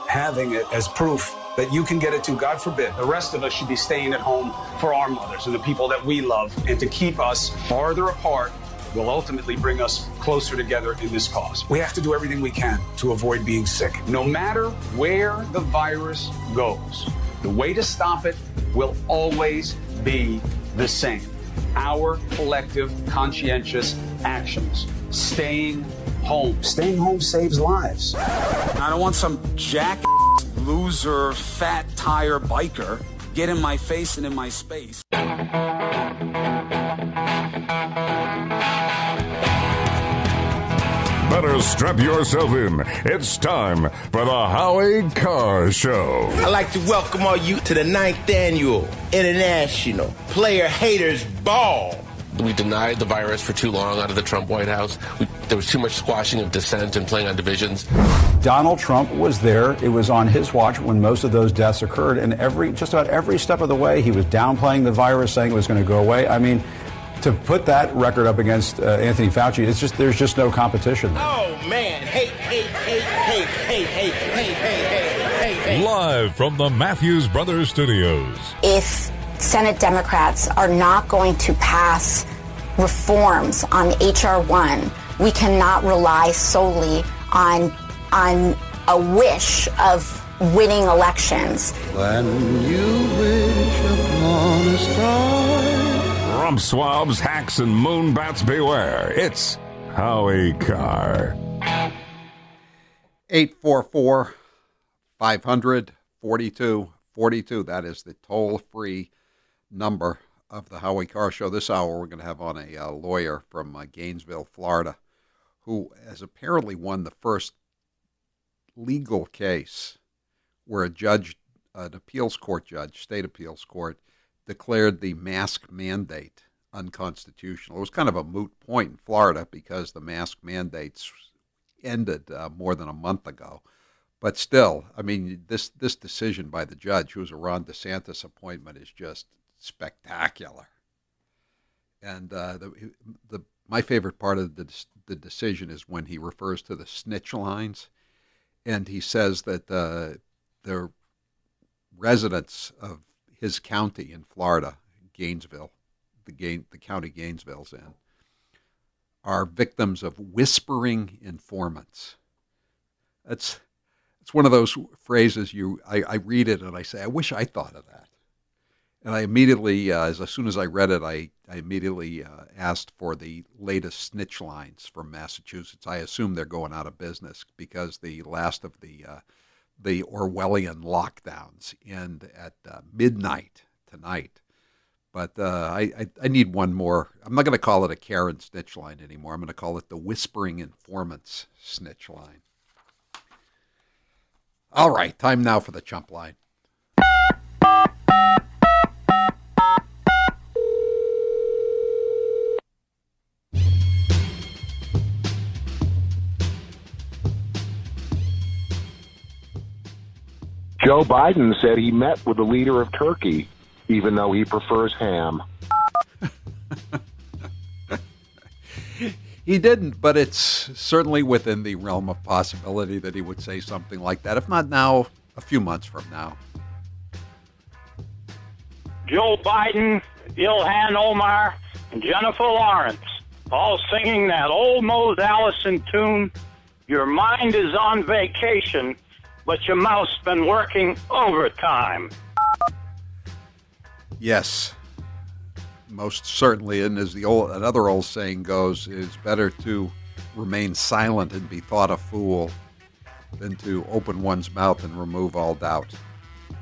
having it as proof that you can get it too. God forbid, the rest of us should be staying at home for our mothers and the people that we love, and to keep us farther apart will ultimately bring us closer together in this cause. We have to do everything we can to avoid being sick. No matter where the virus goes, the way to stop it will always be the same. Our collective conscientious actions. Staying home. Staying home saves lives. I don't want some jack loser, fat tire biker get in my face and in my space. Better strap yourself in. It's time for the Howie Carr Show. I'd like to welcome all you to the 9th Annual International Player Haters Ball. We denied the virus for too long out of the Trump White House. There was too much squashing of dissent and playing on divisions. Donald Trump was there. It was on his watch when most of those deaths occurred. And just about every step of the way, he was downplaying the virus, saying it was going to go away. I mean, to put that record up against Anthony Fauci, there's just no competition there. Oh, man. Hey. Live from the Matthews Brothers Studios. If Senate Democrats are not going to pass reforms on H.R. 1, we cannot rely solely on a wish of winning elections. When you wish upon a star. Rump swabs, hacks, and moonbats beware. It's Howie Carr. 844-500-4242. That is the toll-free number of the Howie Carr Show. This hour we're going to have on a lawyer from Gainesville, Florida, who has apparently won the first legal case where a judge, an appeals court judge, state appeals court, declared the mask mandate unconstitutional. It was kind of a moot point in Florida because the mask mandates ended more than a month ago. But still, I mean, this decision by the judge, who's a Ron DeSantis appointment, is just spectacular. And my favorite part of the decision is when he refers to the snitch lines, and he says that the residents of his county in Florida, Gainesville, the county Gainesville's in, are victims of whispering informants. It's one of those phrases I read it and I say, I wish I thought of that. And I immediately, as soon as I read it, I immediately asked for the latest snitch lines from Massachusetts. I assume they're going out of business because the last of the Orwellian lockdowns end at midnight tonight. But I need one more. I'm not going to call it a Karen snitch line anymore. I'm going to call it the Whispering Informants snitch line. All right, time now for the chump line. Joe Biden said he met with the leader of Turkey, even though he prefers ham. He didn't, but it's certainly within the realm of possibility that he would say something like that. If not now, a few months from now. Joe Biden, Ilhan Omar, and Jennifer Lawrence, all singing that old Mose Allison tune, "Your mind is on vacation, but your mouth's been working overtime." Yes, most certainly. And as another old saying goes, it's better to remain silent and be thought a fool than to open one's mouth and remove all doubt.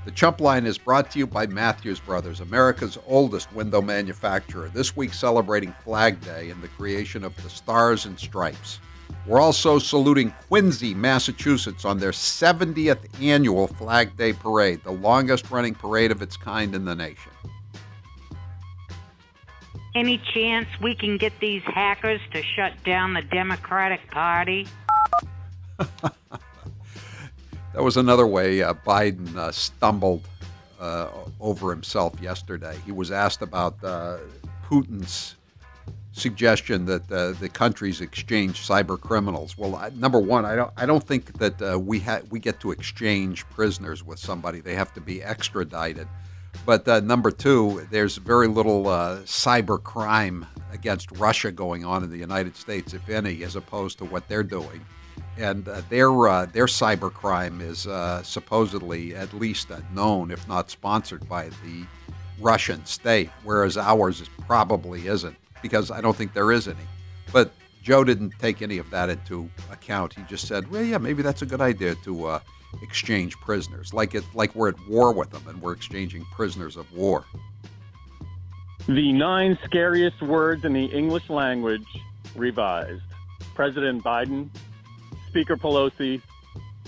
The Chump Line is brought to you by Matthews Brothers, America's oldest window manufacturer. This week celebrating Flag Day and the creation of the Stars and Stripes. We're also saluting Quincy, Massachusetts on their 70th annual Flag Day Parade, the longest running parade of its kind in the nation. Any chance we can get these hackers to shut down the Democratic Party? That was another way Biden stumbled over himself yesterday. He was asked about Putin's suggestion that the countries exchange cyber criminals. Well, number one, I don't think that we get to exchange prisoners with somebody. They have to be extradited. But number two, there's very little cyber crime against Russia going on in the United States, if any, as opposed to what they're doing. And their cyber crime is supposedly at least known, if not sponsored by the Russian state, whereas ours probably isn't, because I don't think there is any. But Joe didn't take any of that into account. He just said, well, yeah, maybe that's a good idea to exchange prisoners, like we're at war with them and we're exchanging prisoners of war. The 9 scariest words in the English language revised. President Biden, Speaker Pelosi,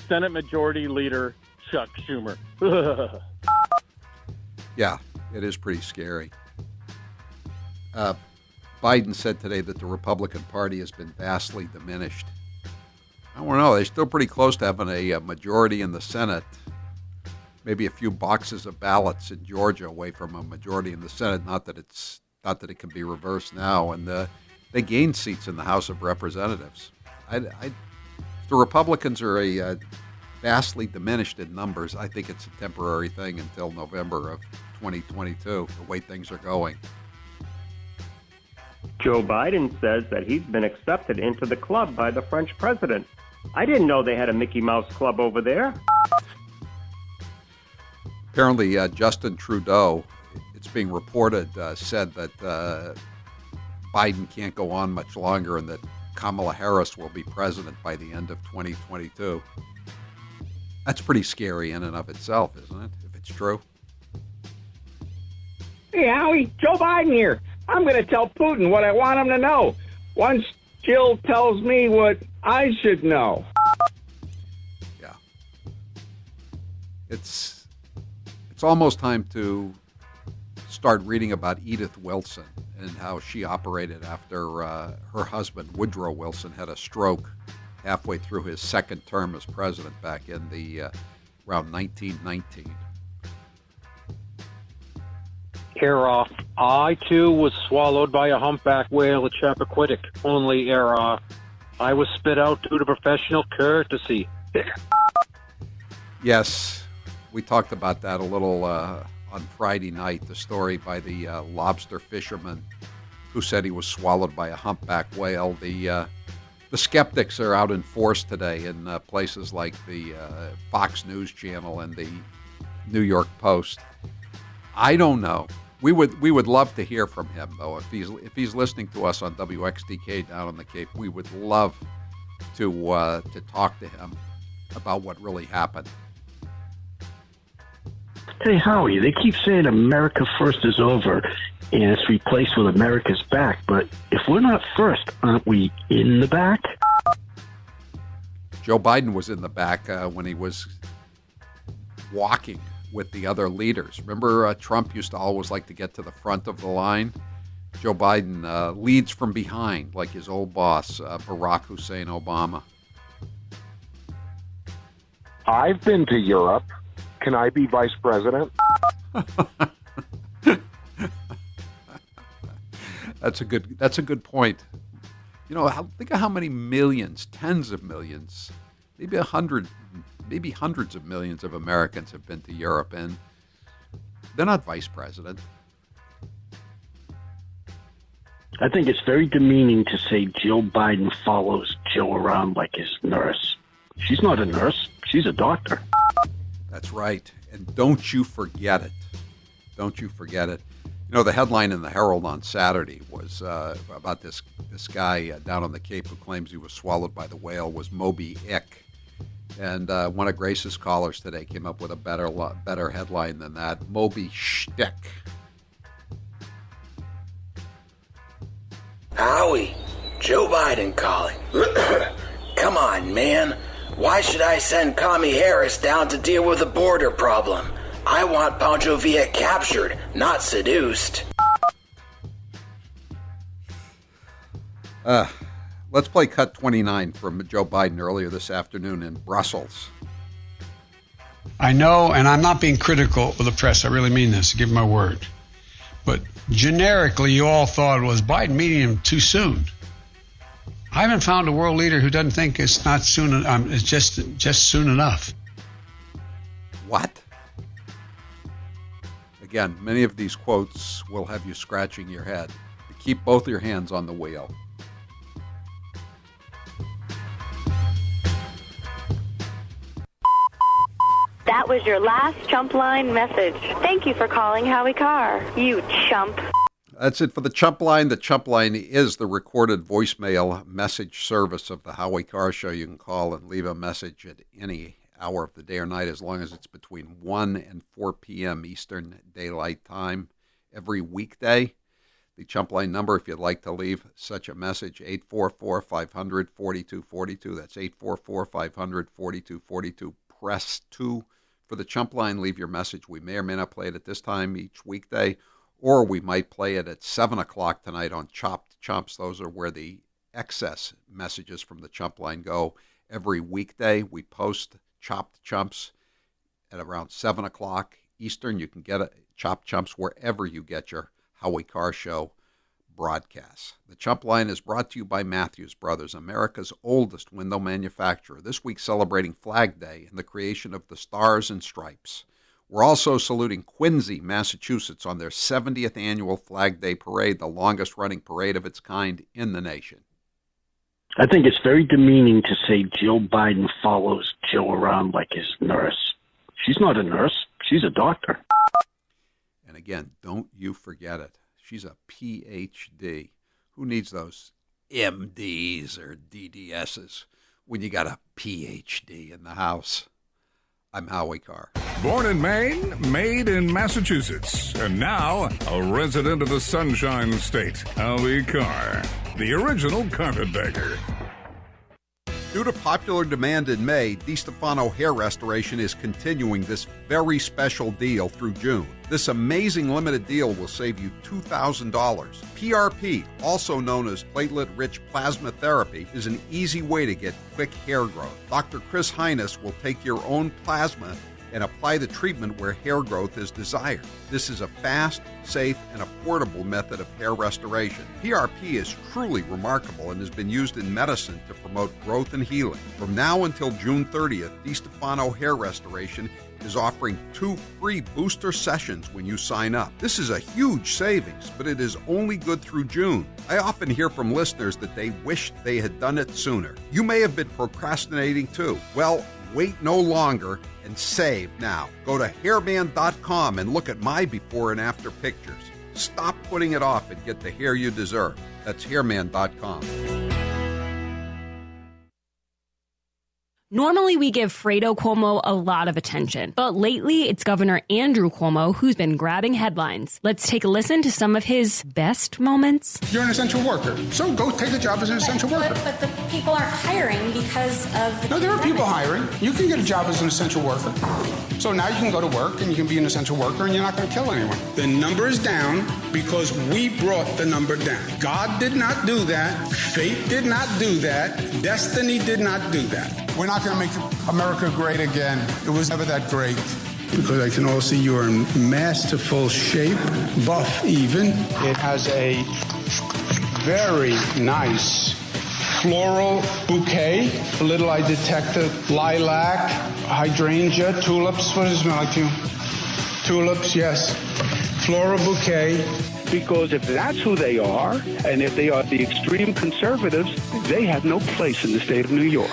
Senate Majority Leader Chuck Schumer. Yeah, it is pretty scary. Biden said today that the Republican Party has been vastly diminished. I don't know. They're still pretty close to having a majority in the Senate. Maybe a few boxes of ballots in Georgia away from a majority in the Senate. Not that it can be reversed now. And they gained seats in the House of Representatives. If the Republicans are vastly diminished in numbers, I think it's a temporary thing until November of 2022, the way things are going. Joe Biden says that he's been accepted into the club by the French president. I didn't know they had a Mickey Mouse Club over there. Apparently, Justin Trudeau, it's being reported, said that Biden can't go on much longer and that Kamala Harris will be president by the end of 2022. That's pretty scary in and of itself, isn't it, if it's true? Hey, Howie, Joe Biden here. I'm going to tell Putin what I want him to know. Once Jill tells me what I should know. Yeah. It's almost time to start reading about Edith Wilson and how she operated after her husband, Woodrow Wilson, had a stroke halfway through his second term as president back in around 1919. Error. I, too, was swallowed by a humpback whale at Chappaquiddick. Only error. I was spit out due to professional courtesy. Yes, we talked about that a little on Friday night, the story by the lobster fisherman who said he was swallowed by a humpback whale. The skeptics are out in force today in places like the Fox News Channel and the New York Post. I don't know. We would love to hear from him, though. If he's listening to us on WXDK down on the Cape, we would love to talk to him about what really happened. Hey, Howie, they keep saying America First is over and it's replaced with America's Back, but if we're not first, aren't we in the back? Joe Biden was in the back when he was walking with the other leaders. Remember, Trump used to always like to get to the front of the line? Joe Biden leads from behind, like his old boss, Barack Hussein Obama. I've been to Europe. Can I be vice president? That's a good point. You know, think of how many millions, tens of millions, maybe 100, maybe hundreds of millions of Americans have been to Europe, and they're not vice president. I think it's very demeaning to say Jill Biden follows Joe around like his nurse. She's not a nurse. She's a doctor. That's right. And don't you forget it. Don't you forget it. You know, the headline in the Herald on Saturday was about this guy down on the Cape who claims he was swallowed by the whale was Moby Ick. And one of Grace's callers today came up with a better headline than that, Moby Shtick. Howie, Joe Biden calling. Come on, man. Why should I send Commie Harris down to deal with the border problem? I want Pancho Villa captured, not seduced. Let's play cut 29 from Joe Biden earlier this afternoon in Brussels. I know, and I'm not being critical of the press. I really mean this. Give my word. But generically, you all thought, was Biden meeting him too soon? I haven't found a world leader who doesn't think it's not soon. It's just soon enough. What? Again, many of these quotes will have you scratching your head. Keep both your hands on the wheel. That was your last chump line message. Thank you for calling Howie Carr, you chump. That's it for the Chump Line. The Chump Line is the recorded voicemail message service of the Howie Carr Show. You can call and leave a message at any hour of the day or night as long as it's between 1 and 4 p.m. Eastern Daylight Time every weekday. The Chump Line number, if you'd like to leave such a message, 844-500-4242. That's 844-500-4242. Press 2 for the Chump Line. Leave your message. We may or may not play it at this time each weekday, or we might play it at 7 o'clock tonight on Chopped Chumps. Those are where the excess messages from the Chump Line go. Every weekday, we post Chopped Chumps at around 7 o'clock Eastern. You can get Chopped Chumps wherever you get your Howie Carr Show broadcasts. The Chump Line is brought to you by Matthews Brothers, America's oldest window manufacturer. This week celebrating Flag Day and the creation of the Stars and Stripes. We're also saluting Quincy, Massachusetts on their 70th annual Flag Day Parade, the longest running parade of its kind in the nation. I think it's very demeaning to say Jill Biden follows Joe around like his nurse. She's not a nurse. She's a doctor. And again, don't you forget it. She's a PhD. Who needs those MDs or DDSs when you got a PhD in the house? I'm Howie Carr. Born in Maine, made in Massachusetts, and now a resident of the Sunshine State, Howie Carr, the original carpetbagger. Due to popular demand in May, DiStefano Hair Restoration is continuing this very special deal through June. This amazing limited deal will save you $2,000. PRP, also known as platelet-rich plasma therapy, is an easy way to get quick hair growth. Dr. Chris Hines will take your own plasma and apply the treatment where hair growth is desired. This is a fast, safe, and affordable method of hair restoration. PRP is truly remarkable and has been used in medicine to promote growth and healing. From now until June 30th, DiStefano Hair Restoration is offering 2 free booster sessions when you sign up. This is a huge savings, but it is only good through June. I often hear from listeners that they wish they had done it sooner. You may have been procrastinating too. Well, Wait no longer and save now. Go to hairband.com and look at my before and after pictures. Stop putting it off and get the hair you deserve. That's hairman.com. Normally, we give Fredo Cuomo a lot of attention, but lately it's Governor Andrew Cuomo who's been grabbing headlines. Let's take a listen to some of his best moments. You're an essential worker, so go take a job as an essential worker. But the people aren't hiring because of the No, there are pandemic. people hiring. You can get a job as an essential worker. So now you can go to work and you can be an essential worker and you're not going to kill anyone. The number is down because we brought the number down. God did not do that. Fate did not do that. Destiny did not do that. We're not going to make America great again. It was never that great. Because I can also see you're in masterful shape, buff even. It has a very nice floral bouquet. A little I detected lilac, hydrangea, tulips. What does it smell like to you? Tulips, yes. Floral bouquet. Because if that's who they are, and if they are the extreme conservatives, they have no place in the state of New York.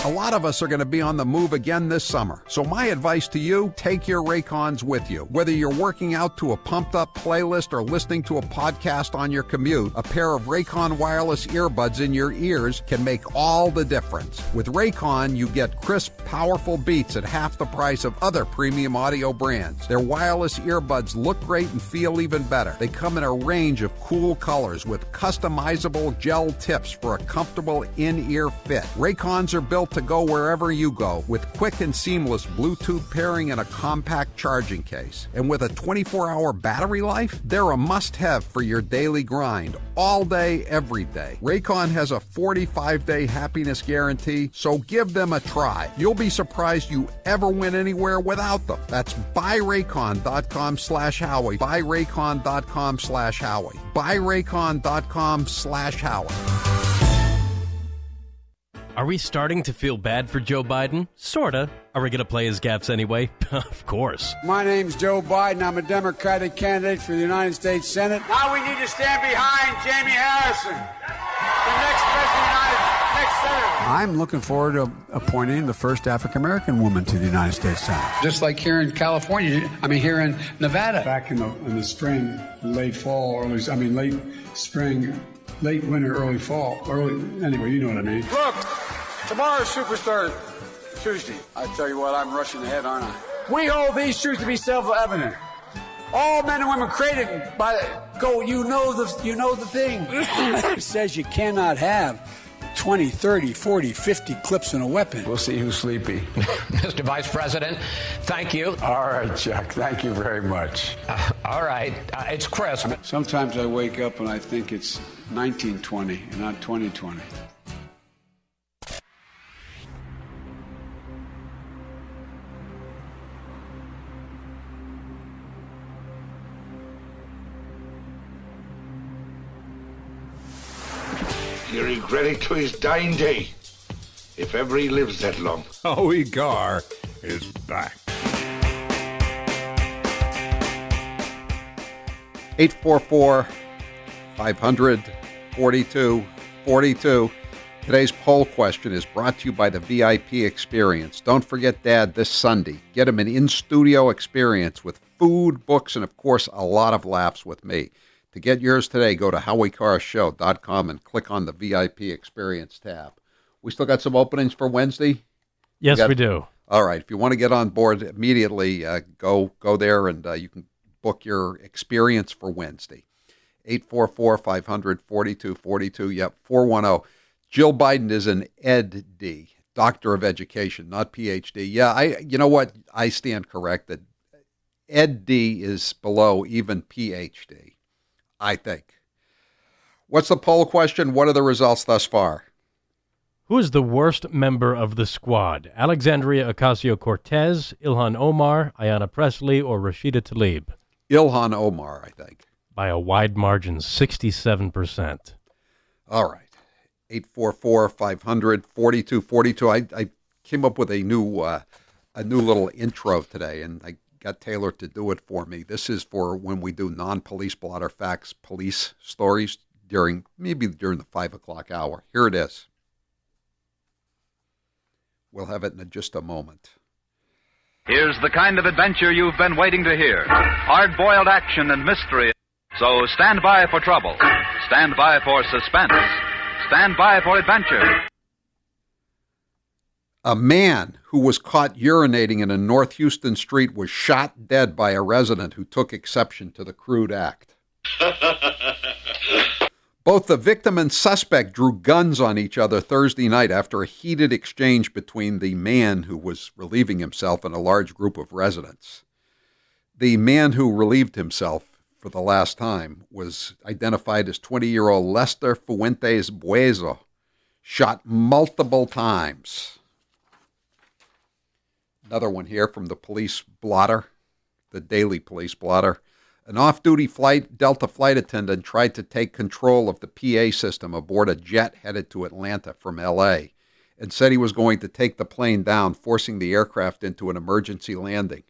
A lot of us are going to be on the move again this summer. So my advice to you, take your Raycons with you. Whether you're working out to a pumped-up playlist or listening to a podcast on your commute, a pair of Raycon wireless earbuds in your ears can make all the difference. With Raycon, you get crisp, powerful beats at half the price of other premium audio brands. Their wireless earbuds look great and feel even better. They come in a range of cool colors with customizable gel tips for a comfortable in-ear fit. Raycons are built to go wherever you go with quick and seamless Bluetooth pairing and a compact charging case. And with a 24-hour battery life, they're a must-have for your daily grind, all day, every day. Raycon has a 45-day happiness guarantee, so give them a try. You'll be surprised you ever went anywhere without them. That's buyraycon.com/Howie, buyraycon.com/Howie, buyraycon.com/Howie. Are we starting to feel bad for Joe Biden? Sorta. Are we going to play his gaffes anyway? Of course. My name's Joe Biden. I'm a Democratic candidate for the United States Senate. Now we need to stand behind Jamie Harrison, the next president, next senator. I'm looking forward to appointing the first African-American woman to the United States Senate. Just like here in California, here in Nevada. Back in the spring, late fall, late spring, late winter, early fall, anyway, you know what I mean. Look, tomorrow's Superstar Tuesday. I tell you what, I'm rushing ahead, aren't I? We hold these truths to be self-evident. All men and women created by you know the thing. It says you cannot have 20, 30, 40, 50 clips in a weapon. We'll see who's sleepy. Mr. Vice President, thank you. All right, Chuck, thank you very much. All right, it's crisp. Sometimes I wake up and I think it's 1920 and not 2020. He'll regret it to his dying day, if ever he lives that long. Howie Carr is back. 844-500-4242. Today's poll question is brought to you by the VIP Experience. Don't forget Dad this Sunday. Get him an in-studio experience with food, books, and, of course, a lot of laughs with me. To get yours today, go to HowieCarrShow.com and click on the VIP Experience tab. We still got some openings for Wednesday? Yes, we do. All right. If you want to get on board immediately, go there and you can book your experience for Wednesday. 844-500-4242. Yep, 410. Jill Biden is an Ed.D., Doctor of Education, not Ph.D. Yeah, you know what? I stand corrected. Ed.D. is below even Ph.D., I think. What's the poll question? What are the results thus far? Who is the worst member of the squad? Alexandria Ocasio-Cortez, Ilhan Omar, Ayanna Pressley, or Rashida Tlaib? Ilhan Omar, I think. By a wide margin, 67%. All right. 844-500-4242. I came up with a new little intro today, and I got Taylor to do it for me. This is for when we do non-police blotter facts, police stories during the 5 o'clock hour. Here it is. We'll have it in just a moment. Here's the kind of adventure you've been waiting to hear. Hard-boiled action and mystery. So stand by for trouble. Stand by for suspense. Stand by for adventure. A man who was caught urinating in a North Houston street was shot dead by a resident who took exception to the crude act. Both the victim and suspect drew guns on each other Thursday night after a heated exchange between the man who was relieving himself and a large group of residents. The man who relieved himself for the last time was identified as 20-year-old Lester Fuentes Buezo, shot multiple times. Another one here from the police blotter, the Daily Police blotter. An off-duty Delta flight attendant tried to take control of the PA system aboard a jet headed to Atlanta from L.A. and said he was going to take the plane down, forcing the aircraft into an emergency landing.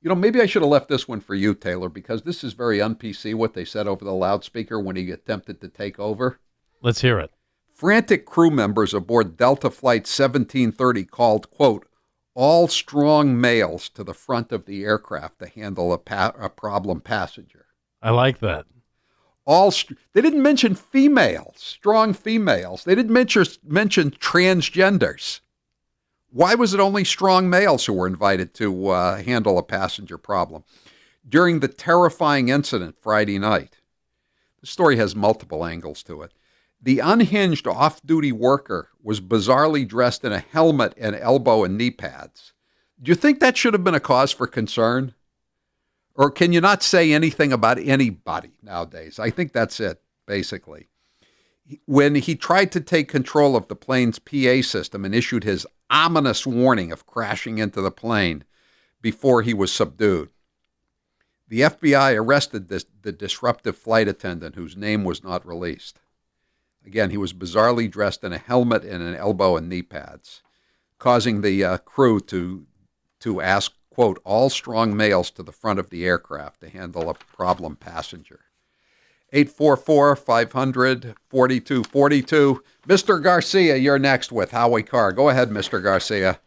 You know, maybe I should have left this one for you, Taylor, because this is very un-PC what they said over the loudspeaker when he attempted to take over. Let's hear it. Frantic crew members aboard Delta Flight 1730 called, quote, all strong males to the front of the aircraft to handle a problem passenger. I like that. They didn't mention females, strong females. They didn't mention transgenders. Why was it only strong males who were invited to handle a passenger problem? During the terrifying incident Friday night, the story has multiple angles to it. The unhinged off-duty worker was bizarrely dressed in a helmet and elbow and knee pads. Do you think that should have been a cause for concern? Or can you not say anything about anybody nowadays? I think that's it, basically. When he tried to take control of the plane's PA system and issued his ominous warning of crashing into the plane before he was subdued, the FBI arrested the disruptive flight attendant whose name was not released. Again, he was bizarrely dressed in a helmet and an elbow and knee pads, causing the crew to ask, quote, all strong males to the front of the aircraft to handle a problem passenger. 844-500-4242. Mr. Garcia, you're next with Howie Carr. Go ahead, Mr. Garcia.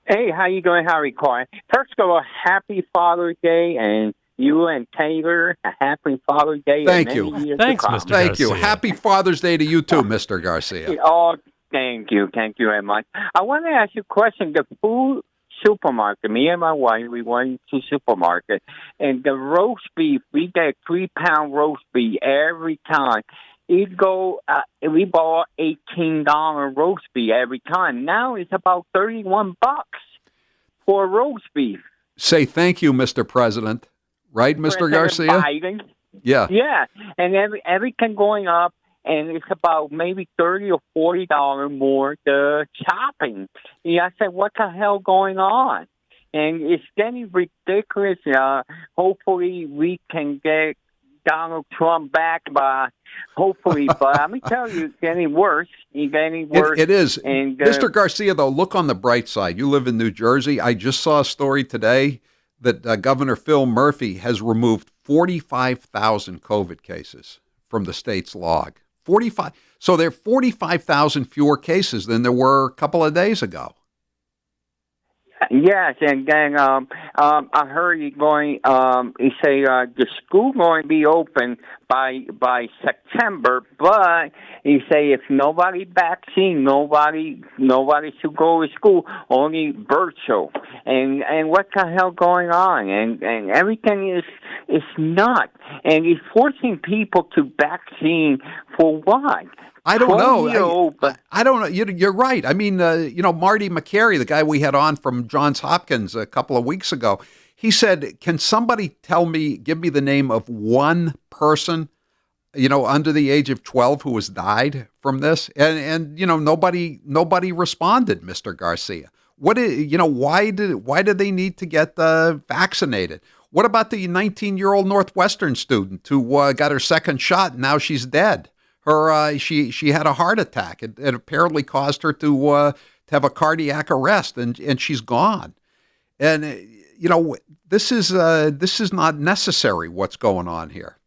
Hey, how you doing, Howie Carr? First of all, happy Father's Day, and you and Taylor, a happy Father's Day. Thank you. Thanks, Mr. Thank Garcia. you. Happy Father's Day to you too, Mr. Garcia. Oh, thank you. Thank you very much. I want to ask you a question. The food supermarket, me and my wife, we went to supermarket, and the roast beef, we get 3-pound roast beef every time. We bought $18 roast beef every time. Now it's about $31 for roast beef. Say thank you, Mr. President. Right, Mr. Garcia? Biden. Yeah. Yeah, and everything going up, and it's about maybe $30 or $40 more the shopping. Yeah, I said, what the hell going on? And it's getting ridiculous. Hopefully we can get Donald Trump back by hopefully, but let me tell you, it's getting worse. It's getting worse. It is. And, Mr. Garcia, though, look on the bright side. You live in New Jersey. I just saw a story today that Governor Phil Murphy has removed 45,000 COVID cases from the state's log. 45. So there are 45,000 fewer cases than there were a couple of days ago. Yes, and then I heard you going. You say the school going to be open by September, but you say if nobody vaccine, nobody should go to school. Only virtual. And what the hell going on? And everything is not. And he's forcing people to vaccine for what? I don't know. I don't know. You're right. I mean, Marty McCary, the guy we had on from Johns Hopkins a couple of weeks ago, he said, can somebody give me the name of one person, under the age of 12 who has died from this? And nobody responded, Mr. Garcia. Why did they need to get vaccinated? What about the 19-year-old Northwestern student who got her second shot and now she's dead? She had a heart attack. It apparently caused her to have a cardiac arrest, and she's gone. And this is not necessary. What's going on here?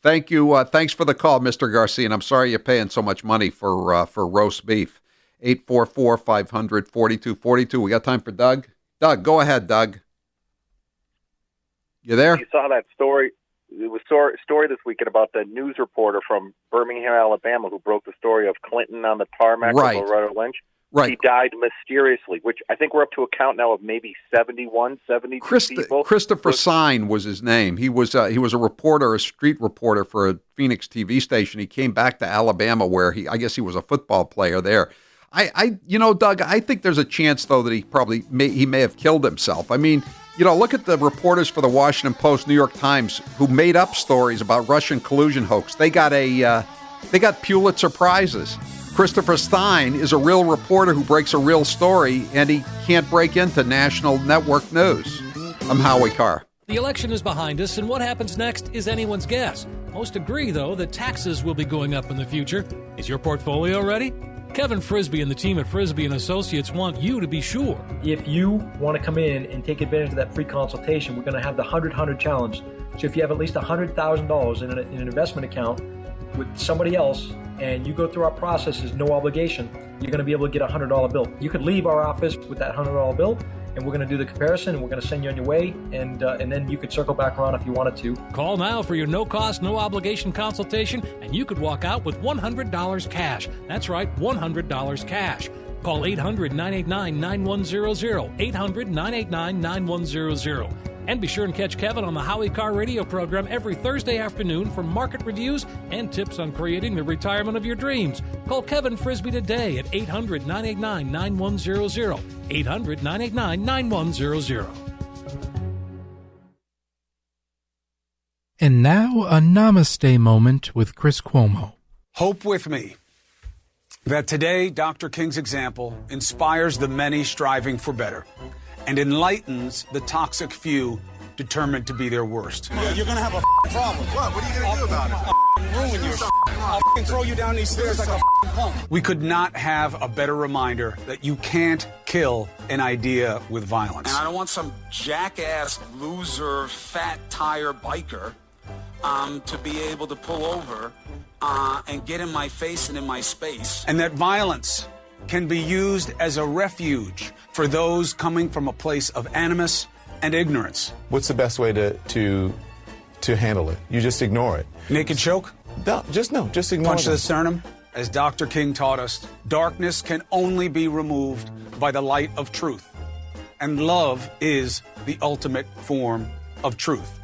Thank you. Thanks for the call, Mr. Garcia. And I'm sorry you're paying so much money for roast beef. 844-500-4242. We got time for Doug? Doug, go ahead, Doug. You there? You saw that story. It was a story this weekend about the news reporter from Birmingham, Alabama, who broke the story of Clinton on the tarmac with Loretta Lynch. Right. He died mysteriously, which I think we're up to a count now of maybe 71, 72 people. Christopher Sine was his name. He was a reporter, a street reporter for a Phoenix TV station. He came back to Alabama where I guess he was a football player there. Doug, I think there's a chance, though, that he may have killed himself. I mean, look at the reporters for the Washington Post, New York Times, who made up stories about Russian collusion hoax. They got Pulitzer Prizes. Christopher Stein is a real reporter who breaks a real story, and he can't break into national network news. I'm Howie Carr. The election is behind us, and what happens next is anyone's guess. Most agree, though, that taxes will be going up in the future. Is your portfolio ready? Kevin Frisbee and the team at Frisbee & Associates want you to be sure. If you want to come in and take advantage of that free consultation, we're going to have the 100-100 challenge. So if you have at least $100,000 in an investment account with somebody else, and you go through our process, there's no obligation, you're going to be able to get a $100 bill. You could leave our office with that $100 bill, and we're going to do the comparison, and we're going to send you on your way, and then you could circle back around if you wanted to. Call now for your no-cost, no-obligation consultation, and you could walk out with $100 cash. That's right, $100 cash. Call 800-989-9100, 800-989-9100. And be sure and catch Kevin on the Howie Carr radio program every Thursday afternoon for market reviews and tips on creating the retirement of your dreams. Call Kevin Frisbee today at 800-989-9100, 800-989-9100. And now a namaste moment with Chris Cuomo. Hope with me that today Dr. King's example inspires the many striving for better and enlightens the toxic few determined to be their worst. You're going to have a problem. What? What are you going to do about it? I'll ruin your I'll throw you down these stairs like a punk. We could not have a better reminder that you can't kill an idea with violence. And I don't want some jackass, loser, fat tire biker to be able to pull over and get in my face and in my space. And that violence can be used as a refuge for those coming from a place of animus and ignorance. What's the best way to handle it? You just ignore it. Naked choke? Just ignore Punch it. to the sternum? As Dr. King taught us, darkness can only be removed by the light of truth. And love is the ultimate form of truth.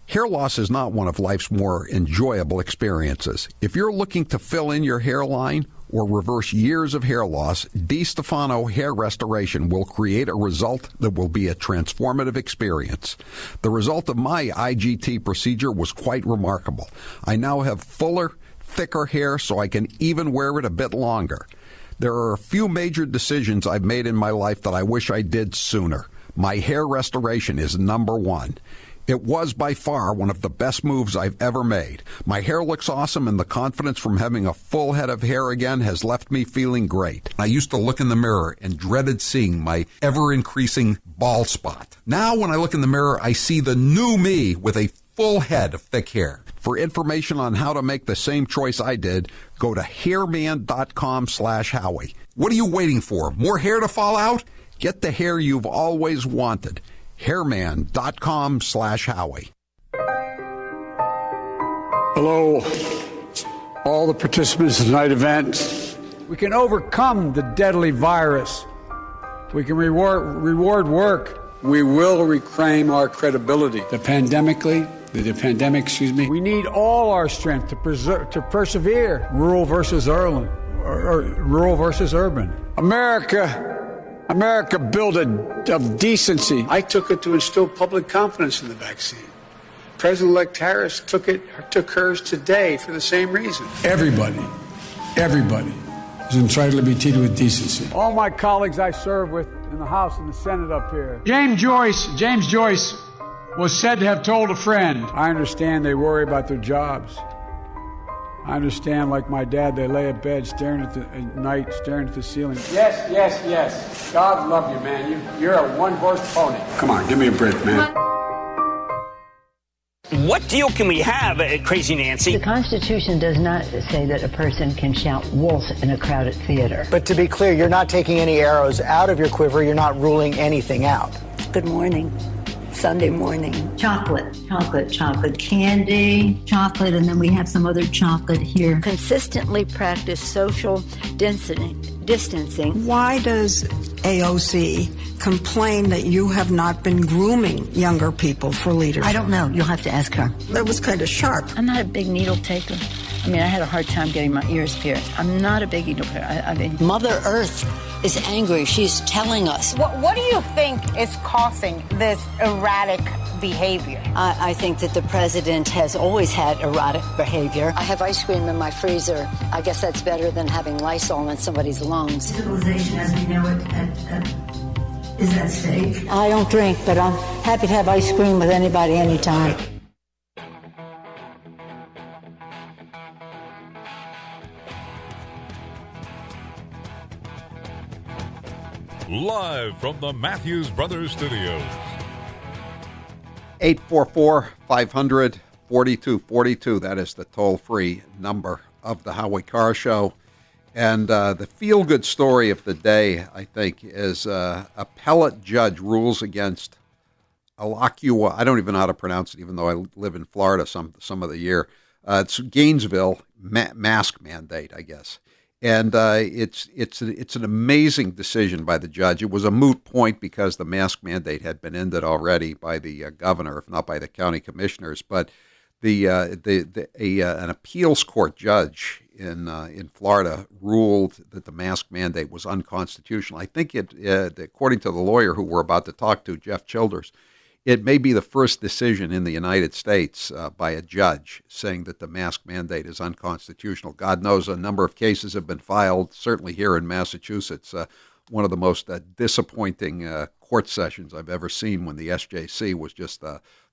Hair loss is not one of life's more enjoyable experiences. If you're looking to fill in your hairline or reverse years of hair loss, DiStefano Hair Restoration will create a result that will be a transformative experience. The result of my IGT procedure was quite remarkable. I now have fuller, thicker hair so I can even wear it a bit longer. There are a few major decisions I've made in my life that I wish I did sooner. My hair restoration is number one. It was by far one of the best moves I've ever made. My hair looks awesome, and the confidence from having a full head of hair again has left me feeling great. I used to look in the mirror and dreaded seeing my ever-increasing bald spot. Now when I look in the mirror, I see the new me with a full head of thick hair. For information on how to make the same choice I did, go to hairman.com/Howie. What are you waiting for? More hair to fall out? Get the hair you've always wanted. Hairman.com/Howie. Hello, all the participants in tonight's event. We can overcome the deadly virus. We can reward work. We will reclaim our credibility. The pandemic, we need all our strength to persevere. Rural versus urban. America built of decency. I took it to instill public confidence in the vaccine. President-elect Harris took hers today for the same reason. Everybody is entitled to be treated with decency. All my colleagues I serve with in the House and the Senate up here. James Joyce was said to have told a friend, I understand they worry about their jobs. I understand, like my dad, they lay at bed staring at the ceiling. Yes. God love you, man. You're a one-horse pony. Come on, give me a break, man. What deal can we have, Crazy Nancy? The Constitution does not say that a person can shout wolf in a crowded theater. But to be clear, you're not taking any arrows out of your quiver. You're not ruling anything out. Good morning. Sunday morning. Chocolate candy, chocolate, and then we have some other chocolate here. Consistently practice social distancing. Why does AOC complain that you have not been grooming younger people for leaders? I don't know. You'll have to ask her. That was kind of sharp. I'm not a big needle taker. I mean, I had a hard time getting my ears pierced. I'm not a big needle taker. I mean, Mother Earth is angry. She's telling us. What do you think is causing this erratic behavior? I think that the president has always had erratic behavior. I have ice cream in my freezer. I guess that's better than having Lysol in somebody's lungs. Civilization as we know it is at stake. I don't drink, but I'm happy to have ice cream with anybody anytime. Live from the Matthews Brothers Studios. 844-500-4242. That is the toll-free number of the Howie Carr Show. And the feel-good story of the day, I think, is appellate judge rules against Alakua. I don't even know how to pronounce it, even though I live in Florida some of the year. It's Gainesville mask mandate, I guess. And it's an amazing decision by the judge. It was a moot point because the mask mandate had been ended already by the governor, if not by the county commissioners. But an appeals court judge in Florida ruled that the mask mandate was unconstitutional. I think according to the lawyer who we're about to talk to, Jeff Childers, it may be the first decision in the United States by a judge saying that the mask mandate is unconstitutional. God knows a number of cases have been filed, certainly here in Massachusetts. One of the most disappointing court sessions I've ever seen when the SJC was just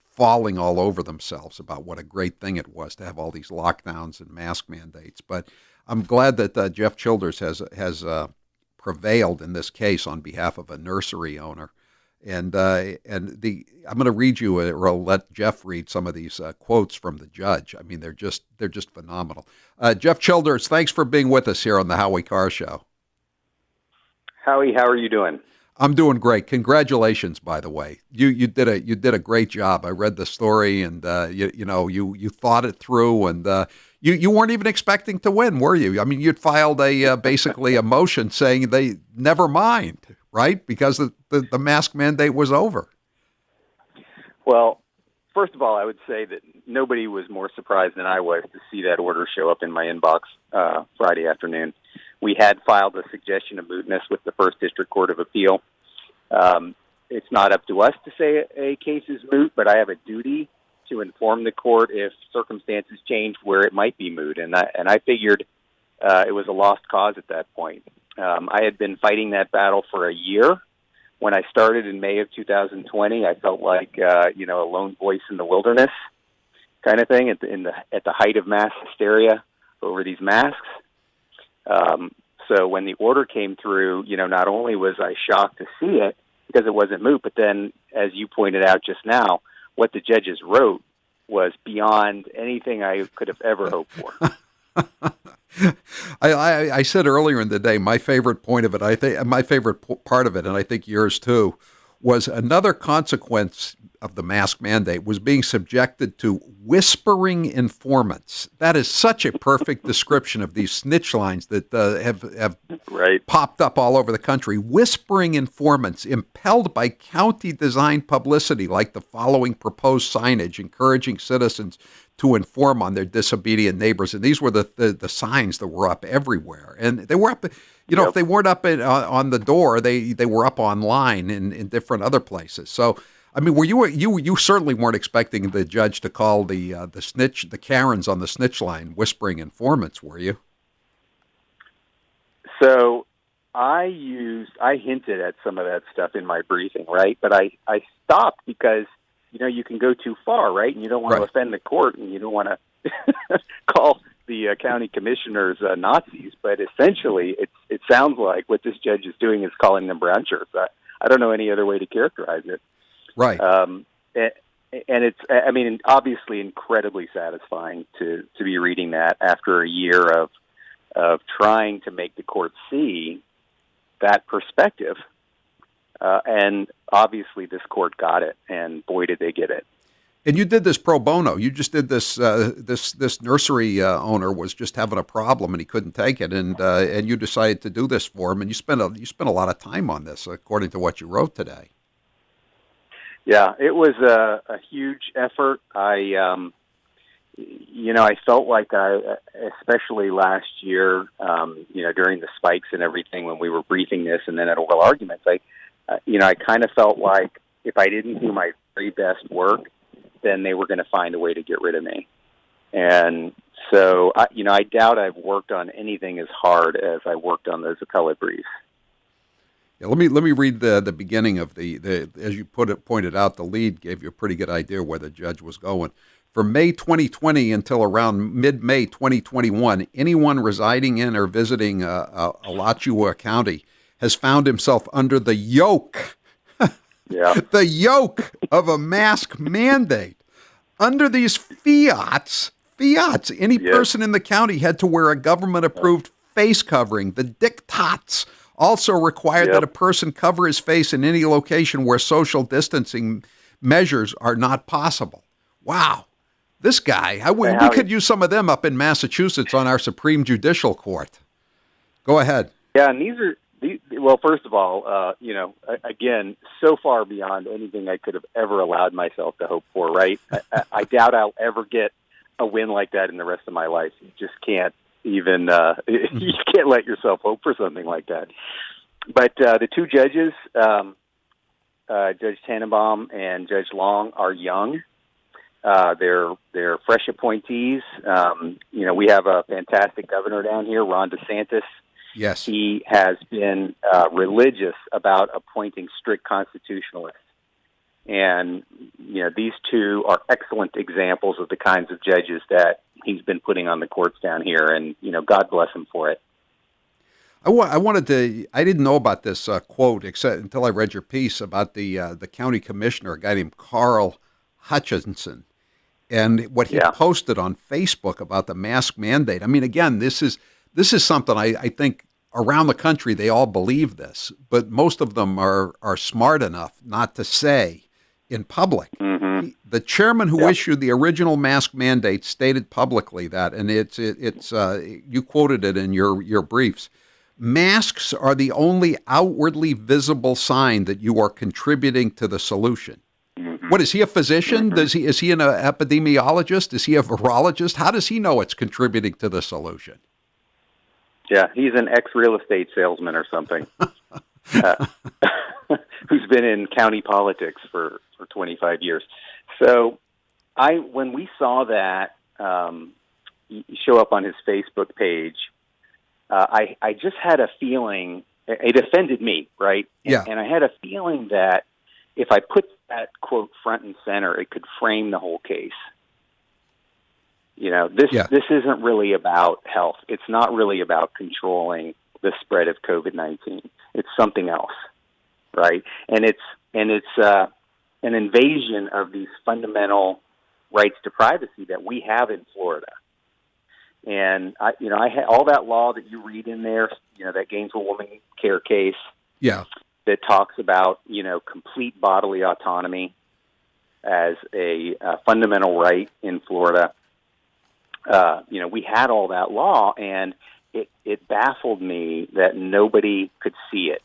falling all over themselves about what a great thing it was to have all these lockdowns and mask mandates. But I'm glad that Jeff Childers has prevailed in this case on behalf of a nursery owner. And I'm going to read you, or I'll let Jeff read some of these quotes from the judge. I mean, they're just phenomenal. Jeff Childers, thanks for being with us here on the Howie Carr Show. Howie, how are you doing? I'm doing great. Congratulations, by the way. You did a great job. I read the story, and you thought it through, and you weren't even expecting to win, were you? I mean, you'd filed basically a motion saying they never mind. Right? Because the mask mandate was over. Well, first of all, I would say that nobody was more surprised than I was to see that order show up in my inbox Friday afternoon. We had filed a suggestion of mootness with the First District Court of Appeal. It's not up to us to say a case is moot, but I have a duty to inform the court if circumstances change where it might be moot. And I figured it was a lost cause at that point. I had been fighting that battle for a year. When I started in May of 2020, I felt like a lone voice in the wilderness kind of thing at the height of mass hysteria over these masks. So when the order came through, not only was I shocked to see it because it wasn't moot, but then, as you pointed out just now, what the judges wrote was beyond anything I could have ever hoped for. I said earlier in the day, my favorite point of it, my favorite part of it, and I think yours too, was another consequence of the mask mandate was being subjected to whispering informants. That is such a perfect description of these snitch lines that have popped up all over the country. Whispering informants impelled by county-designed publicity like the following proposed signage encouraging citizens to inform on their disobedient neighbors. And these were the signs that were up everywhere. And they were up, if they weren't up on the door, they were up online in different other places. So, I mean, you certainly weren't expecting the judge to call the Karens on the snitch line whispering informants, were you? So I hinted at some of that stuff in my briefing, right? But I stopped because you can go too far, right? And you don't want to offend the court, and you don't want to call the county commissioners Nazis. But essentially, it sounds like what this judge is doing is calling them brown shirts. I don't know any other way to characterize it. Right. it's, I mean, obviously incredibly satisfying to be reading that after a year of trying to make the court see that perspective. And obviously this court got it, and boy, did they get it. And you did this pro bono. You just did this. This nursery owner was just having a problem and he couldn't take it, and you decided to do this for him. And you spent a lot of time on this, according to what you wrote today. Yeah, it was a huge effort. I felt like especially last year, during the spikes and everything, when we were briefing this, and then at oral arguments, I kind of felt like if I didn't do my very best work, then they were going to find a way to get rid of me. And so, I doubt I've worked on anything as hard as I worked on those appellate briefs. Yeah, let me read the beginning of the as you pointed out, the lead gave you a pretty good idea where the judge was going. From May 2020 until around mid-May 2021, anyone residing in or visiting Alachua County has found himself under the yoke. Yeah. The yoke of a mask mandate. Under these fiats, any person in the county had to wear a government-approved face covering. The diktats also required that a person cover his face in any location where social distancing measures are not possible. Wow. This guy, we could use some of them up in Massachusetts on our Supreme Judicial Court. Go ahead. Yeah, and well, first of all, again, so far beyond anything I could have ever allowed myself to hope for, right? I doubt I'll ever get a win like that in the rest of my life. You just can't even, you can't let yourself hope for something like that. But the two judges, Judge Tannenbaum and Judge Long, are young. They're fresh appointees. We have a fantastic governor down here, Ron DeSantis. Yes. He has been religious about appointing strict constitutionalists. And, these two are excellent examples of the kinds of judges that he's been putting on the courts down here. And, God bless him for it. I didn't know about this quote except until I read your piece about the county commissioner, a guy named Carl Hutchinson, and what he posted on Facebook about the mask mandate. I mean, again, this is something I think around the country they all believe this, but most of them are smart enough not to say in public. Mm-hmm. The chairman who issued the original mask mandate stated publicly that, and it's you quoted it in your briefs. Masks are the only outwardly visible sign that you are contributing to the solution. Mm-hmm. What is he, a physician? Mm-hmm. Is he an epidemiologist? Is he a virologist? How does he know it's contributing to the solution? Yeah, he's an ex-real estate salesman or something who's been in county politics for 25 years. So when we saw that show up on his Facebook page, I just had a feeling, it offended me, right? Yeah. And I had a feeling that if I put that quote front and center, it could frame the whole case. This isn't really about health. It's not really about controlling the spread of COVID-19. It's something else, right? And it's an invasion of these fundamental rights to privacy that we have in Florida. And I had all that law that you read in there, that Gainesville woman care case, that talks about complete bodily autonomy as a fundamental right in Florida. We had all that law, and it baffled me that nobody could see it.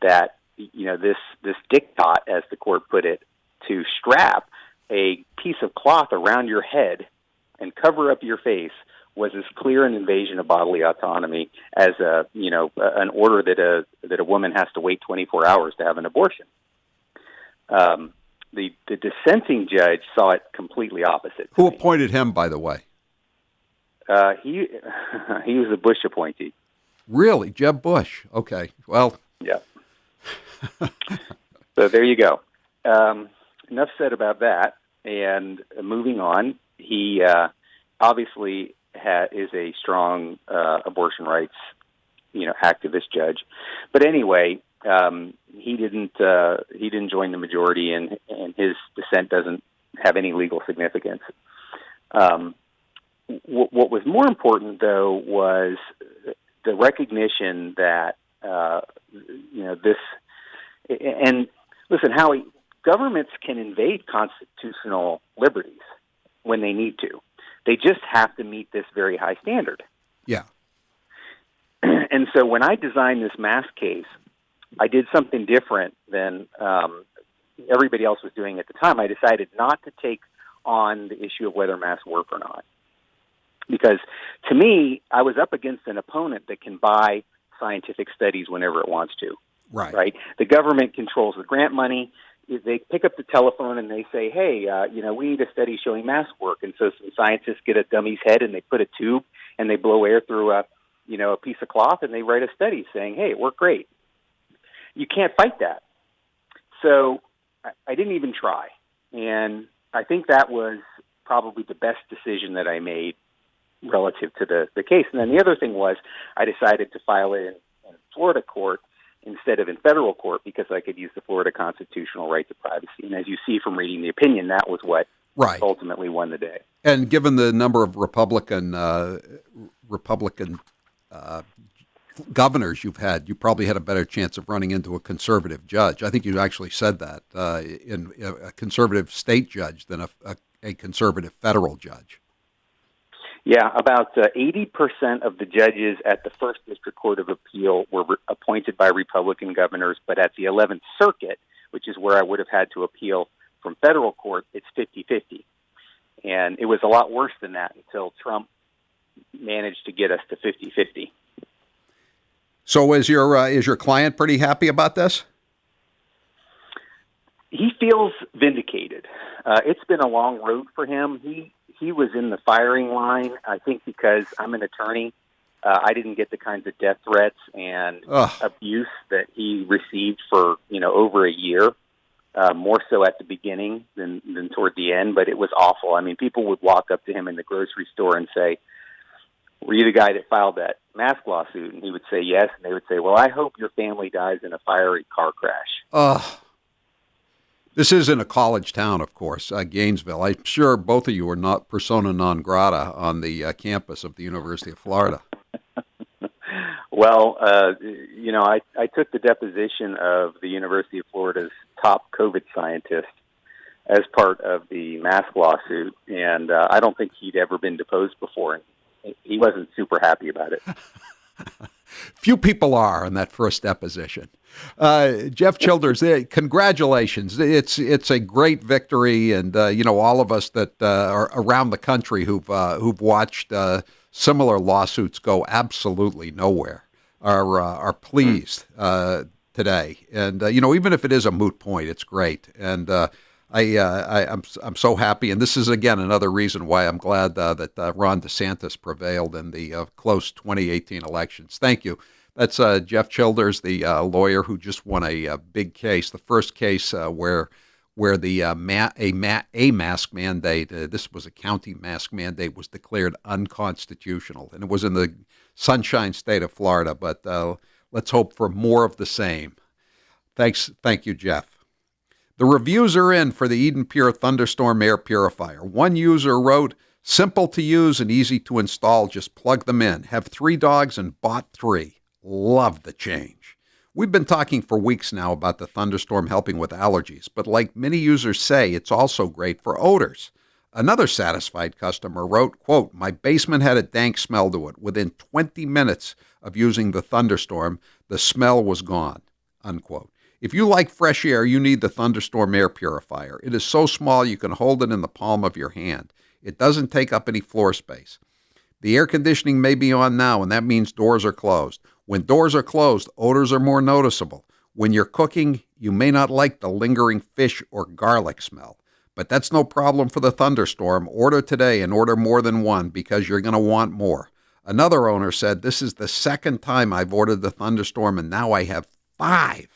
That this diktat, as the court put it, to strap a piece of cloth around your head and cover up your face was as clear an invasion of bodily autonomy as an order that a woman has to wait 24 hours to have an abortion. The dissenting judge saw it completely opposite. Who appointed him, by the way? He was a Bush appointee. Really, Jeb Bush? Okay, well, yeah. So there you go. Enough said about that. And moving on, he obviously is a strong abortion rights, activist judge. But anyway, he didn't join the majority, and his dissent doesn't have any legal significance. What was more important, though, was the recognition that this. And listen, Howie, governments can invade constitutional liberties when they need to. They just have to meet this very high standard. Yeah. And so when I designed this mask case, I did something different than everybody else was doing at the time. I decided not to take on the issue of whether masks work or not. Because to me, I was up against an opponent that can buy scientific studies whenever it wants to. Right. The government controls the grant money. They pick up the telephone and they say, hey, we need a study showing mask work. And so some scientists get a dummy's head and they put a tube and they blow air through a piece of cloth and they write a study saying, hey, it worked great. You can't fight that. So I didn't even try. And I think that was probably the best decision that I made relative to the case. And then the other thing was I decided to file it in Florida court instead of in federal court because I could use the Florida constitutional right to privacy. And as you see from reading the opinion, that was what ultimately won the day. And given the number of Republican governors you've had, you probably had a better chance of running into a conservative judge. I think you actually said that in a conservative state judge than a conservative federal judge. Yeah, about 80% of the judges at the First District Court of Appeal were appointed by Republican governors, but at the 11th Circuit, which is where I would have had to appeal from federal court, it's 50-50. And it was a lot worse than that until Trump managed to get us to 50-50. So is your client pretty happy about this? He feels vindicated. It's been a long road for him. He was in the firing line, I think, because I'm an attorney. I didn't get the kinds of death threats and abuse that he received for over a year, more so at the beginning than toward the end. But it was awful. I mean, people would walk up to him in the grocery store and say, were you the guy that filed that mask lawsuit? And he would say yes. And they would say, well, I hope your family dies in a fiery car crash. This is in a college town, of course, Gainesville. I'm sure both of you are not persona non grata on the campus of the University of Florida. Well, I took the deposition of the University of Florida's top COVID scientist as part of the mask lawsuit, and I don't think he'd ever been deposed before. He wasn't super happy about it. Few people are in that first deposition. Jeff Childers, congratulations. It's a great victory, and all of us that are around the country who've watched similar lawsuits go absolutely nowhere are pleased today. And even if it is a moot point, it's great. And I'm so happy, and this is again another reason why I'm glad that Ron DeSantis prevailed in the close 2018 elections. Thank you. That's Jeff Childers, the lawyer who just won a big case, the first case where the a mask mandate, this was a county mask mandate, was declared unconstitutional, and it was in the Sunshine State of Florida. But let's hope for more of the same. Thank you, Jeff. The reviews are in for the Eden Pure Thunderstorm Air Purifier. One user wrote, simple to use and easy to install. Just plug them in. Have 3 dogs and bought 3. Love the change. We've been talking for weeks now about the Thunderstorm helping with allergies, but like many users say, it's also great for odors. Another satisfied customer wrote, quote, my basement had a dank smell to it. Within 20 minutes of using the Thunderstorm, the smell was gone, unquote. If you like fresh air, you need the Thunderstorm Air Purifier. It is so small you can hold it in the palm of your hand. It doesn't take up any floor space. The air conditioning may be on now, and that means doors are closed. When doors are closed, odors are more noticeable. When you're cooking, you may not like the lingering fish or garlic smell. But that's no problem for the Thunderstorm. Order today and order more than one because you're going to want more. Another owner said, this is the second time I've ordered the Thunderstorm, and now I have 5.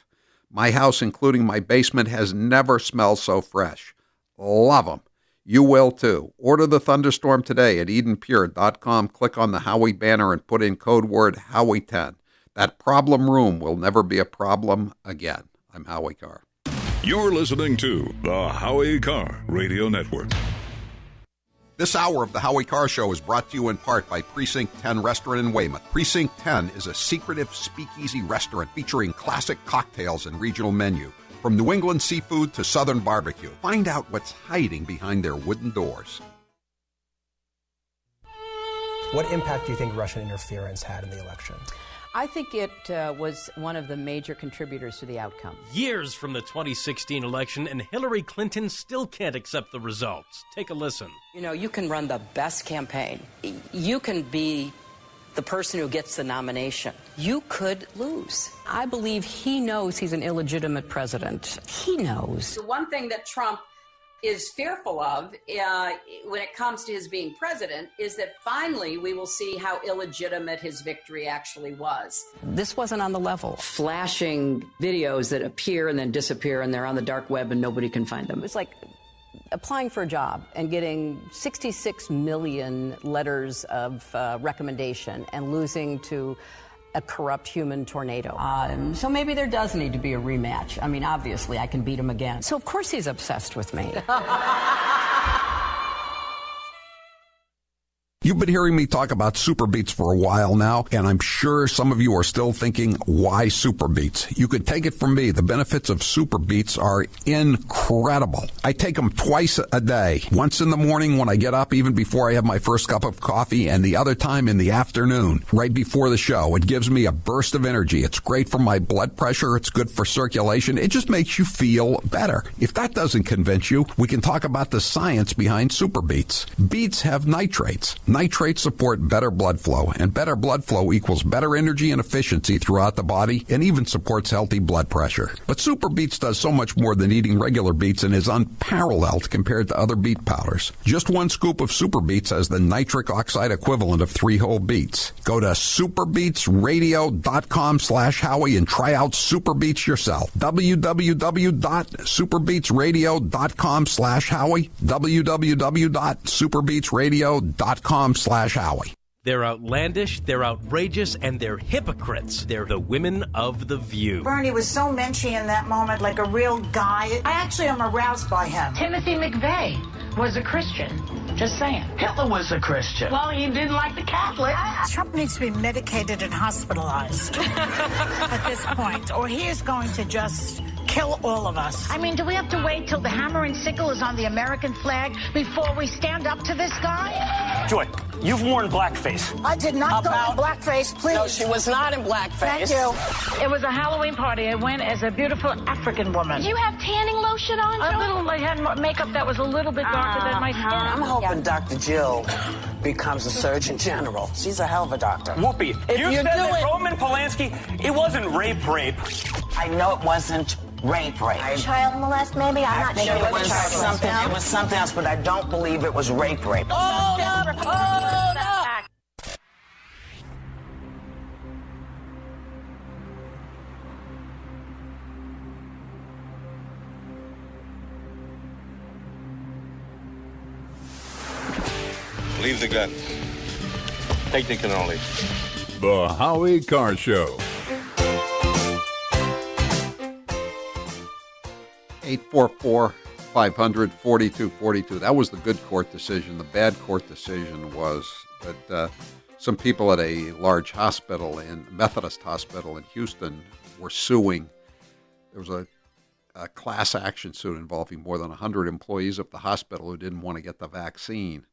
My house, including my basement, has never smelled so fresh. Love them. You will too. Order the Thunderstorm today at EdenPure.com. Click on the Howie banner and put in code word Howie10. That problem room will never be a problem again. I'm Howie Carr. You're listening to the Howie Carr Radio Network. This hour of the Howie Carr Show is brought to you in part by Precinct 10 Restaurant in Weymouth. Precinct 10 is a secretive speakeasy restaurant featuring classic cocktails and regional menu, from New England seafood to Southern barbecue. Find out what's hiding behind their wooden doors. What impact do you think Russian interference had in the election? I think it was one of the major contributors to the outcome. Years from the 2016 election, and Hillary Clinton still can't accept the results. Take a listen. You know, you can run the best campaign. You can be the person who gets the nomination. You could lose. I believe he knows he's an illegitimate president. He knows. The one thing that Trump is fearful of when it comes to his being president is that finally we will see how illegitimate his victory actually was. This wasn't on the level. Flashing videos that appear and then disappear, and they're on the dark web and nobody can find them. It's like applying for a job and getting 66 million letters of recommendation and losing to a corrupt human tornado. So maybe there does need to be a rematch. I mean, obviously, I can beat him again. So, of course, he's obsessed with me. You've been hearing me talk about Super Beets for a while now, and I'm sure some of you are still thinking, why Super Beets? You could take it from me. The benefits of Super Beets are incredible. I take them twice a day, once in the morning when I get up, even before I have my first cup of coffee, and the other time in the afternoon, right before the show. It gives me a burst of energy. It's great for my blood pressure. It's good for circulation. It just makes you feel better. If that doesn't convince you, we can talk about the science behind Super Beets. Beets have nitrates. Nitrates support better blood flow, and better blood flow equals better energy and efficiency throughout the body, and even supports healthy blood pressure. But Super Beets does so much more than eating regular beets and is unparalleled compared to other beet powders. Just one scoop of Super Beets has the nitric oxide equivalent of 3 whole beets. Go to superbeetsradio.com/Howie and try out Super Beets yourself. www.superbeetsradio.com/Howie. www.superbeetsradio.com/Howie. They're outlandish, they're outrageous, and they're hypocrites. They're the women of The View. Bernie was so menschy in that moment, like a real guy. I actually am aroused by him. Timothy McVeigh was a Christian. Just saying. Hitler was a Christian. Well, he didn't like the Catholics. Trump needs to be medicated and hospitalized at this point, or he is going to just kill all of us. I mean, do we have to wait till the hammer and sickle is on the American flag before we stand up to this guy? Joy, you've worn blackface. I did not go in blackface, please. No, she was not in blackface. Thank you. It was a Halloween party. I went as a beautiful African woman. You have tanning lotion on, A little, I had makeup that was a little bit darker than my skin. I'm hoping Dr. Jill becomes a Surgeon General. She's a hell of a doctor. Whoopi, you said that Roman Polanski, it wasn't rape. I know it wasn't rape. Child molest, maybe? I'm not sure. It was something. It was something else, but I don't believe it was rape. Hold up! Leave the gun. Technique only. The Howie Carr Show. 844-500-4242. That was the good court decision. The bad court decision was that some people at a large hospital, Methodist hospital in Houston, were suing. There was a class action suit involving more than 100 employees of the hospital who didn't want to get the vaccine.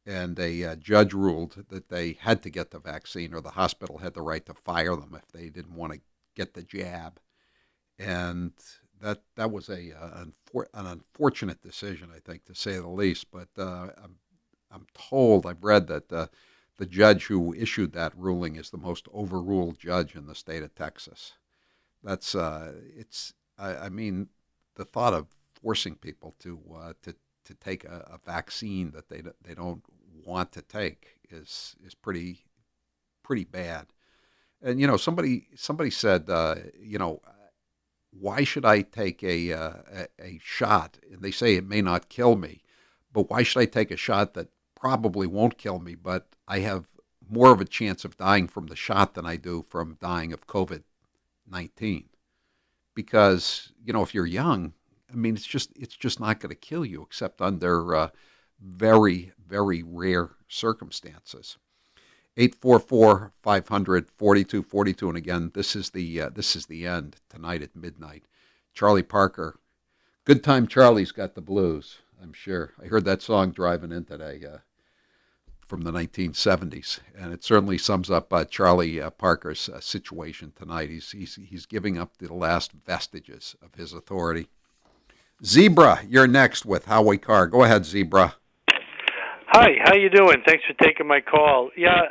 And a judge ruled that they had to get the vaccine, or the hospital had the right to fire them if they didn't want to get the jab. And that was an unfortunate decision, I think, to say the least. But I'm told, I've read that the judge who issued that ruling is the most overruled judge in the state of Texas. That's I mean, the thought of forcing people to take a vaccine that they don't want to take is pretty bad. And somebody said, why should I take a shot? And they say it may not kill me, but why should I take a shot that probably won't kill me, but I have more of a chance of dying from the shot than I do from dying of COVID-19? Because, if you're young, I mean, it's just not going to kill you except under very, very rare circumstances. 844-500-4242, and again, this is the end tonight at midnight. Charlie Parker, Good Time Charlie's Got the Blues. I'm sure I heard that song driving in today from the 1970s, and it certainly sums up Charlie Parker's situation tonight. He's giving up the last vestiges of his authority. Zebra, you're next with Howie Carr. Go ahead, Zebra. Hi, how you doing? Thanks for taking my call. Yeah,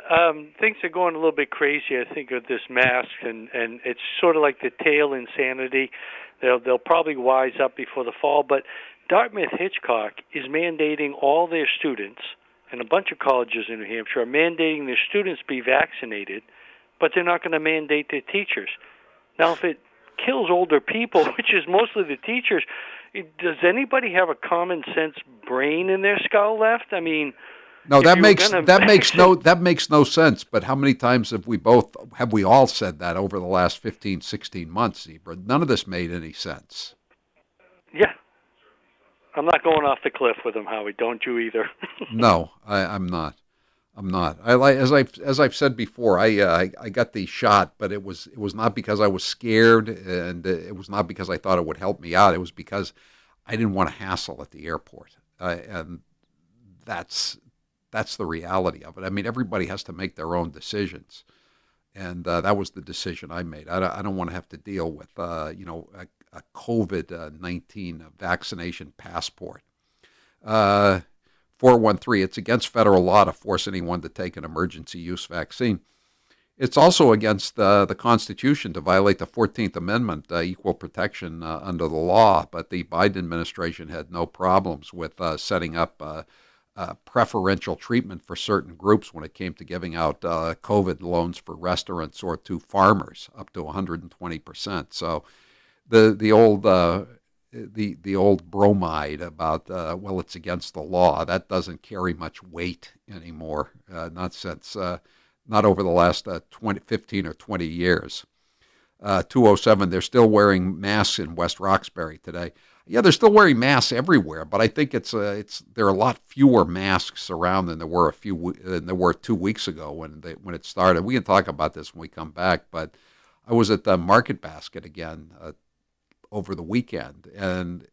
things are going a little bit crazy, I think, with this mask, and it's sort of like the tail insanity. They'll probably wise up before the fall, but Dartmouth Hitchcock is mandating all their students, and a bunch of colleges in New Hampshire are mandating their students be vaccinated, but they're not going to mandate their teachers. Now, if it kills older people, which is mostly the teachers, does anybody have a common sense brain in their skull left? I mean, no, that makes no sense. But how many times have we all said that over the last 15, 16 months, Zebra? None of this made any sense. Yeah. I'm not going off the cliff with him, Howie. Don't you either? No, I'm not. As I've said before, I got the shot, but it was not because I was scared, and it was not because I thought it would help me out. It was because I didn't want to hassle at the airport, and that's the reality of it. I mean, everybody has to make their own decisions, and that was the decision I made. I don't want to have to deal with a COVID-19 vaccination passport. 413, it's against federal law to force anyone to take an emergency use vaccine. It's also against the Constitution to violate the 14th Amendment, equal protection under the law, but the Biden administration had no problems with setting up preferential treatment for certain groups when it came to giving out COVID loans for restaurants or to farmers up to 120%. So the old bromide about, well, it's against the law, that doesn't carry much weight anymore, not over the last 15 or 20 years. 207, they're still wearing masks in West Roxbury today. Yeah, they're still wearing masks everywhere, but I think there are a lot fewer masks around than there were 2 weeks ago when it started. We can talk about this when we come back, but I was at the Market Basket again over the weekend, and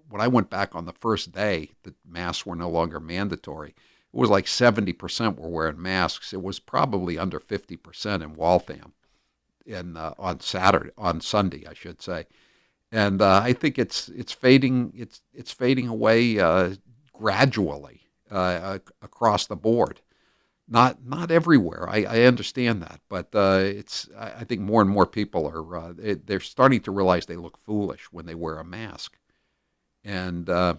when I went back on the first day, the masks were no longer mandatory. It was like 70% were wearing masks. It was probably under 50% in Waltham, on Sunday, I should say. And I think it's fading. It's fading away gradually across the board. Not everywhere. I understand that, but I think more and more people are they're starting to realize they look foolish when they wear a mask. And I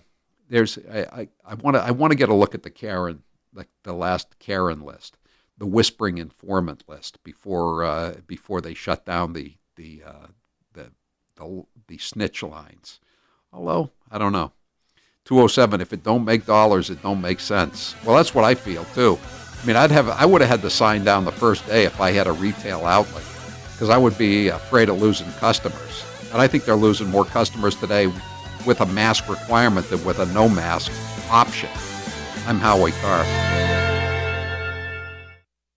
want to get a look at the Karen, like the last Karen list, the whispering informant list before they shut down the snitch lines. Although I don't know. 207. If it don't make dollars, it don't make sense. Well, that's what I feel too. I mean, I would have had to sign down the first day if I had a retail outlet, because I would be afraid of losing customers. And I think they're losing more customers today with a mask requirement than with a no mask option. I'm Howie Carr.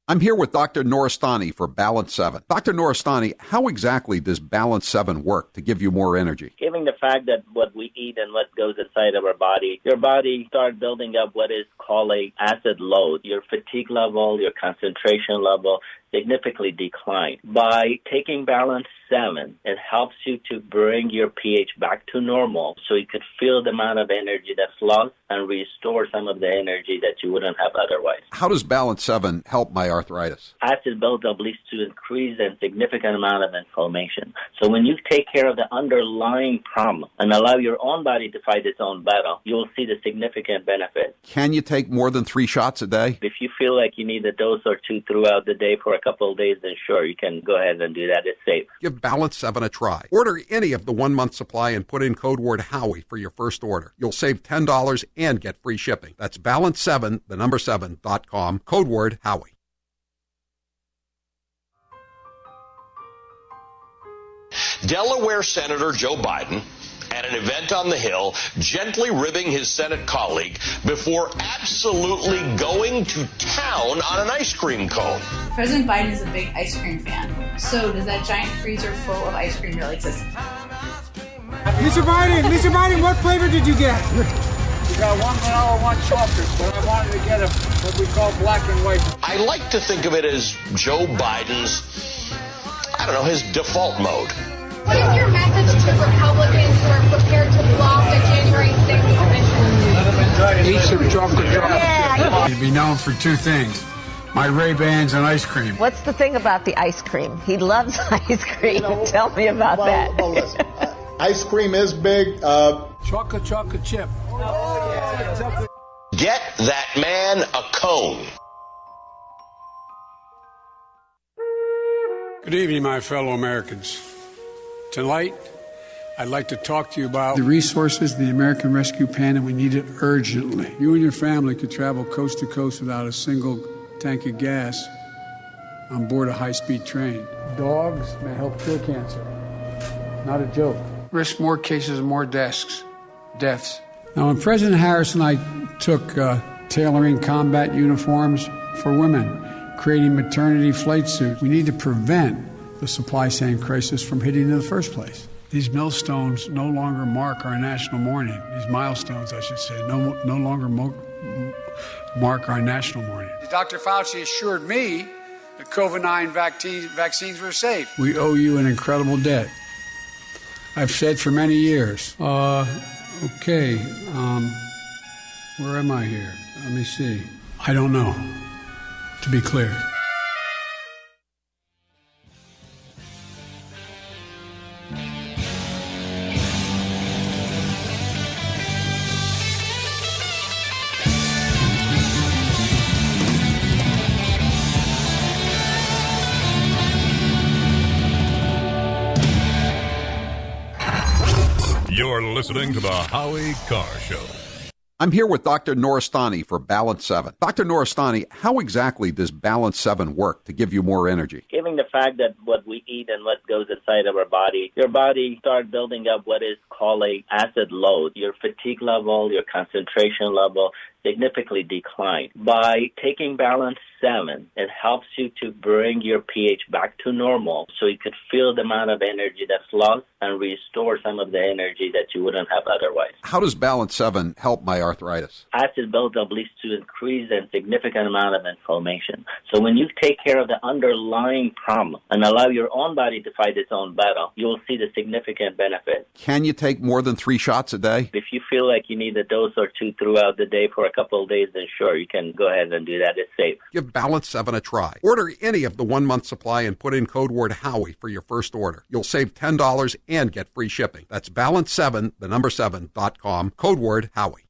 I'm here with Dr. Noristani for Balance 7. Dr. Noristani, how exactly does Balance 7 work to give you more energy? Given the fact that what we eat and what goes inside of our body, your body starts building up what is called a acid load. Your fatigue level, your concentration level significantly decline. By taking Balance 7, it helps you to bring your pH back to normal so you could feel the amount of energy that's lost and restore some of the energy that you wouldn't have otherwise. How does Balance 7 help my arthritis? Acid buildup leads to increase and significant amount of inflammation. So when you take care of the underlying problem and allow your own body to fight its own battle, you'll see the significant benefit. Can you take more than 3 shots a day? If you feel like you need a dose or two throughout the day for a couple of days, then sure, you can go ahead and do that. It's safe. Give Balance 7 a try. Order any of the 1-month supply and put in code word Howie for your first order. You'll save $10 and get free shipping. That's Balance7, the number 7.com, code word Howie. Delaware Senator Joe Biden at an event on the Hill, gently ribbing his Senate colleague before absolutely going to town on an ice cream cone. President Biden is a big ice cream fan. So does that giant freezer full of ice cream really exist? Mr. Biden, what flavor did you get? We got one vanilla, one chocolate, but I wanted to get what we call black and white. I like to think of it as Joe Biden's, his default mode. What is your message to Republicans who are prepared to block the January 6th commission? Eat some chocolate. Yeah. He'd be known for two things. My Ray-Bans and ice cream. What's the thing about the ice cream? He loves ice cream. Tell me about that. Well, listen, ice cream is big. Chocolate chip. Oh, yeah. Get that man a cone. Good evening, my fellow Americans. Tonight, I'd like to talk to you about the resources of the American Rescue Plan, and we need it urgently. You and your family could travel coast to coast without a single tank of gas on board a high-speed train. Dogs may help cure cancer. Not a joke. Risk more cases and more deaths. Now, when President Harris and I took tailoring combat uniforms for women, creating maternity flight suits, we need to prevent the supply chain crisis from hitting in the first place. These millstones no longer mark our national mourning. These milestones, I should say, no longer mark our national mourning. Dr. Fauci assured me that COVID-19 vaccines were safe. We owe you an incredible debt. I've said for many years. Okay, where am I here? Let me see. I don't know, to be clear. You're listening to the Howie Carr Show. I'm here with Dr. Noristani for Balance 7. Dr. Noristani, how exactly does Balance 7 work to give you more energy? Given the fact that what we eat and what goes inside of our body, your body starts building up what is called a acid load. Your fatigue level, your concentration level significantly decline. By taking Balance 7, it helps you to bring your pH back to normal so you could feel the amount of energy that's lost and restore some of the energy that you wouldn't have otherwise. How does Balance 7 help my arthritis? Acid buildup leads to increased and significant amount of inflammation. So when you take care of the underlying problem and allow your own body to fight its own battle, you'll see the significant benefit. Can you take more than 3 shots a day? If you feel like you need a dose or two throughout the day for a couple of days, then sure, you can go ahead and do that. It's safe. Give Balance 7 a try. Order any of the 1-month supply and put in code word Howie for your first order. You'll save $10 and get free shipping. That's balance7.com, code word Howie.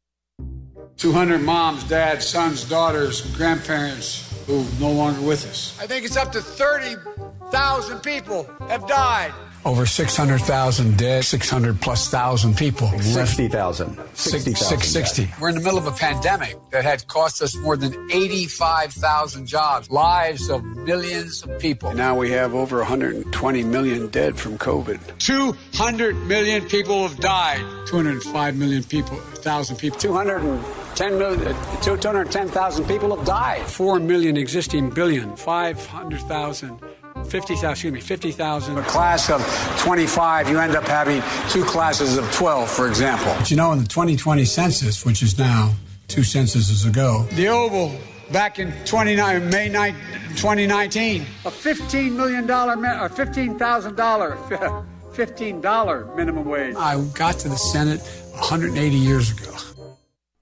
200 moms, dads, sons, daughters, grandparents who are no longer with us. I think it's up to 30,000 people have died. Over 600,000 dead, 600,000+ people. 60,000. 660. We're in the middle of a pandemic that had cost us more than 85,000 jobs, lives of millions of people. Now we have over 120 million dead from COVID. 200 million people have died. 205 million people, 1,000 people. 210,000 people have died. 4 million existing billion, 500,000. 50,000. A class of 25, you end up having 2 classes of 12, for example. But you know, in the 2020 census, which is now 2 censuses ago, the Oval, back in May 9, 2019, a $15 million, $15,000 minimum wage. I got to the Senate 180 years ago.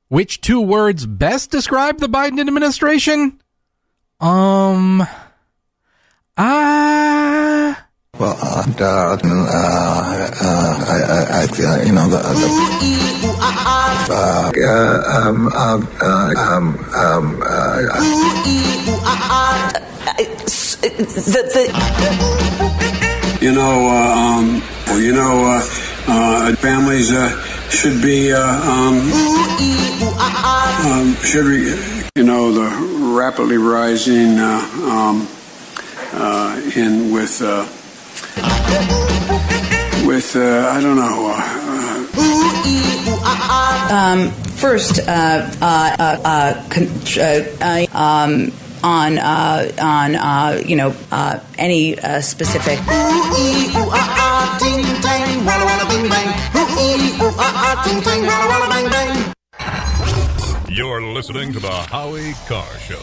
Which 2 words best describe the Biden administration? Well, you know, families should be, the rapidly rising, First, any specific. You're listening to the Howie Carr Show.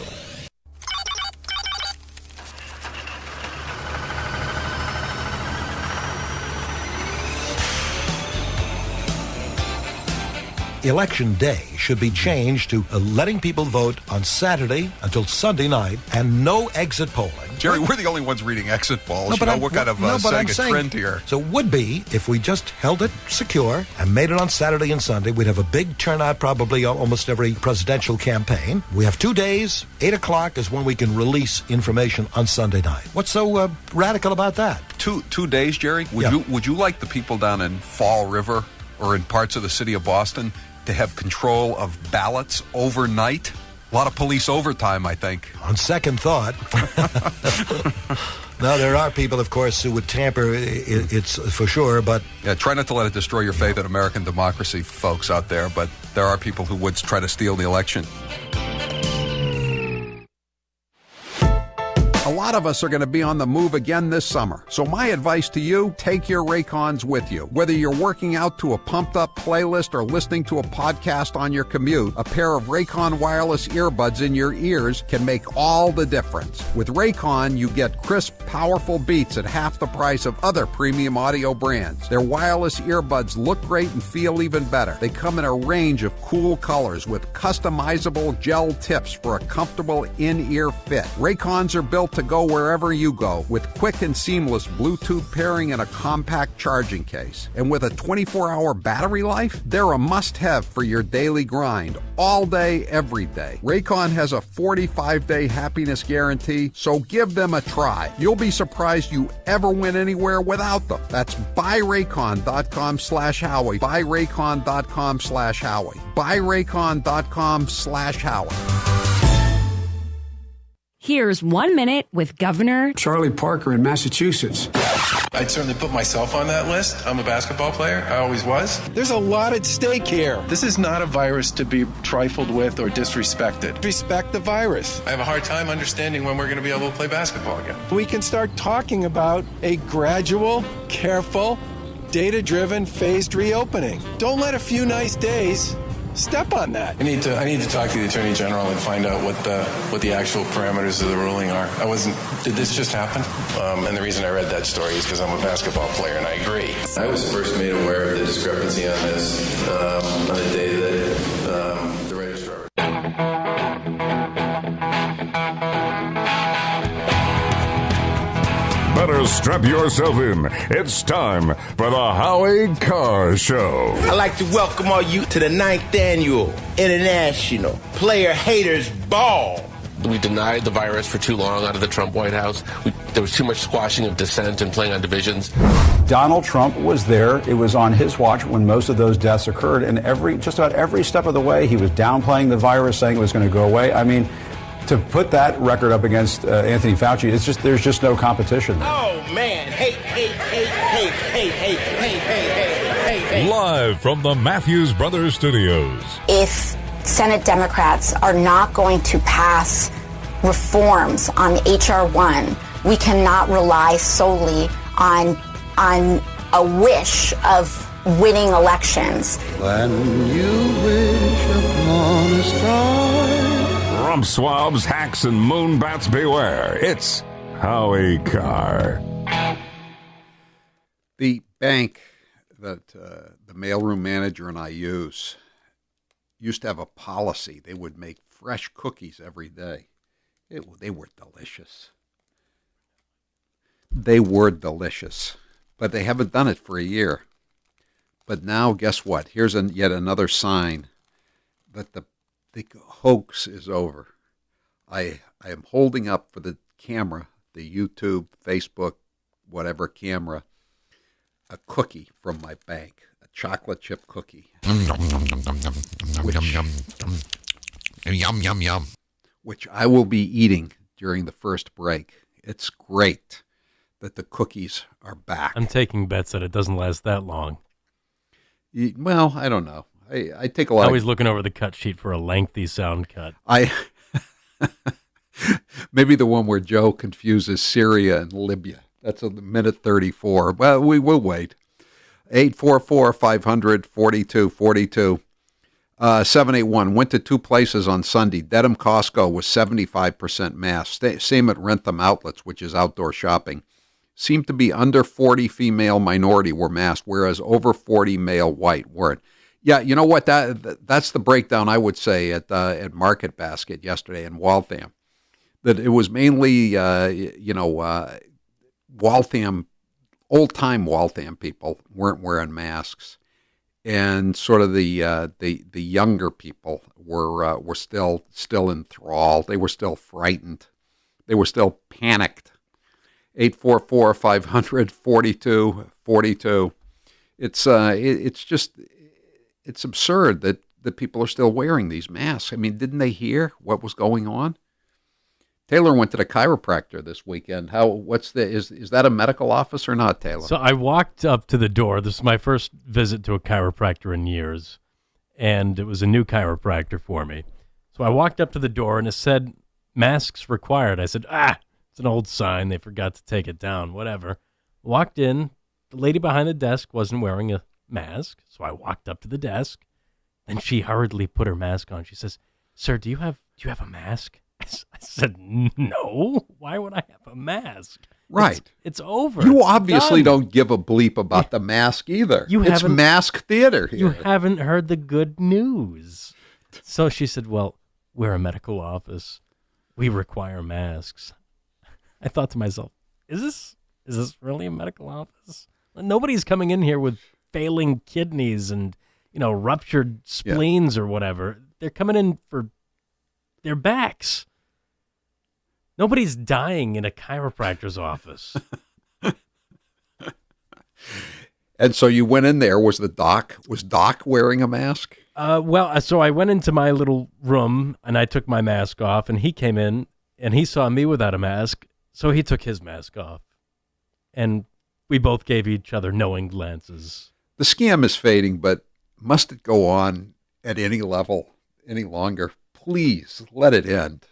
Election Day should be changed to letting people vote on Saturday until Sunday night and no exit polling. Jerry, we're the only ones reading exit polls. No, but what kind of setting a trend here? So it would be, if we just held it secure and made it on Saturday and Sunday, we'd have a big turnout probably almost every presidential campaign. We have 2 days. 8 o'clock is when we can release information on Sunday night. What's so radical about that? Two days, Jerry? Would you like the people down in Fall River or in parts of the city of Boston to have control of ballots overnight? A lot of police overtime, I think. On second thought. Now, there are people, of course, who would tamper, it's for sure, but... Yeah, try not to let it destroy your faith in American democracy, folks out there, but there are people who would try to steal the election. A lot of us are going to be on the move again this summer. So my advice to you, take your Raycons with you. Whether you're working out to a pumped-up playlist or listening to a podcast on your commute, a pair of Raycon wireless earbuds in your ears can make all the difference. With Raycon, you get crisp, powerful beats at half the price of other premium audio brands. Their wireless earbuds look great and feel even better. They come in a range of cool colors with customizable gel tips for a comfortable in-ear fit. Raycons are built to go wherever you go with quick and seamless Bluetooth pairing and a compact charging case. And with a 24-hour battery life, they're a must-have for your daily grind, all day, every day. Raycon has a 45-day happiness guarantee, so give them a try. You'll be surprised you ever went anywhere without them. That's buyraycon.com/Howie, buyraycon.com/Howie, buyraycon.com/Howie. Here's 1 minute with Governor Charlie Parker in Massachusetts. I'd certainly put myself on that list. I'm a basketball player. I always was. There's a lot at stake here. This is not a virus to be trifled with or disrespected. Respect the virus. I have a hard time understanding when we're going to be able to play basketball again. We can start talking about a gradual, careful, data-driven, phased reopening. Don't let a few nice days step on that. I need to talk to the Attorney General and find out what the actual parameters of the ruling are. Did this just happen? And the reason I read that story is because I'm a basketball player and I agree. I was first made aware of the discrepancy on this on the day that the registrar... Better strap yourself in. It's time for the Howie Carr Show. I'd like to welcome all you to the 9th Annual International Player Haters Ball. We denied the virus for too long out of the Trump White House. There was too much squashing of dissent and playing on divisions. Donald Trump was there. It was on his watch when most of those deaths occurred. And just about every step of the way, he was downplaying the virus, saying it was going to go away. I mean, to put that record up against Anthony Fauci, there's just no competition there. Oh, man. Hey. Live from the Matthews Brothers Studios. If Senate Democrats are not going to pass reforms on H.R. 1, we cannot rely solely on a wish of winning elections. When you wish upon a star. Rump swabs, hacks, and moonbats beware. It's Howie Carr. The bank that the mailroom manager and I used to have a policy. They would make fresh cookies every day. They were delicious. They were delicious. But they haven't done it for a year. But now, guess what? Here's yet another sign that the hoax is over. I am holding up for the camera, the YouTube, Facebook, whatever camera, a cookie from my bank, a chocolate chip cookie. Which I will be eating during the first break. It's great that the cookies are back. I'm taking bets that it doesn't last that long. Well, I don't know. I take a lot. Always looking over the cut sheet for a lengthy sound cut. Maybe the one where Joe confuses Syria and Libya. That's a minute 34. Well, we will wait. 844-500-4242. 781, went to two places on Sunday. Dedham Costco was 75% masked. Same at Rentham Outlets, which is outdoor shopping. Seemed to be under 40 female minority were masked, whereas over 40 male white weren't. Yeah, you know what? That's the breakdown, I would say, at Market Basket yesterday in Waltham. That it was mainly, Waltham, old-time Waltham people weren't wearing masks. And sort of the younger people were still enthralled. They were still frightened. They were still panicked. 844-500-4242. It's absurd that people are still wearing these masks. I mean, didn't they hear what was going on? Taylor went to the chiropractor this weekend. Is that a medical office or not, Taylor? So I walked up to the door. This is my first visit to a chiropractor in years, and it was a new chiropractor for me. So I walked up to the door, and it said, masks required. I said, it's an old sign. They forgot to take it down, whatever. Walked in. The lady behind the desk wasn't wearing a mask, so I walked up to the desk. Then she hurriedly put her mask on. She says, "Sir, do you have a mask?" I said, "No. Why would I have a mask?" Right. It's over. You obviously Done. don't give a bleep about the mask either. It's haven't- mask theater here. You haven't heard the good news. So she said, "Well, we're a medical office. We require masks." I thought to myself, is this really a medical office? Nobody's coming in here with failing kidneys and, ruptured spleens or whatever. They're coming in for their backs. Nobody's dying in a chiropractor's office. And so you went in there. Was Doc wearing a mask? So I went into my little room and I took my mask off, and he came in and he saw me without a mask. So he took his mask off, and we both gave each other knowing glances. The scam is fading, but must it go on at any level any longer? Please let it end.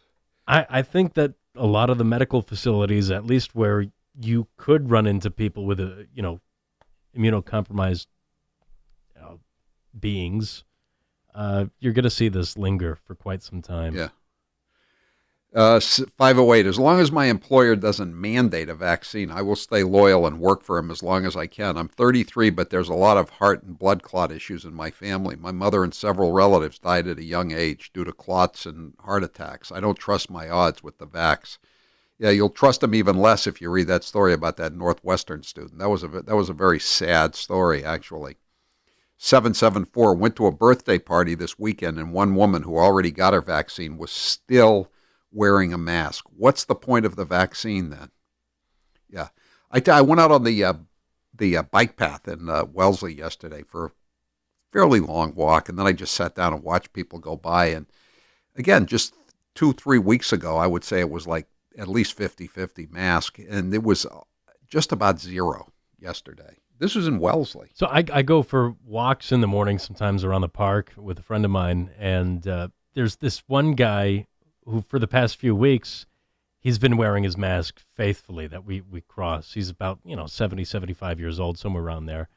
I think that a lot of the medical facilities, at least where you could run into people with immunocompromised beings, you're going to see this linger for quite some time. Yeah. 508, as long as my employer doesn't mandate a vaccine, I will stay loyal and work for him as long as I can. I'm 33, but there's a lot of heart and blood clot issues in my family. My mother and several relatives died at a young age due to clots and heart attacks. I don't trust my odds with the vax. Yeah, you'll trust them even less if you read that story about that Northwestern student. That was a very sad story, actually. 774, went to a birthday party this weekend, and one woman who already got her vaccine was still wearing a mask. What's the point of the vaccine then? Yeah. I went out on the bike path in Wellesley yesterday for a fairly long walk, and then I just sat down and watched people go by. And again, just 2-3 weeks ago, I would say it was like at least 50-50 mask, and it was just about zero yesterday. This was in Wellesley. So I go for walks in the morning sometimes around the park with a friend of mine, and there's this one guy who for the past few weeks, he's been wearing his mask faithfully that we cross. He's about, 70, 75 years old, somewhere around there.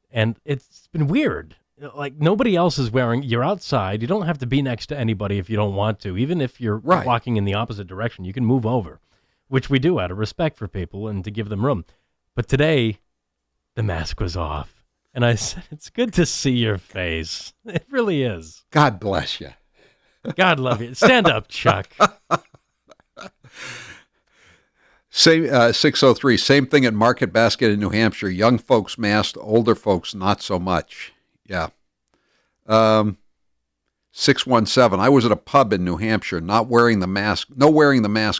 And it's been weird. Like nobody else is wearing, you're outside. You don't have to be next to anybody if you don't want to. Even if you're walking in the opposite direction, you can move over, which we do out of respect for people and to give them room. But today, the mask was off. And I said, it's good to see your face. It really is. God bless you. God love you. Stand up, Chuck. 603, same thing at Market Basket in New Hampshire. Young folks masked, older folks not so much. Yeah. 617, I was at a pub in New Hampshire, no wearing the mask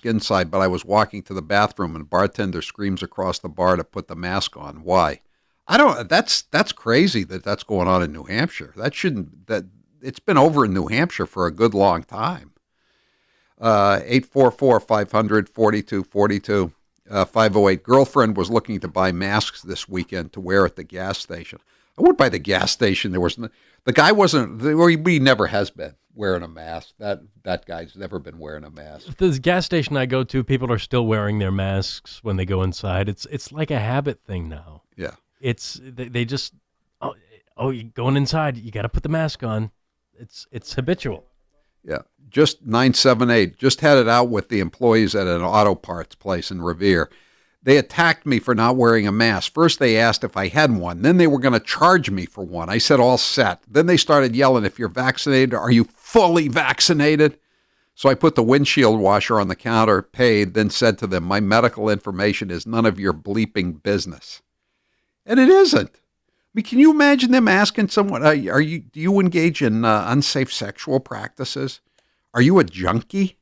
inside, but I was walking to the bathroom and bartender screams across the bar to put the mask on. Why? That's crazy that's going on in New Hampshire. It's been over in New Hampshire for a good long time. 844-500-4242. 508, girlfriend was looking to buy masks this weekend to wear at the gas station. I went by the gas station. The guy wasn't, or he never has been wearing a mask. That guy's never been wearing a mask. This gas station I go to, people are still wearing their masks when they go inside. It's like a habit thing now. Yeah. They just, you're going inside, you got to put the mask on. It's habitual. Yeah. Just 978, just had it out with the employees at an auto parts place in Revere. They attacked me for not wearing a mask. First, they asked if I had one. Then they were going to charge me for one. I said, all set. Then they started yelling, if you're vaccinated, are you fully vaccinated? So I put the windshield washer on the counter, paid, then said to them, my medical information is none of your bleeping business. And it isn't. I mean, can you imagine them asking someone, do you engage in unsafe sexual practices? Are you a junkie?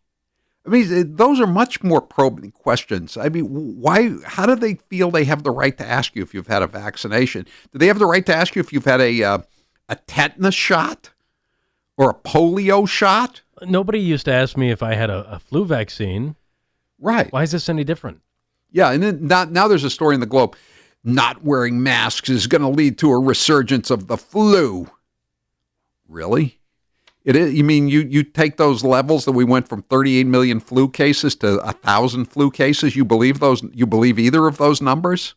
I mean, those are much more probing questions. I mean, how do they feel they have the right to ask you if you've had a vaccination? Do they have the right to ask you if you've had a tetanus shot or a polio shot? Nobody used to ask me if I had a flu vaccine. Right. Why is this any different? Yeah, and then now there's a story in the Globe. Not wearing masks is going to lead to a resurgence of the flu. Really? It is. You mean you take those levels that we went from 38 million flu cases to 1,000 flu cases? You believe those? You believe either of those numbers?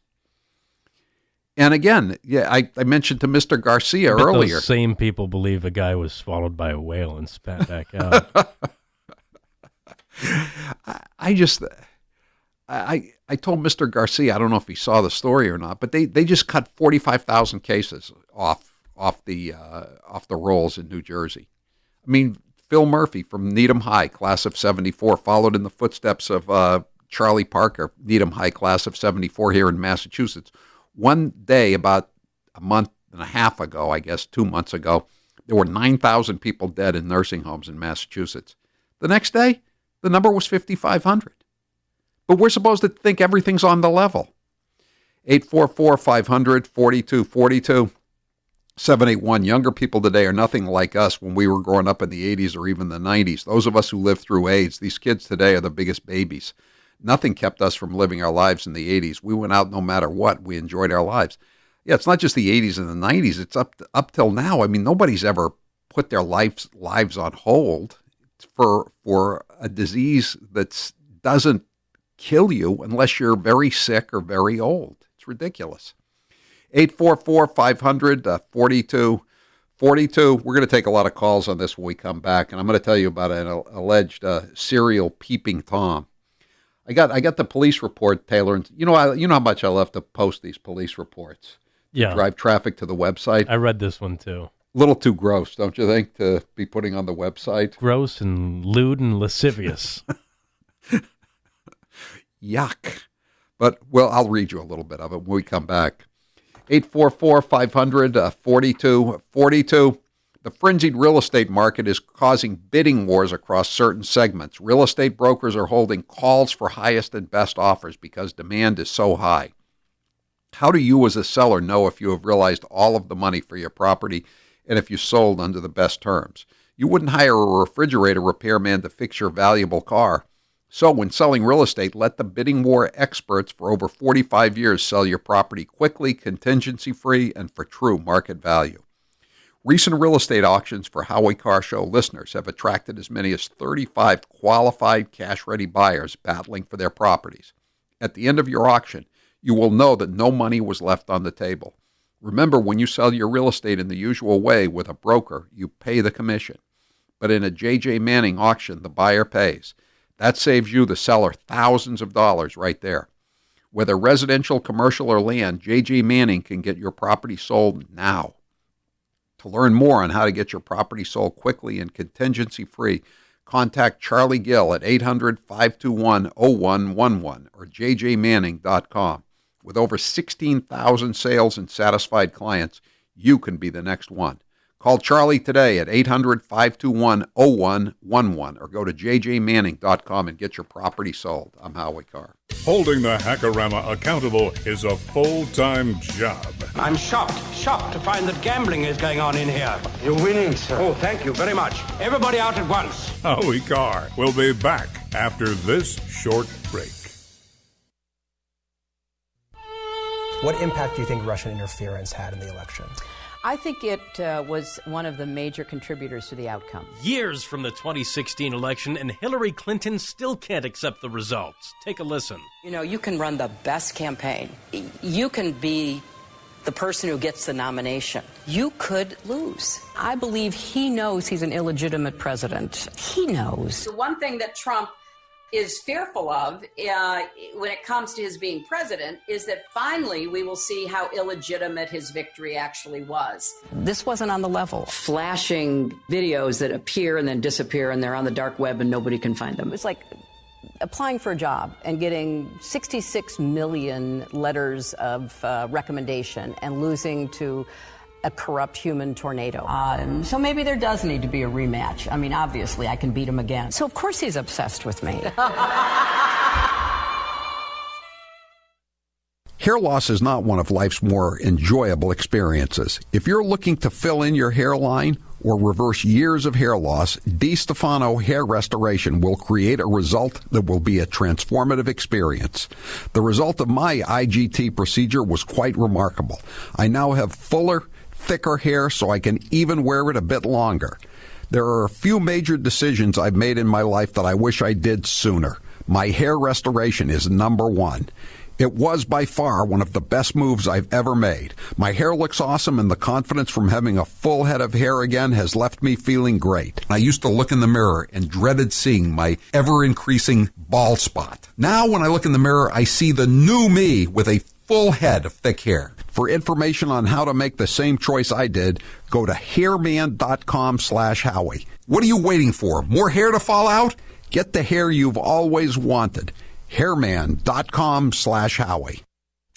And again, yeah, I mentioned to Mr. Garcia earlier. Those same people believe a guy was swallowed by a whale and spat back out. I told Mr. Garcia, I don't know if he saw the story or not, but they just cut 45,000 cases off the rolls in New Jersey. I mean, Phil Murphy from Needham High, class of 74, followed in the footsteps of Charlie Parker, Needham High, class of 74 here in Massachusetts. One day, about a month and a half ago, I guess 2 months ago, there were 9,000 people dead in nursing homes in Massachusetts. The next day, the number was 5,500. But we're supposed to think everything's on the level. 844-500-4242. 781. Younger people today are nothing like us when we were growing up in the 80s or even the 90s. Those of us who lived through AIDS, these kids today are the biggest babies. Nothing kept us from living our lives in the 80s. We went out no matter what. We enjoyed our lives. Yeah, it's not just the 80s and the 90s. It's up till now. I mean, nobody's ever put their lives on hold for a disease that doesn't kill you unless you're very sick or very old. It's ridiculous. 844-500-4242. We're going to take a lot of calls on this when we come back, and I'm going to tell you about an alleged serial peeping Tom. I got the police report, Taylor, and you know how much I love to post these police reports. Yeah. Drive traffic to the website. I read this one too. A little too gross, don't you think, to be putting on the website? Gross and lewd and lascivious. Yuck. But, well, I'll read you a little bit of it when we come back. 844-500-4242. The frenzied real estate market is causing bidding wars across certain segments. Real estate brokers are holding calls for highest and best offers because demand is so high. How do you as a seller know if you have realized all of the money for your property and if you sold under the best terms? You wouldn't hire a refrigerator repairman to fix your valuable car. So when selling real estate, let the bidding war experts for over 45 years sell your property quickly, contingency-free, and for true market value. Recent real estate auctions for Howie Carr Show listeners have attracted as many as 35 qualified cash-ready buyers battling for their properties. At the end of your auction, you will know that no money was left on the table. Remember, when you sell your real estate in the usual way with a broker, you pay the commission. But in a J.J. Manning auction, the buyer pays. That saves you, the seller, thousands of dollars right there. Whether residential, commercial, or land, J.J. Manning can get your property sold now. To learn more on how to get your property sold quickly and contingency-free, contact Charlie Gill at 800-521-0111 or jjmanning.com. With over 16,000 sales and satisfied clients, you can be the next one. Call Charlie today at 800-521-0111 or go to jjmanning.com and get your property sold. I'm Howie Carr. Holding the Hackorama accountable is a full-time job. I'm shocked to find that gambling is going on in here. You're winning, sir. Oh, thank you very much. Everybody out at once. Howie Carr will be back after this short break. What impact do you think Russian interference had in the election? I think it was one of the major contributors to the outcome. Years from the 2016 election, and Hillary Clinton still can't accept the results. Take a listen. You know, you can run the best campaign. You can be the person who gets the nomination. You could lose. I believe he knows he's an illegitimate president. He knows. The one thing that Trump is fearful of when it comes to his being president is that finally we will see how illegitimate his victory actually was. This wasn't on the level. Flashing videos that appear and then disappear, and they're on the dark web and nobody can find them. It's like applying for a job and getting 66 million letters of recommendation and losing to a corrupt human tornado. So maybe there does need to be a rematch. I mean, obviously, I can beat him again. So, of course, he's obsessed with me. Hair loss is not one of life's more enjoyable experiences. If you're looking to fill in your hairline or reverse years of hair loss, DiStefano Hair Restoration will create a result that will be a transformative experience. The result of my IGT procedure was quite remarkable. I now have fuller, thicker hair so I can even wear it a bit longer. There are a few major decisions I've made in my life that I wish I did sooner. My hair restoration is number one. It was by far one of the best moves I've ever made. My hair looks awesome, and the confidence from having a full head of hair again has left me feeling great. I used to look in the mirror and dreaded seeing my ever-increasing bald spot. Now when I look in the mirror, I see the new me with a full head of thick hair. For information on how to make the same choice I did, go to hairman.com/Howie. What are you waiting for? More hair to fall out? Get the hair you've always wanted. hairman.com/Howie.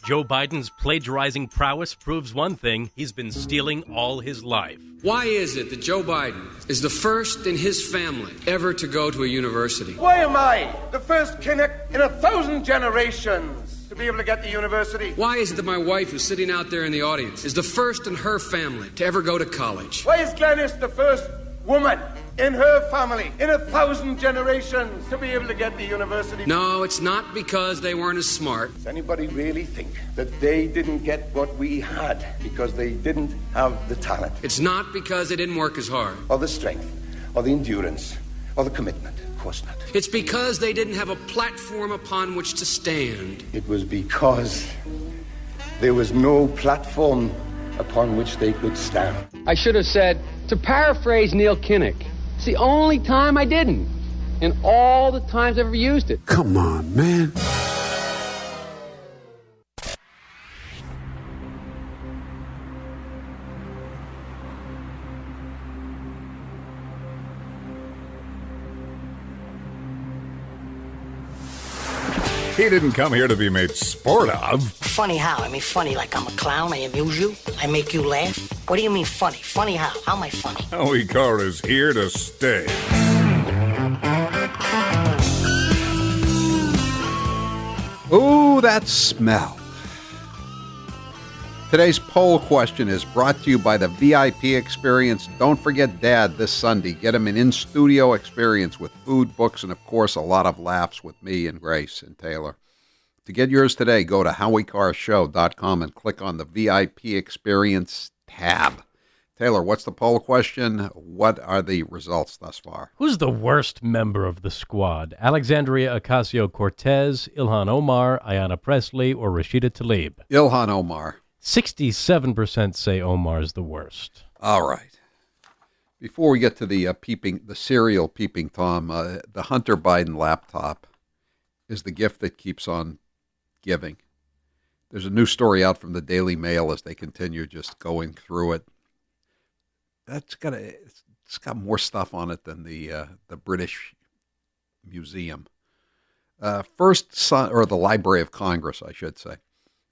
Joe Biden's plagiarizing prowess proves one thing: he's been stealing all his life. Why is it that Joe Biden is the first in his family ever to go to a university? Why am I the first Kinnick in 1,000 generations to be able to get to university? Why is it that my wife, who's sitting out there in the audience, is the first in her family to ever go to college? Why is Glenys the first woman in her family in 1,000 generations to be able to get to university? No, it's not because they weren't as smart. Does anybody really think that they didn't get what we had because they didn't have the talent? It's not because they didn't work as hard. Or the strength, or the endurance, or the commitment. Of course not. It's because they didn't have a platform upon which to stand. It was because there was no platform upon which they could stand. I should have said, to paraphrase Neil Kinnock, it's the only time I didn't, and all the times I've ever used it. Come on, man. He didn't come here to be made sport of. Funny how? I mean, funny like I'm a clown, I amuse you, I make you laugh? What do you mean funny? Funny how? How am I funny? Howie Carr is here to stay. Ooh, that smell. Today's poll question is brought to you by the VIP experience. Don't forget Dad this Sunday. Get him an in-studio experience with food, books, and, of course, a lot of laughs with me and Grace and Taylor. To get yours today, go to HowieCarrShow.com and click on the VIP experience tab. Taylor, what's the poll question? What are the results thus far? Who's the worst member of the squad? Alexandria Ocasio-Cortez, Ilhan Omar, Ayanna Pressley, or Rashida Tlaib? Ilhan Omar. 67% say Omar's the worst. All right. Before we get to the serial peeping Tom, the Hunter Biden laptop is the gift that keeps on giving. There's a new story out from the Daily Mail as they continue just going through it. It's got more stuff on it than the British Museum. First son, or the Library of Congress, I should say.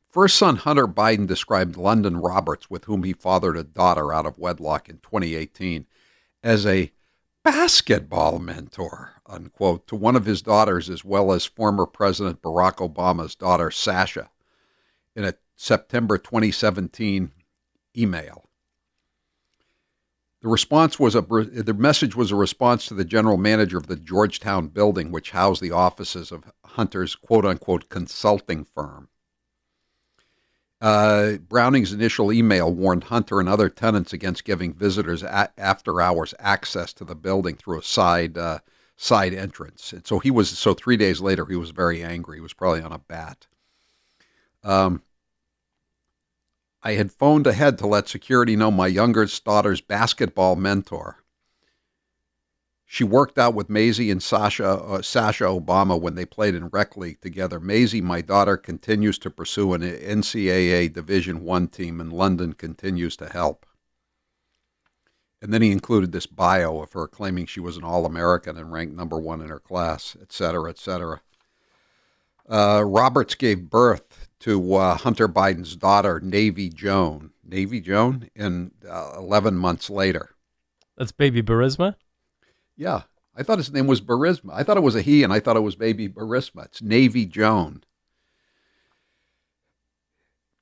First son Hunter Biden described London Roberts, with whom he fathered a daughter out of wedlock in 2018, as a basketball mentor, unquote, to one of his daughters, as well as former President Barack Obama's daughter, Sasha, in a September 2017 email. The message was a response to the general manager of the Georgetown building, which housed the offices of Hunter's quote-unquote consulting firm. Browning's initial email warned Hunter and other tenants against giving visitors after-hours access to the building through a side entrance. And so 3 days later, he was very angry. He was probably on a bat. I had phoned ahead to let security know my youngest daughter's basketball mentor. She worked out with Maisie and Sasha Obama when they played in rec league together. Maisie, my daughter, continues to pursue an NCAA Division I team, and London continues to help. And then he included this bio of her claiming she was an All-American and ranked number 1 in her class, et cetera, et cetera. Roberts gave birth to Hunter Biden's daughter, Navy Joan. Navy Joan? 11 months later. That's baby Burisma? Yeah. I thought his name was Burisma. I thought it was a he, and I thought it was baby Burisma. It's Navy Joan.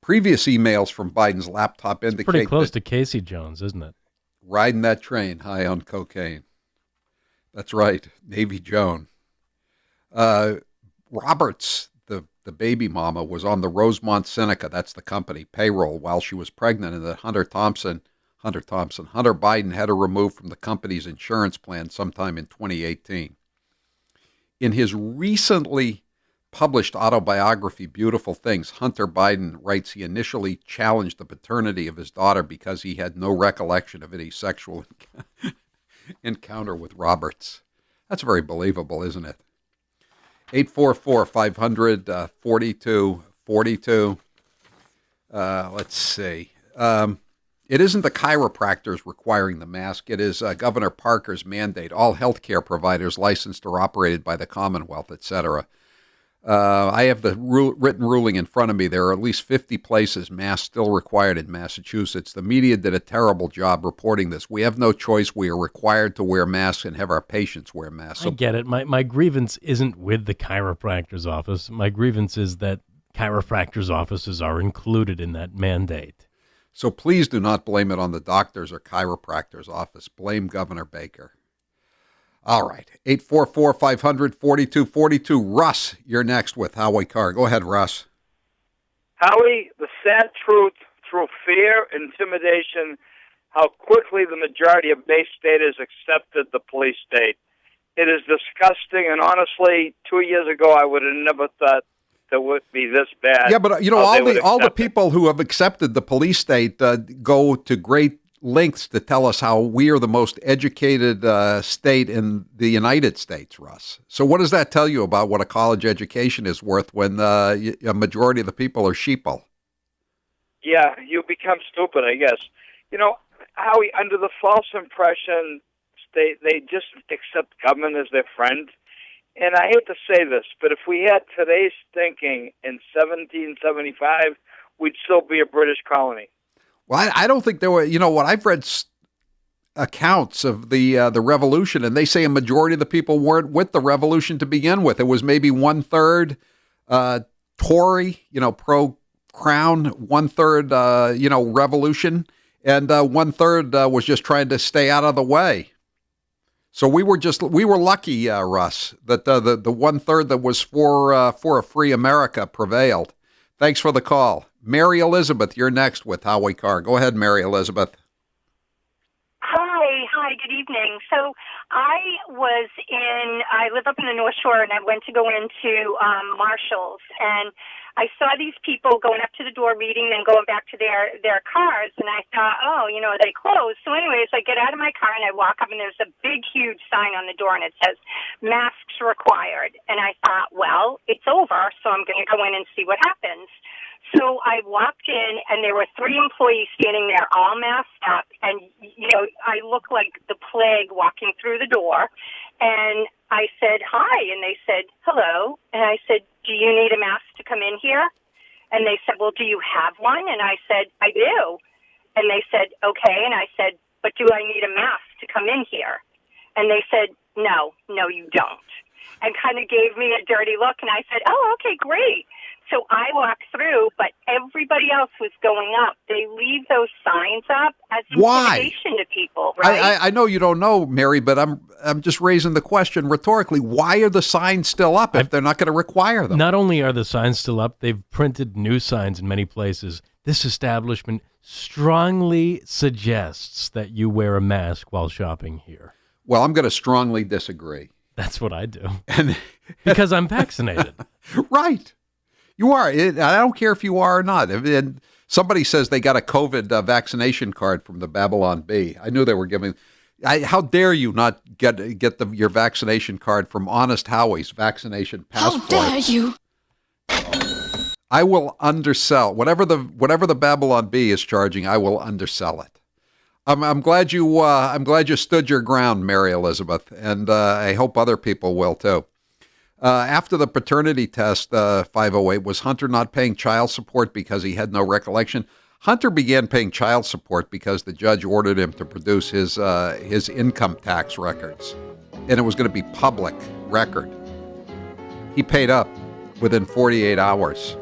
Previous emails from Biden's laptop indicate pretty close to Casey Jones, isn't it? Riding that train high on cocaine. That's right, Navy Joan. Roberts, the baby mama, was on the Rosemont Seneca, that's the company, payroll while she was pregnant, and that Hunter Biden had her removed from the company's insurance plan sometime in 2018. In his recently published autobiography, Beautiful Things, Hunter Biden writes he initially challenged the paternity of his daughter because he had no recollection of any sexual encounter with Roberts. That's very believable, isn't it? 844-500-4242. Let's see. It isn't the chiropractors requiring the mask. It is Governor Parker's mandate. All healthcare providers licensed or operated by the Commonwealth, etc. I have the written ruling in front of me. There are at least 50 places masks still required in Massachusetts. The media did a terrible job reporting this. We have no choice. We are required to wear masks and have our patients wear masks. I get it. My grievance isn't with the chiropractor's office. My grievance is that chiropractor's offices are included in that mandate. So please do not blame it on the doctor's or chiropractor's office. Blame Governor Baker. All right, 844-500-4242. Russ, you're next with Howie Carr. Go ahead, Russ. Howie, the sad truth through fear, intimidation, how quickly the majority of Bay Staters accepted the police state. It is disgusting, and honestly, 2 years ago, I would have never thought that would be this bad. Yeah, but all the people who have accepted the police state go to great lengths to tell us how we are the most educated state in the United States, Russ. So what does that tell you about what a college education is worth when a majority of the people are sheeple? Yeah, you become stupid, I guess. You know, Howie, under the false impression, they just accept government as their friend. And I hate to say this, but if we had today's thinking in 1775, we'd still be a British colony. Well, I don't think there were, I've read accounts of the revolution, and they say a majority of the people weren't with the revolution to begin with. It was maybe 1/3 Tory, pro-crown, 1/3, revolution, and 1/3 was just trying to stay out of the way. So we were lucky, Russ, that the 1/3 that was for a free America prevailed. Thanks for the call. Mary Elizabeth, you're next with Howie Carr. Go ahead, Mary Elizabeth. Hi, good evening. So I live up in the North Shore, and I went to go into Marshall's, and I saw these people going up to the door, reading, and going back to their cars, and I thought, they closed. So anyways, I get out of my car, and I walk up, and there's a big, huge sign on the door, and it says, masks required. And I thought, well, it's over, so I'm going to go in and see what happens. So I walked in, and there were 3 employees standing there, all masked up, and, I look like the plague walking through the door, and I said, hi, and they said, hello, and I said, do you need a mask to come in here? And they said, well, do you have one? And I said, I do. And they said, okay, and I said, but do I need a mask to come in here? And they said, no, you don't, and kind of gave me a dirty look, and I said, oh, okay, great. So I walked through, but everybody else was going up. They leave those signs up as intimidation to people, right? I know you don't know, Mary, but I'm just raising the question rhetorically. Why are the signs still up if they're not going to require them? Not only are the signs still up, they've printed new signs in many places. This establishment strongly suggests that you wear a mask while shopping here. Well, I'm going to strongly disagree. That's what I do. Because I'm vaccinated. Right. You are. I don't care if you are or not. And somebody says they got a COVID vaccination card from the Babylon Bee. I knew they were giving. How dare you not get your vaccination card from Honest Howie's vaccination passport? How dare you? I will undersell whatever the Babylon Bee is charging. I will undersell it. I'm glad you stood your ground, Mary Elizabeth, and I hope other people will too. After the paternity test, 508, was Hunter not paying child support because he had no recollection? Hunter began paying child support because the judge ordered him to produce his income tax records, and it was going to be public record. He paid up within 48 hours.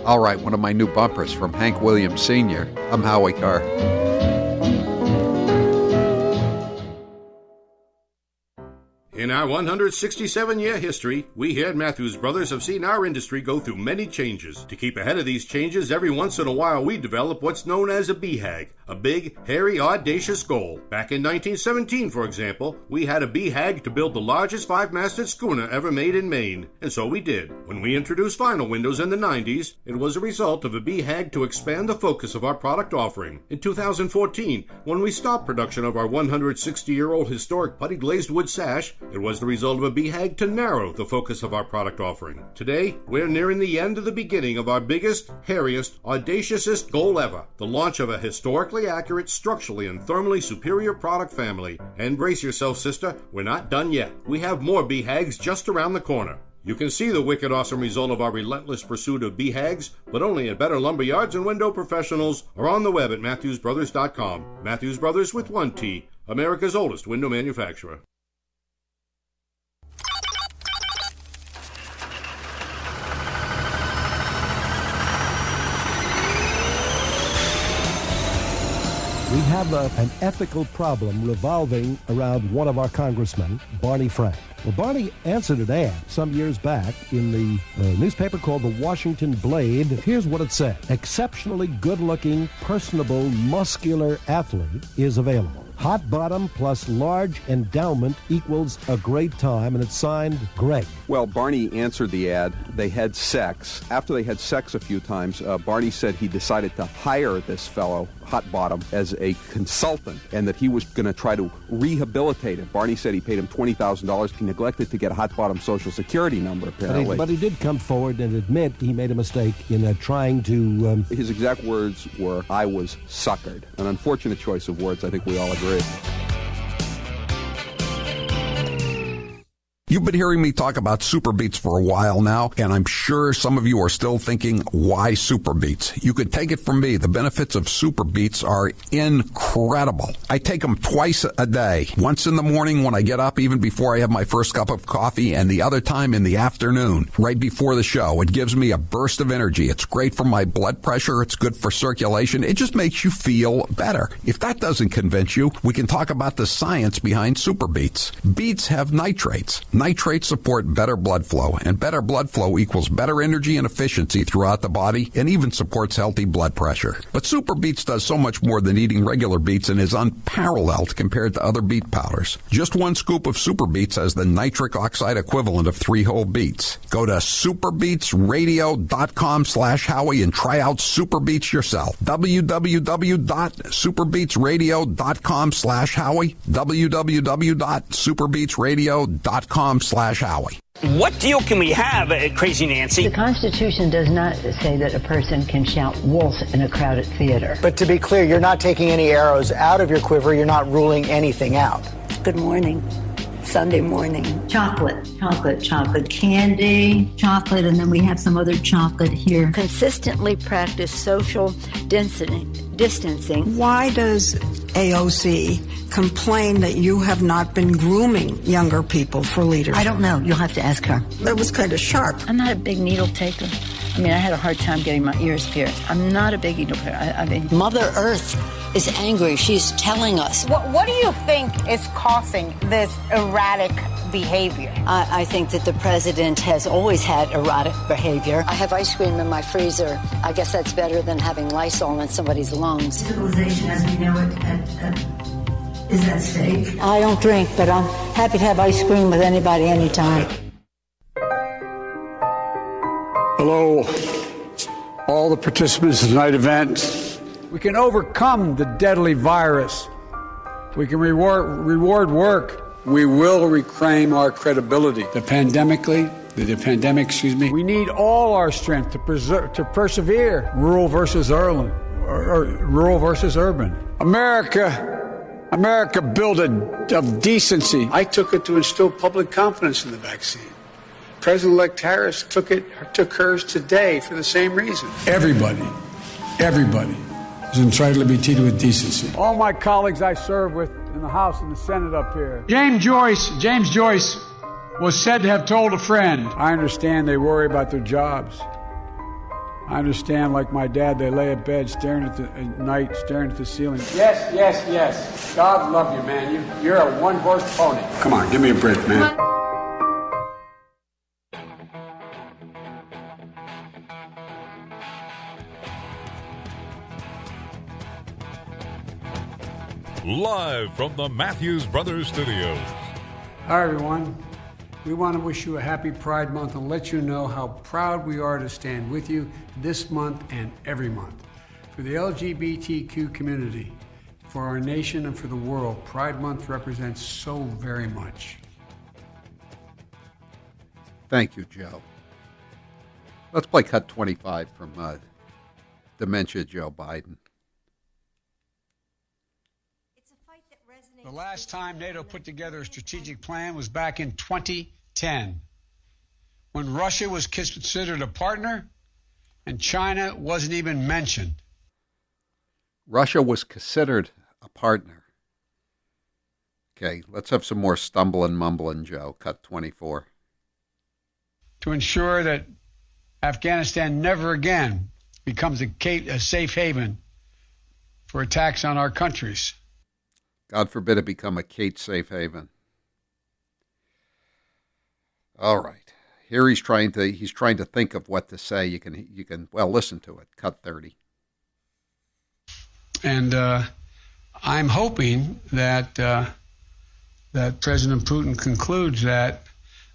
All right, one of my new bumpers from Hank Williams Sr. I'm Howie Carr. In our 167-year history, we here at Matthews Brothers have seen our industry go through many changes. To keep ahead of these changes, every once in a while we develop what's known as a BHAG, a big, hairy, audacious goal. Back in 1917, for example, we had a BHAG to build the largest five-masted schooner ever made in Maine, and so we did. When we introduced vinyl windows in the 90s, it was a result of a BHAG to expand the focus of our product offering. In 2014, when we stopped production of our 160-year-old historic putty glazed wood sash, it was the result of a BHAG to narrow the focus of our product offering. Today, we're nearing the end of the beginning of our biggest, hairiest, audaciousest goal ever, the launch of a historically accurate, structurally and thermally superior product family. And brace yourself, sister, we're not done yet. We have more BHAGs just around the corner. You can see the wicked awesome result of our relentless pursuit of BHAGs, but only at better lumber yards and window professionals, or on the web at MatthewsBrothers.com. Matthews Brothers with one T, America's oldest window manufacturer. We have an ethical problem revolving around one of our congressmen, Barney Frank. Well, Barney answered an ad some years back in the newspaper called the Washington Blade. Here's what it said. Exceptionally good-looking, personable, muscular athlete is available. Hot bottom plus large endowment equals a great time, and it's signed Greg. Well, Barney answered the ad. They had sex. After they had sex a few times, Barney said he decided to hire this fellow, Hot Bottom, as a consultant, and that he was going to try to rehabilitate him. Barney said he paid him $20,000. He neglected to get a Hot Bottom Social Security number, apparently. But he did come forward and admit he made a mistake in trying to... His exact words were, "I was suckered." An unfortunate choice of words, I think we all agree. You've been hearing me talk about Super Beets for a while now, and I'm sure some of you are still thinking, why Super Beets? You could take it from me. The benefits of Super Beets are incredible. I take them twice a day, once in the morning when I get up, even before I have my first cup of coffee, and the other time in the afternoon, right before the show. It gives me a burst of energy. It's great for my blood pressure. It's good for circulation. It just makes you feel better. If that doesn't convince you, we can talk about the science behind Super Beets. Beets have nitrates. Nitrates support better blood flow, and better blood flow equals better energy and efficiency throughout the body, and even supports healthy blood pressure. But Super Beets does so much more than eating regular beets and is unparalleled compared to other beet powders. Just one scoop of Super Beets has the nitric oxide equivalent of 3 whole beets. Go to superbeetsradio.com/Howie and try out Super Beets yourself. www.superbeetsradio.com/Howie. www.superbeetsradio.com/Howie. What deal can we have, Crazy Nancy? The Constitution does not say that a person can shout wolf in a crowded theater. But to be clear, you're not taking any arrows out of your quiver. You're not ruling anything out. Good morning. Sunday morning. Chocolate, candy, chocolate, and then we have some other chocolate here. Consistently practice social distancing. Why does AOC complained that you have not been grooming younger people for leadership. I don't know. You'll have to ask her. It was kind of sharp. I'm not a big needle taker. I mean, I had a hard time getting my ears pierced. I'm not a big needle taker. I mean, Mother Earth is angry. She's telling us. What do you think is causing this erratic behavior? I think that the president has always had erratic behavior. I have ice cream in my freezer. I guess that's better than having Lysol in somebody's lungs. civilization as we know it is at stake. I don't drink, but I'm happy to have ice cream with anybody anytime. Hello, all the participants in tonight's event. We can overcome the deadly virus. We can reward work. We will reclaim our credibility. The pandemic, we need all our strength to persevere. Rural versus urban. America built of decency. I took it to instill public confidence in the vaccine. President-elect Harris took hers today for the same reason. Everybody is entitled to be treated with decency. All my colleagues I serve with in the House and the Senate up here. James Joyce was said to have told a friend. I understand they worry about their jobs. I understand, like my dad, they lay in bed at night staring at the ceiling. Yes. God love you, man. You're a one-horse pony. Come on, give me a break, man. Live from the Matthews Brothers Studios. Hi, everyone. We want to wish you a happy Pride Month and let you know how proud we are to stand with you this month and every month. For the LGBTQ community, for our nation, and for the world, Pride Month represents so very much. Thank you, Joe. Let's play cut 25 from Dementia Joe Biden. The last time NATO put together a strategic plan was back in 2010, when Russia was considered a partner and China wasn't even mentioned. Russia was considered a partner. Okay, let's have some more stumbling, mumbling, Joe. Cut 24. To ensure that Afghanistan never again becomes a safe haven for attacks on our countries. God forbid it become a Kate safe haven. All right. Here he's trying to think of what to say. You can listen to it. Cut 30. And I'm hoping that that President Putin concludes that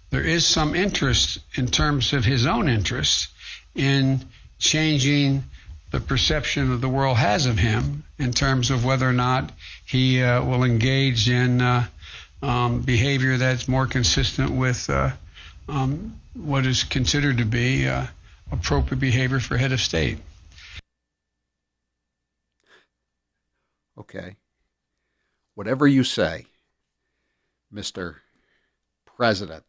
there is some interest in terms of his own interests in changing the perception that the world has of him in terms of whether or not he will engage in behavior that's more consistent with what is considered to be appropriate behavior for head of state. Okay. Whatever you say, Mr. President.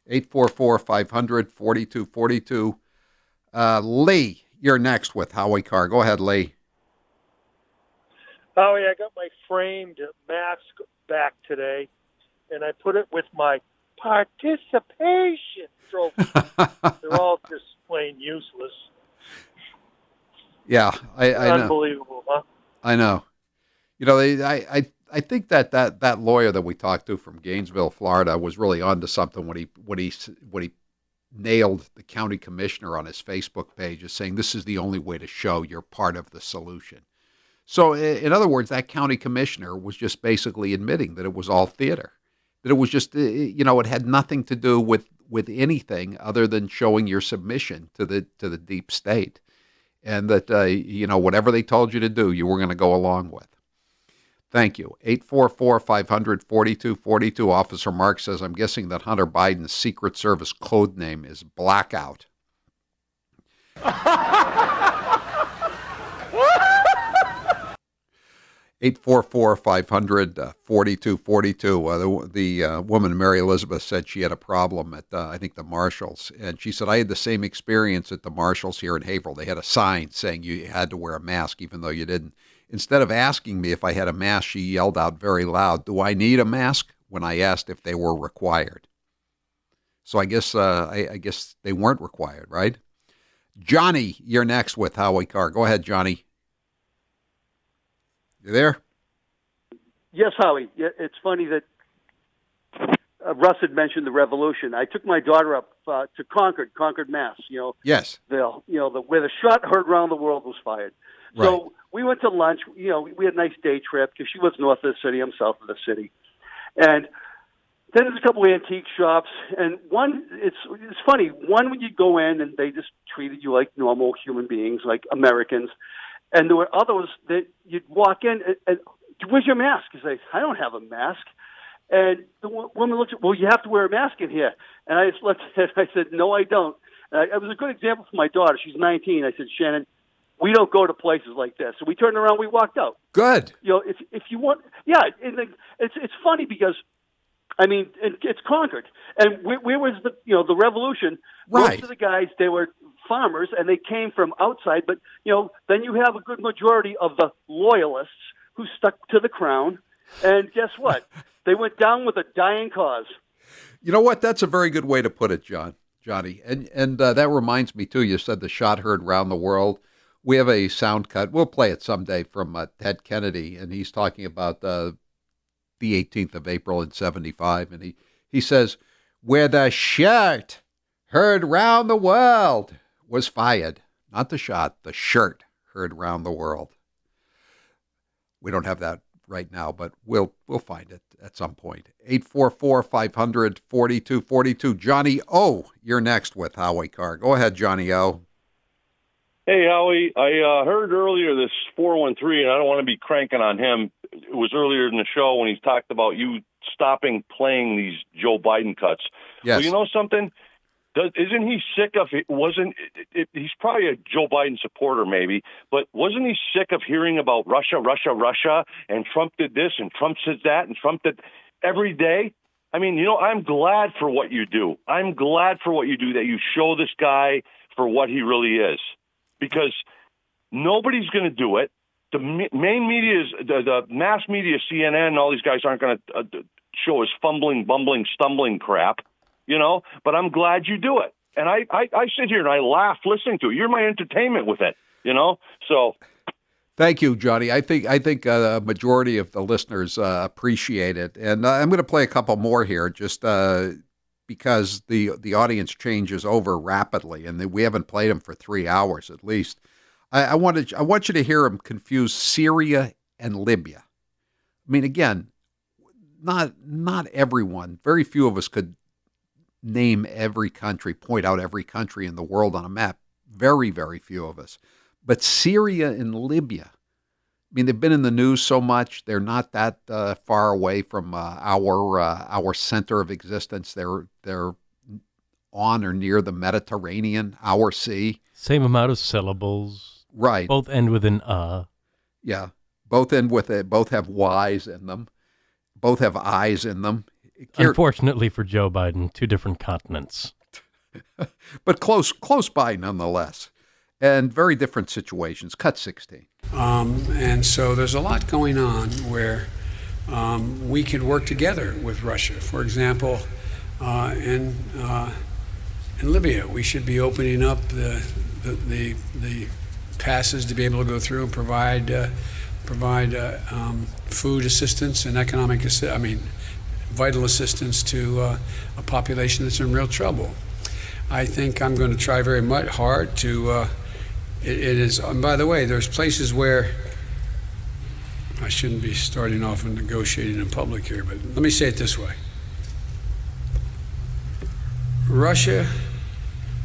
844-500-4242. Lee, you're next with Howie Carr. Go ahead, Lee. Howie, I got my framed mask back today, and I put it with my participation trophy. They're all just plain useless. Yeah, I know. Unbelievable, huh? I know. You know, I think that lawyer that we talked to from Gainesville, Florida, was really onto something when he nailed the county commissioner on his Facebook page as saying this is the only way to show you're part of the solution. So, in other words, that county commissioner was just basically admitting that it was all theater, that it was just, it had nothing to do with anything other than showing your submission to the deep state, and that whatever they told you to do, you were going to go along with. Thank you. 844-500-4242. Officer Mark says, I'm guessing that Hunter Biden's Secret Service code name is Blackout. 844-500-4242. The woman, Mary Elizabeth, said she had a problem at, I think, the Marshalls. And she said, I had the same experience at the Marshalls here in Haverhill. They had a sign saying you had to wear a mask even though you didn't. Instead of asking me if I had a mask, she yelled out very loud, "Do I need a mask?" when I asked if they were required. So I guess I guess they weren't required, right? Johnny, you're next with Howie Carr. Go ahead, Johnny. You there? Yes, Howie. It's funny that Russ had mentioned the revolution. I took my daughter up to Concord, Mass. Yes. Where the shot heard around the world was fired. Right. So we went to lunch. We had a nice day trip because she lives north of the city. I'm south of the city, and then there's a couple of antique shops, and one, it's funny. One, when you go in and they just treated you like normal human beings, like Americans, and there were others that you'd walk in and where's your mask? You say, I don't have a mask. And the woman looked at, well, you have to wear a mask in here. And I just looked at it, I said, no, I don't. It was a good example for my daughter. She's 19. I said, Shannon, we don't go to places like this. So we turned around, we walked out. Good. If you want, yeah, it's funny because, I mean, it's Concord. And where was the revolution? Right. Most of the guys, they were farmers, and they came from outside. But, then you have a good majority of the loyalists who stuck to the crown. And guess what? They went down with a dying cause. You know what? That's a very good way to put it, Johnny. And that reminds me, too, you said the shot heard round the world. We have a sound cut. We'll play it someday from Ted Kennedy, and he's talking about the 18th of April in 75. And he says, where the shot heard round the world was fired. Not the shot, the shirt heard round the world. We don't have that right now, but we'll find it at some point. 844-500-4242. Johnny O., you're next with Howie Carr. Go ahead, Johnny O. Hey, Howie. I heard earlier this 413, and I don't want to be cranking on him. It was earlier in the show when he talked about you stopping playing these Joe Biden cuts. Yes. Well, you know something? Isn't he sick of it? He's probably a Joe Biden supporter, maybe, but wasn't he sick of hearing about Russia, and Trump did this, and Trump said that, and Trump did every day? I mean, I'm glad for what you do. I'm glad for what you do, that you show this guy for what he really is, because nobody's going to do it. The main media is the mass media, CNN, all these guys aren't going to show us fumbling, bumbling, stumbling crap. But I'm glad you do it. And I sit here and I laugh listening to it. You're my entertainment with it, so. Thank you, Johnny. I think a majority of the listeners appreciate it. And I'm going to play a couple more here just because the audience changes over rapidly, and we haven't played them for 3 hours at least. I want you to hear them confuse Syria and Libya. I mean, again, not everyone, very few of us could name every country, point out every country in the world on a map. Very, very few of us. But Syria and Libya, I mean, they've been in the news so much. They're not that far away from our center of existence. They're on or near the Mediterranean, our sea. Same amount of syllables. Right. Both end with an Yeah. Both end with it. Both have Y's in them. Both have I's in them. Unfortunately for Joe Biden, 2 different continents. But close by nonetheless. And very different situations. Cut 16. And so there's a lot going on where we could work together with Russia. For example, in Libya, we should be opening up the passes to be able to go through and provide food assistance and vital assistance to a population that's in real trouble. I think I'm going to try very much hard to. It is. And by the way, there's places where I shouldn't be starting off and negotiating in public here, but let me say it this way: Russia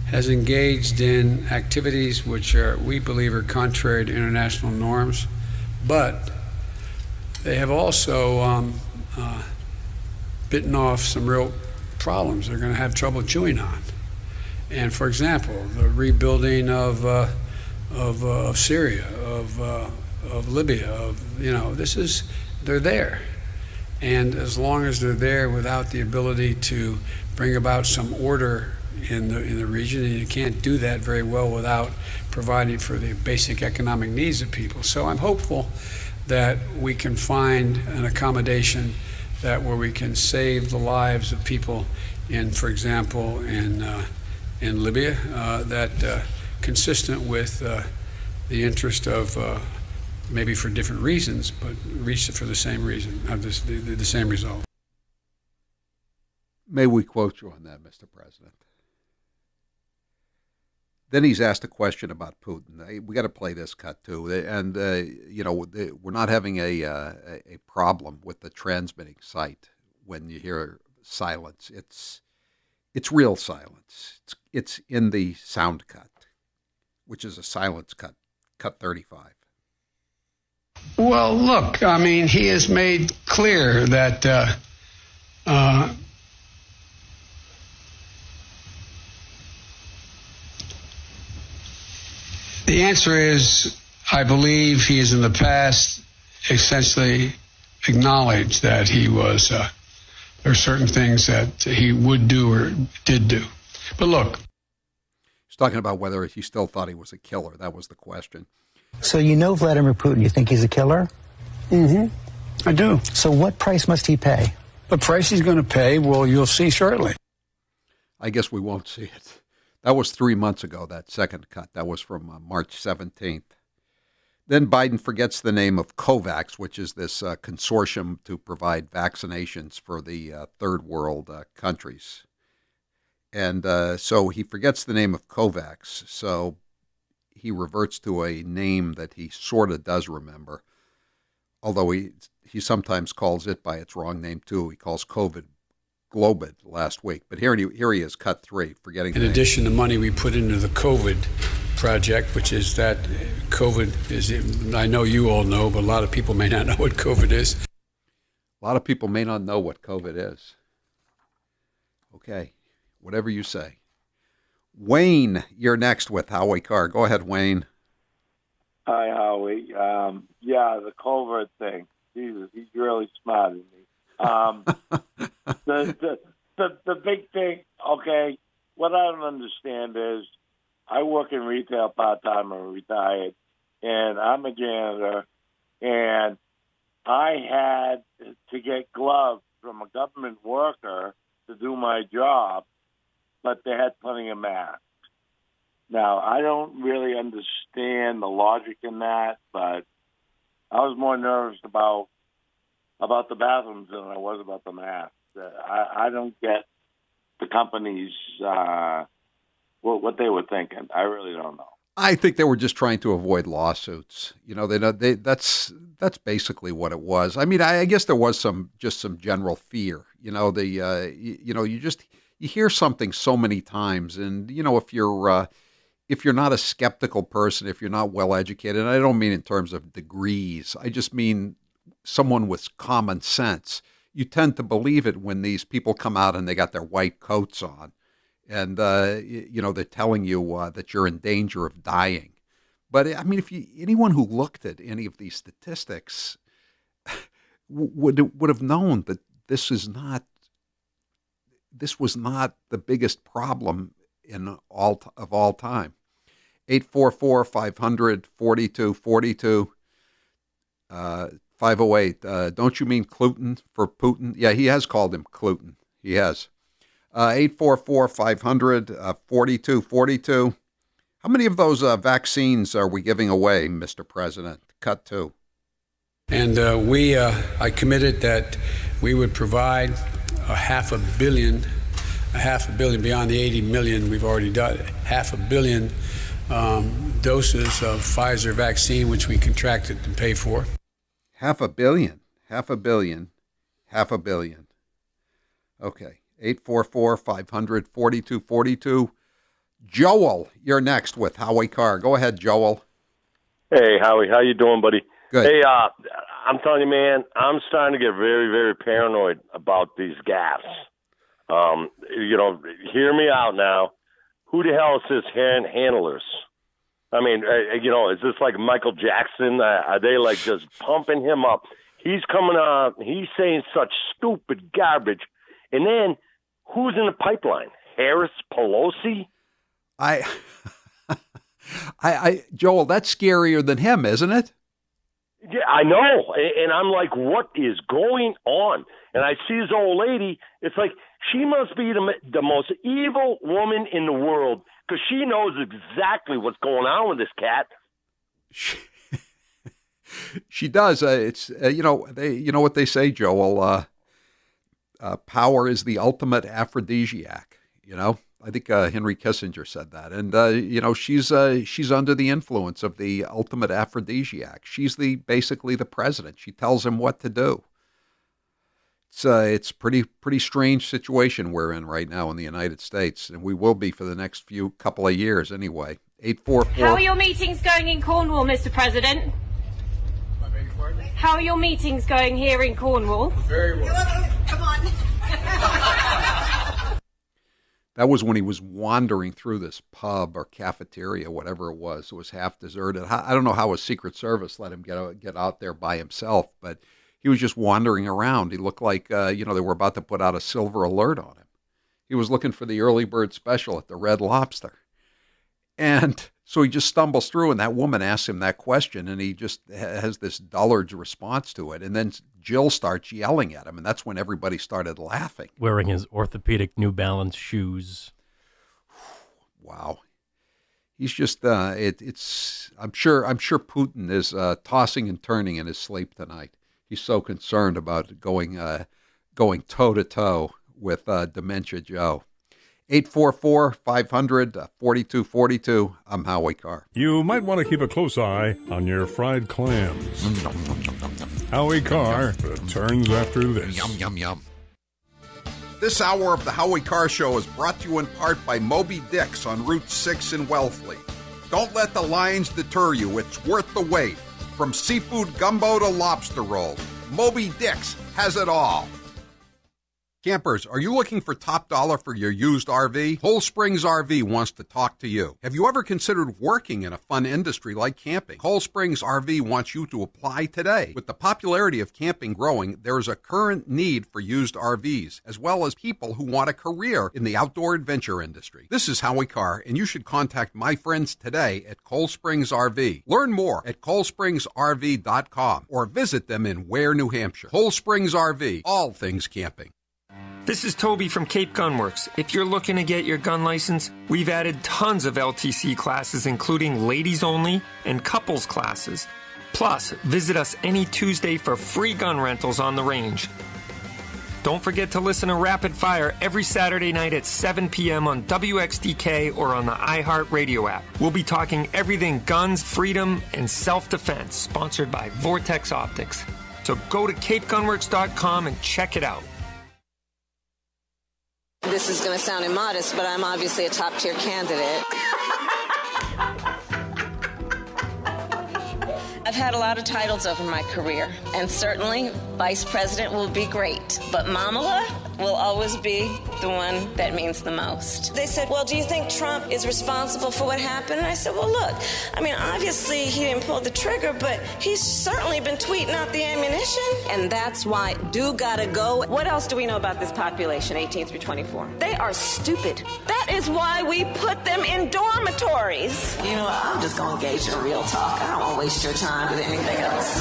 has engaged in activities which we believe are contrary to international norms, but they have also bitten off some real problems they're going to have trouble chewing on. And for example, the rebuilding of Syria, of Libya, they're there. And as long as they're there without the ability to bring about some order in the region, and you can't do that very well without providing for the basic economic needs of people. So I'm hopeful that we can find an accommodation that where we can save the lives of people in, for example, in Libya, that consistent with the interest of maybe for different reasons, but reach for the same reason, the same result. May we quote you on that, Mr. President? Then he's asked a question about Putin. We got to play this cut too, and we're not having a problem with the transmitting site when you hear silence. It's real silence. It's in the sound cut, which is a silence cut 35. Well, look, I mean, he has made clear that the answer is, I believe he has in the past essentially acknowledged that he was, there are certain things that he would do or did do. But look. He's talking about whether he still thought he was a killer. That was the question. So you know Vladimir Putin. You think he's a killer? Mm-hmm. I do. So what price must he pay? The price he's going to pay, well, you'll see shortly. I guess we won't see it. That was 3 months ago, that second cut. That was from March 17th. Then Biden forgets the name of COVAX, which is this consortium to provide vaccinations for the third world countries. And so he forgets the name of COVAX. So he reverts to a name that he sort of does remember, although he sometimes calls it by its wrong name too. He calls COVID Globid last week. But here he is, cut 3, forgetting the name. In addition to money we put into the COVID project, which is that COVID is, I know you all know, but a lot of people may not know what COVID is. A lot of people may not know what COVID is. Okay, whatever you say. Wayne, you're next with Howie Carr. Go ahead, Wayne. Hi, Howie. Yeah, the COVID thing. Jesus, he's really smart in me. The big thing, okay, what I don't understand is I work in retail part-time. I'm retired, and I'm a janitor, and I had to get gloves from a government worker to do my job, but they had plenty of masks. Now, I don't really understand the logic in that, but I was more nervous about the bathrooms than I was about the masks. I don't get the companies, what they were thinking. I really don't know. I think they were just trying to avoid lawsuits. You know, that's basically what it was. I mean, I guess there was some general fear. You know, you hear something so many times, and you know, if you're not a skeptical person, if you're not well educated, and I don't mean in terms of degrees, I just mean someone with common sense, you tend to believe it when these people come out and they got their white coats on, and you know, they're telling you that you're in danger of dying. But I mean, anyone who looked at any of these statistics would have known that this was not the biggest problem of all time. 844-500-4242. 508. Don't you mean Cluten for Putin? Yeah, he has called him Cluten. He has. 844-500-4242. How many of those vaccines are we giving away, Mr. President? Cut 2. And I committed that we would provide $500 million beyond the 80 million we've already done. 500 million doses of Pfizer vaccine, which we contracted and pay for. 500 million. Okay. 844-500-4242. Joel, you're next with Howie Carr. Go ahead, Joel. Hey, Howie. How you doing, buddy? Good. Hey, I'm telling you, man, I'm starting to get very, very paranoid about these gaffes. You know, hear me out now. Who the hell is this handlers? I mean, you know, is this like Michael Jackson? Are they like just pumping him up? He's coming out, he's saying such stupid garbage. And then who's in the pipeline? Harris Pelosi? Joel, that's scarier than him, isn't it? Yeah, I know. And I'm like, what is going on? And I see this old lady. It's like she must be the most evil woman in the world because she knows exactly what's going on with this cat. She does. It's you know what they say, Joel. Power is the ultimate aphrodisiac. You know, I think Henry Kissinger said that, and she's under the influence of the ultimate aphrodisiac. She's basically the president. She tells him what to do. It's pretty strange situation we're in right now in the United States, and we will be for the next couple of years anyway. 844. How are your meetings going in Cornwall, Mr. President? How are your meetings going here in Cornwall? Very well. Come on. That was when he was wandering through this pub or cafeteria, whatever it was. It was half deserted. I don't know how his Secret Service let him get out there by himself, but he was just wandering around. He looked like, they were about to put out a silver alert on him. He was looking for the early bird special at the Red Lobster. And so he just stumbles through, and that woman asks him that question, and he just has this dullard response to it. And then Jill starts yelling at him, and that's when everybody started laughing. Wearing his orthopedic New Balance shoes. Wow. He's just, I'm sure Putin is tossing and turning in his sleep tonight. He's so concerned about going toe-to-toe with Dementia Joe. 844-500-4242. I'm Howie Carr. You might want to keep a close eye on your fried clams. Howie Carr returns after this. Yum, yum, yum. This hour of the Howie Carr Show is brought to you in part by Moby Dick's on Route 6 in Wellfleet. Don't let the lines deter you. It's worth the wait. From seafood gumbo to lobster rolls, Moby Dick's has it all. Campers, are you looking for top dollar for your used RV? Cold Springs RV wants to talk to you. Have you ever considered working in a fun industry like camping? Cold Springs RV wants you to apply today. With the popularity of camping growing, there is a current need for used RVs, as well as people who want a career in the outdoor adventure industry. This is Howie Carr, and you should contact my friends today at Cold Springs RV. Learn more at coldspringsrv.com or visit them in Ware, New Hampshire. Cold Springs RV, all things camping. This is Toby from Cape Gunworks. If you're looking to get your gun license, we've added tons of LTC classes, including ladies only and couples classes. Plus, visit us any Tuesday for free gun rentals on the range. Don't forget to listen to Rapid Fire every Saturday night at 7 p.m. on WXDK or on the iHeartRadio app. We'll be talking everything guns, freedom, and self-defense, sponsored by Vortex Optics. So go to CapeGunworks.com and check it out. This is going to sound immodest, but I'm obviously a top-tier candidate. I've had a lot of titles over my career, and certainly vice president will be great. But Mamala will always be the one that means the most. They said, well, do you think Trump is responsible for what happened? And I said, well, look, I mean, obviously he didn't pull the trigger, but he's certainly been tweeting out the ammunition. And that's why do gotta go. What else do we know about this population, 18 through 24? They are stupid. That is why we put them in dormitories. You know, I'm just gonna engage in real talk. I don't want to waste your time with anything else.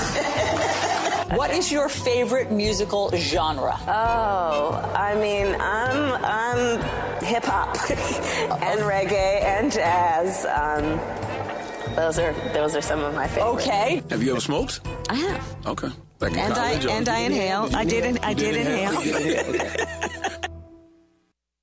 What is your favorite musical genre? Oh, I mean, I'm hip hop and reggae and jazz. Those are some of my favorites. Okay. Have you ever smoked? I have. Okay. And I inhale. I did inhale.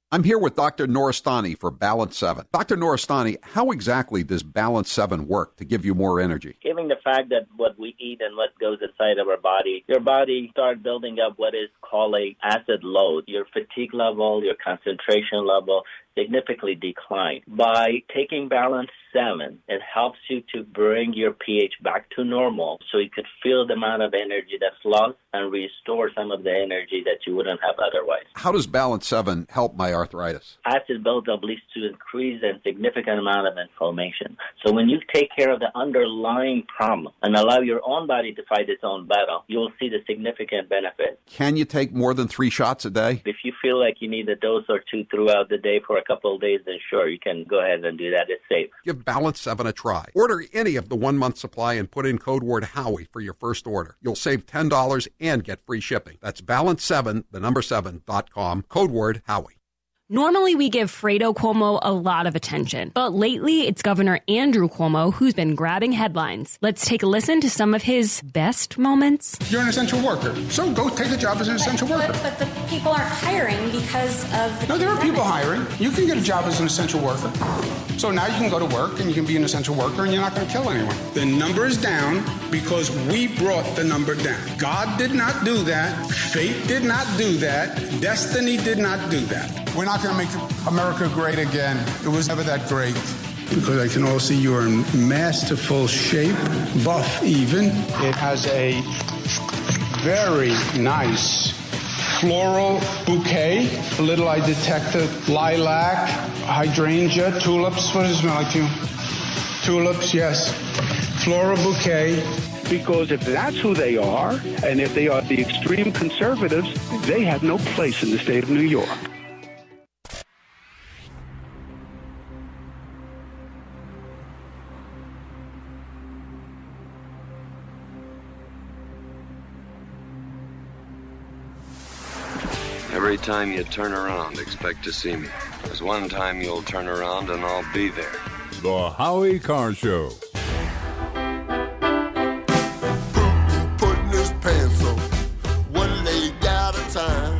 I'm here with Dr. Noristani for Balance 7. Dr. Noristani, how exactly does Balance 7 work to give you more energy? Given the fact that what we eat and what goes inside of our body, your body starts building up what is called a acid load. Your fatigue level, your concentration level significantly decline. By taking Balance 7, it helps you to bring your pH back to normal so you could feel the amount of energy that's lost and restore some of the energy that you wouldn't have otherwise. How does Balance 7 help my arthritis? Acid buildup leads to increase and significant amount of inflammation. So when you take care of the underlying problem and allow your own body to fight its own battle, you'll see the significant benefit. Can you take more than 3 shots a day? If you feel like you need a dose or two throughout the day for a couple of days, then sure, you can go ahead and do that. It's safe. Give Balance 7 a try. Order any of the 1-month supply and put in code word Howie for your first order. You'll save $10 and get free shipping. That's balance7, the number 7.com, code word Howie. Normally, we give Fredo Cuomo a lot of attention, but lately it's Governor Andrew Cuomo who's been grabbing headlines. Let's take a listen to some of his best moments. You're an essential worker, so go take a job as an essential worker. But the people aren't hiring because of... No, there are people hiring. You can get a job as an essential worker. So now you can go to work and you can be an essential worker and you're not going to kill anyone. The number is down because we brought the number down. God did not do that. Fate did not do that. Destiny did not do that. We're not going to make America great again. It was never that great. Because I can all see you're in masterful shape, buff even. It has a very nice floral bouquet. A little I detected lilac, hydrangea, tulips. What does it smell like to you? Tulips, yes. Floral bouquet. Because if that's who they are, and if they are the extreme conservatives, they have no place in the state of New York. Every time you turn around, expect to see me. There's one time you'll turn around and I'll be there. The Howie Carr Show. Putting his pants on, one leg at a time.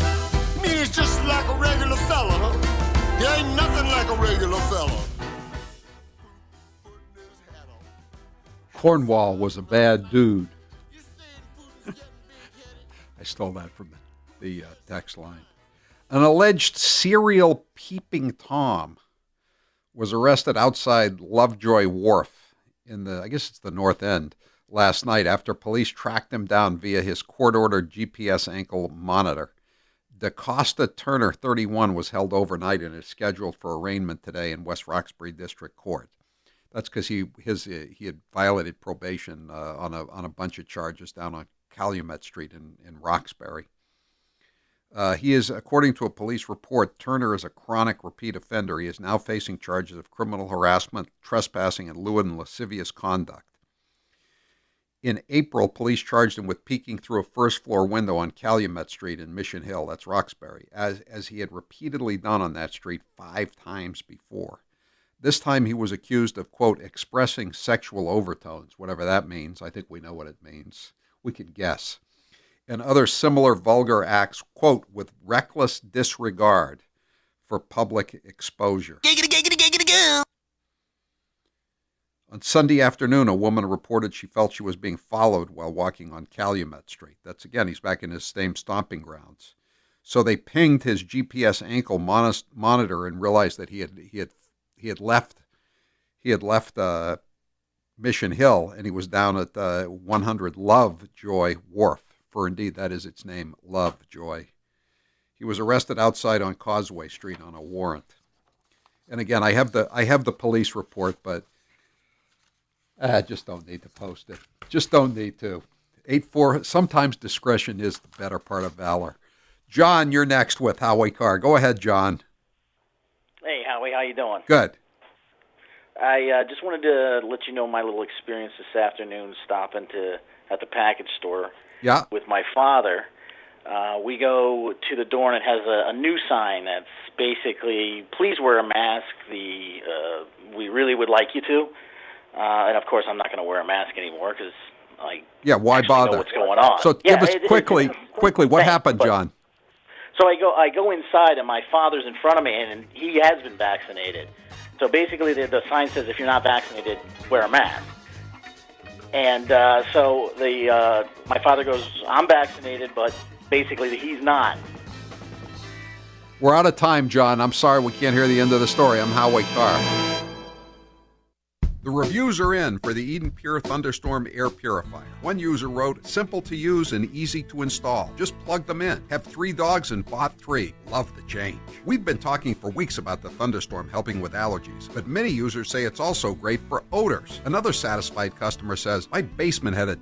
Me, it's just like a regular fella, huh? There ain't nothing like a regular fella. Cornwall was a bad dude. I stole that from the text line. An alleged serial peeping Tom was arrested outside Lovejoy Wharf in I guess it's the North End, last night after police tracked him down via his court-ordered GPS ankle monitor. DeCosta Turner, 31, was held overnight and is scheduled for arraignment today in West Roxbury District Court. That's because he had violated probation on a bunch of charges down on Calumet Street in Roxbury. He is, according to a police report, Turner is a chronic repeat offender. He is now facing charges of criminal harassment, trespassing, and lewd and lascivious conduct. In April, police charged him with peeking through a first-floor window on Calumet Street in Mission Hill, that's Roxbury, as he had repeatedly done on that street 5 times before. This time he was accused of, quote, expressing sexual overtones, whatever that means. I think we know what it means. We can guess. And other similar vulgar acts, quote, with reckless disregard for public exposure. On Sunday afternoon, a woman reported she felt she was being followed while walking on Calumet Street. That's, again, he's back in his same stomping grounds. So they pinged his GPS ankle monitor and realized that he had left Mission Hill, and he was down at 100 Lovejoy Wharf. For indeed, that is its name, Lovejoy. He was arrested outside on Causeway Street on a warrant. And again, I have the police report, but I just don't need to post it. Just don't need to. 8-4. Sometimes discretion is the better part of valor. John, you're next with Howie Carr. Go ahead, John. Hey, Howie, how you doing? Good. I just wanted to let you know my little experience this afternoon stopping at the package store. Yeah. With my father. We go to the door and it has a new sign that's basically, please wear a mask. We really would like you to. And of course, I'm not going to wear a mask anymore because why bother? Know what's going on. So give us quickly, what happened, John? So I go inside and my father's in front of me and he has been vaccinated. So basically, the sign says if you're not vaccinated, wear a mask. And so my father goes, I'm vaccinated, but basically he's not. We're out of time, John. I'm sorry we can't hear the end of the story. I'm Howie Carr. The reviews are in for the Eden Pure Thunderstorm Air Purifier. One user wrote, simple to use and easy to install. Just plug them in. Have 3 dogs and bought 3. Love the change. We've been talking for weeks about the Thunderstorm helping with allergies, but many users say it's also great for odors. Another satisfied customer says, my basement had a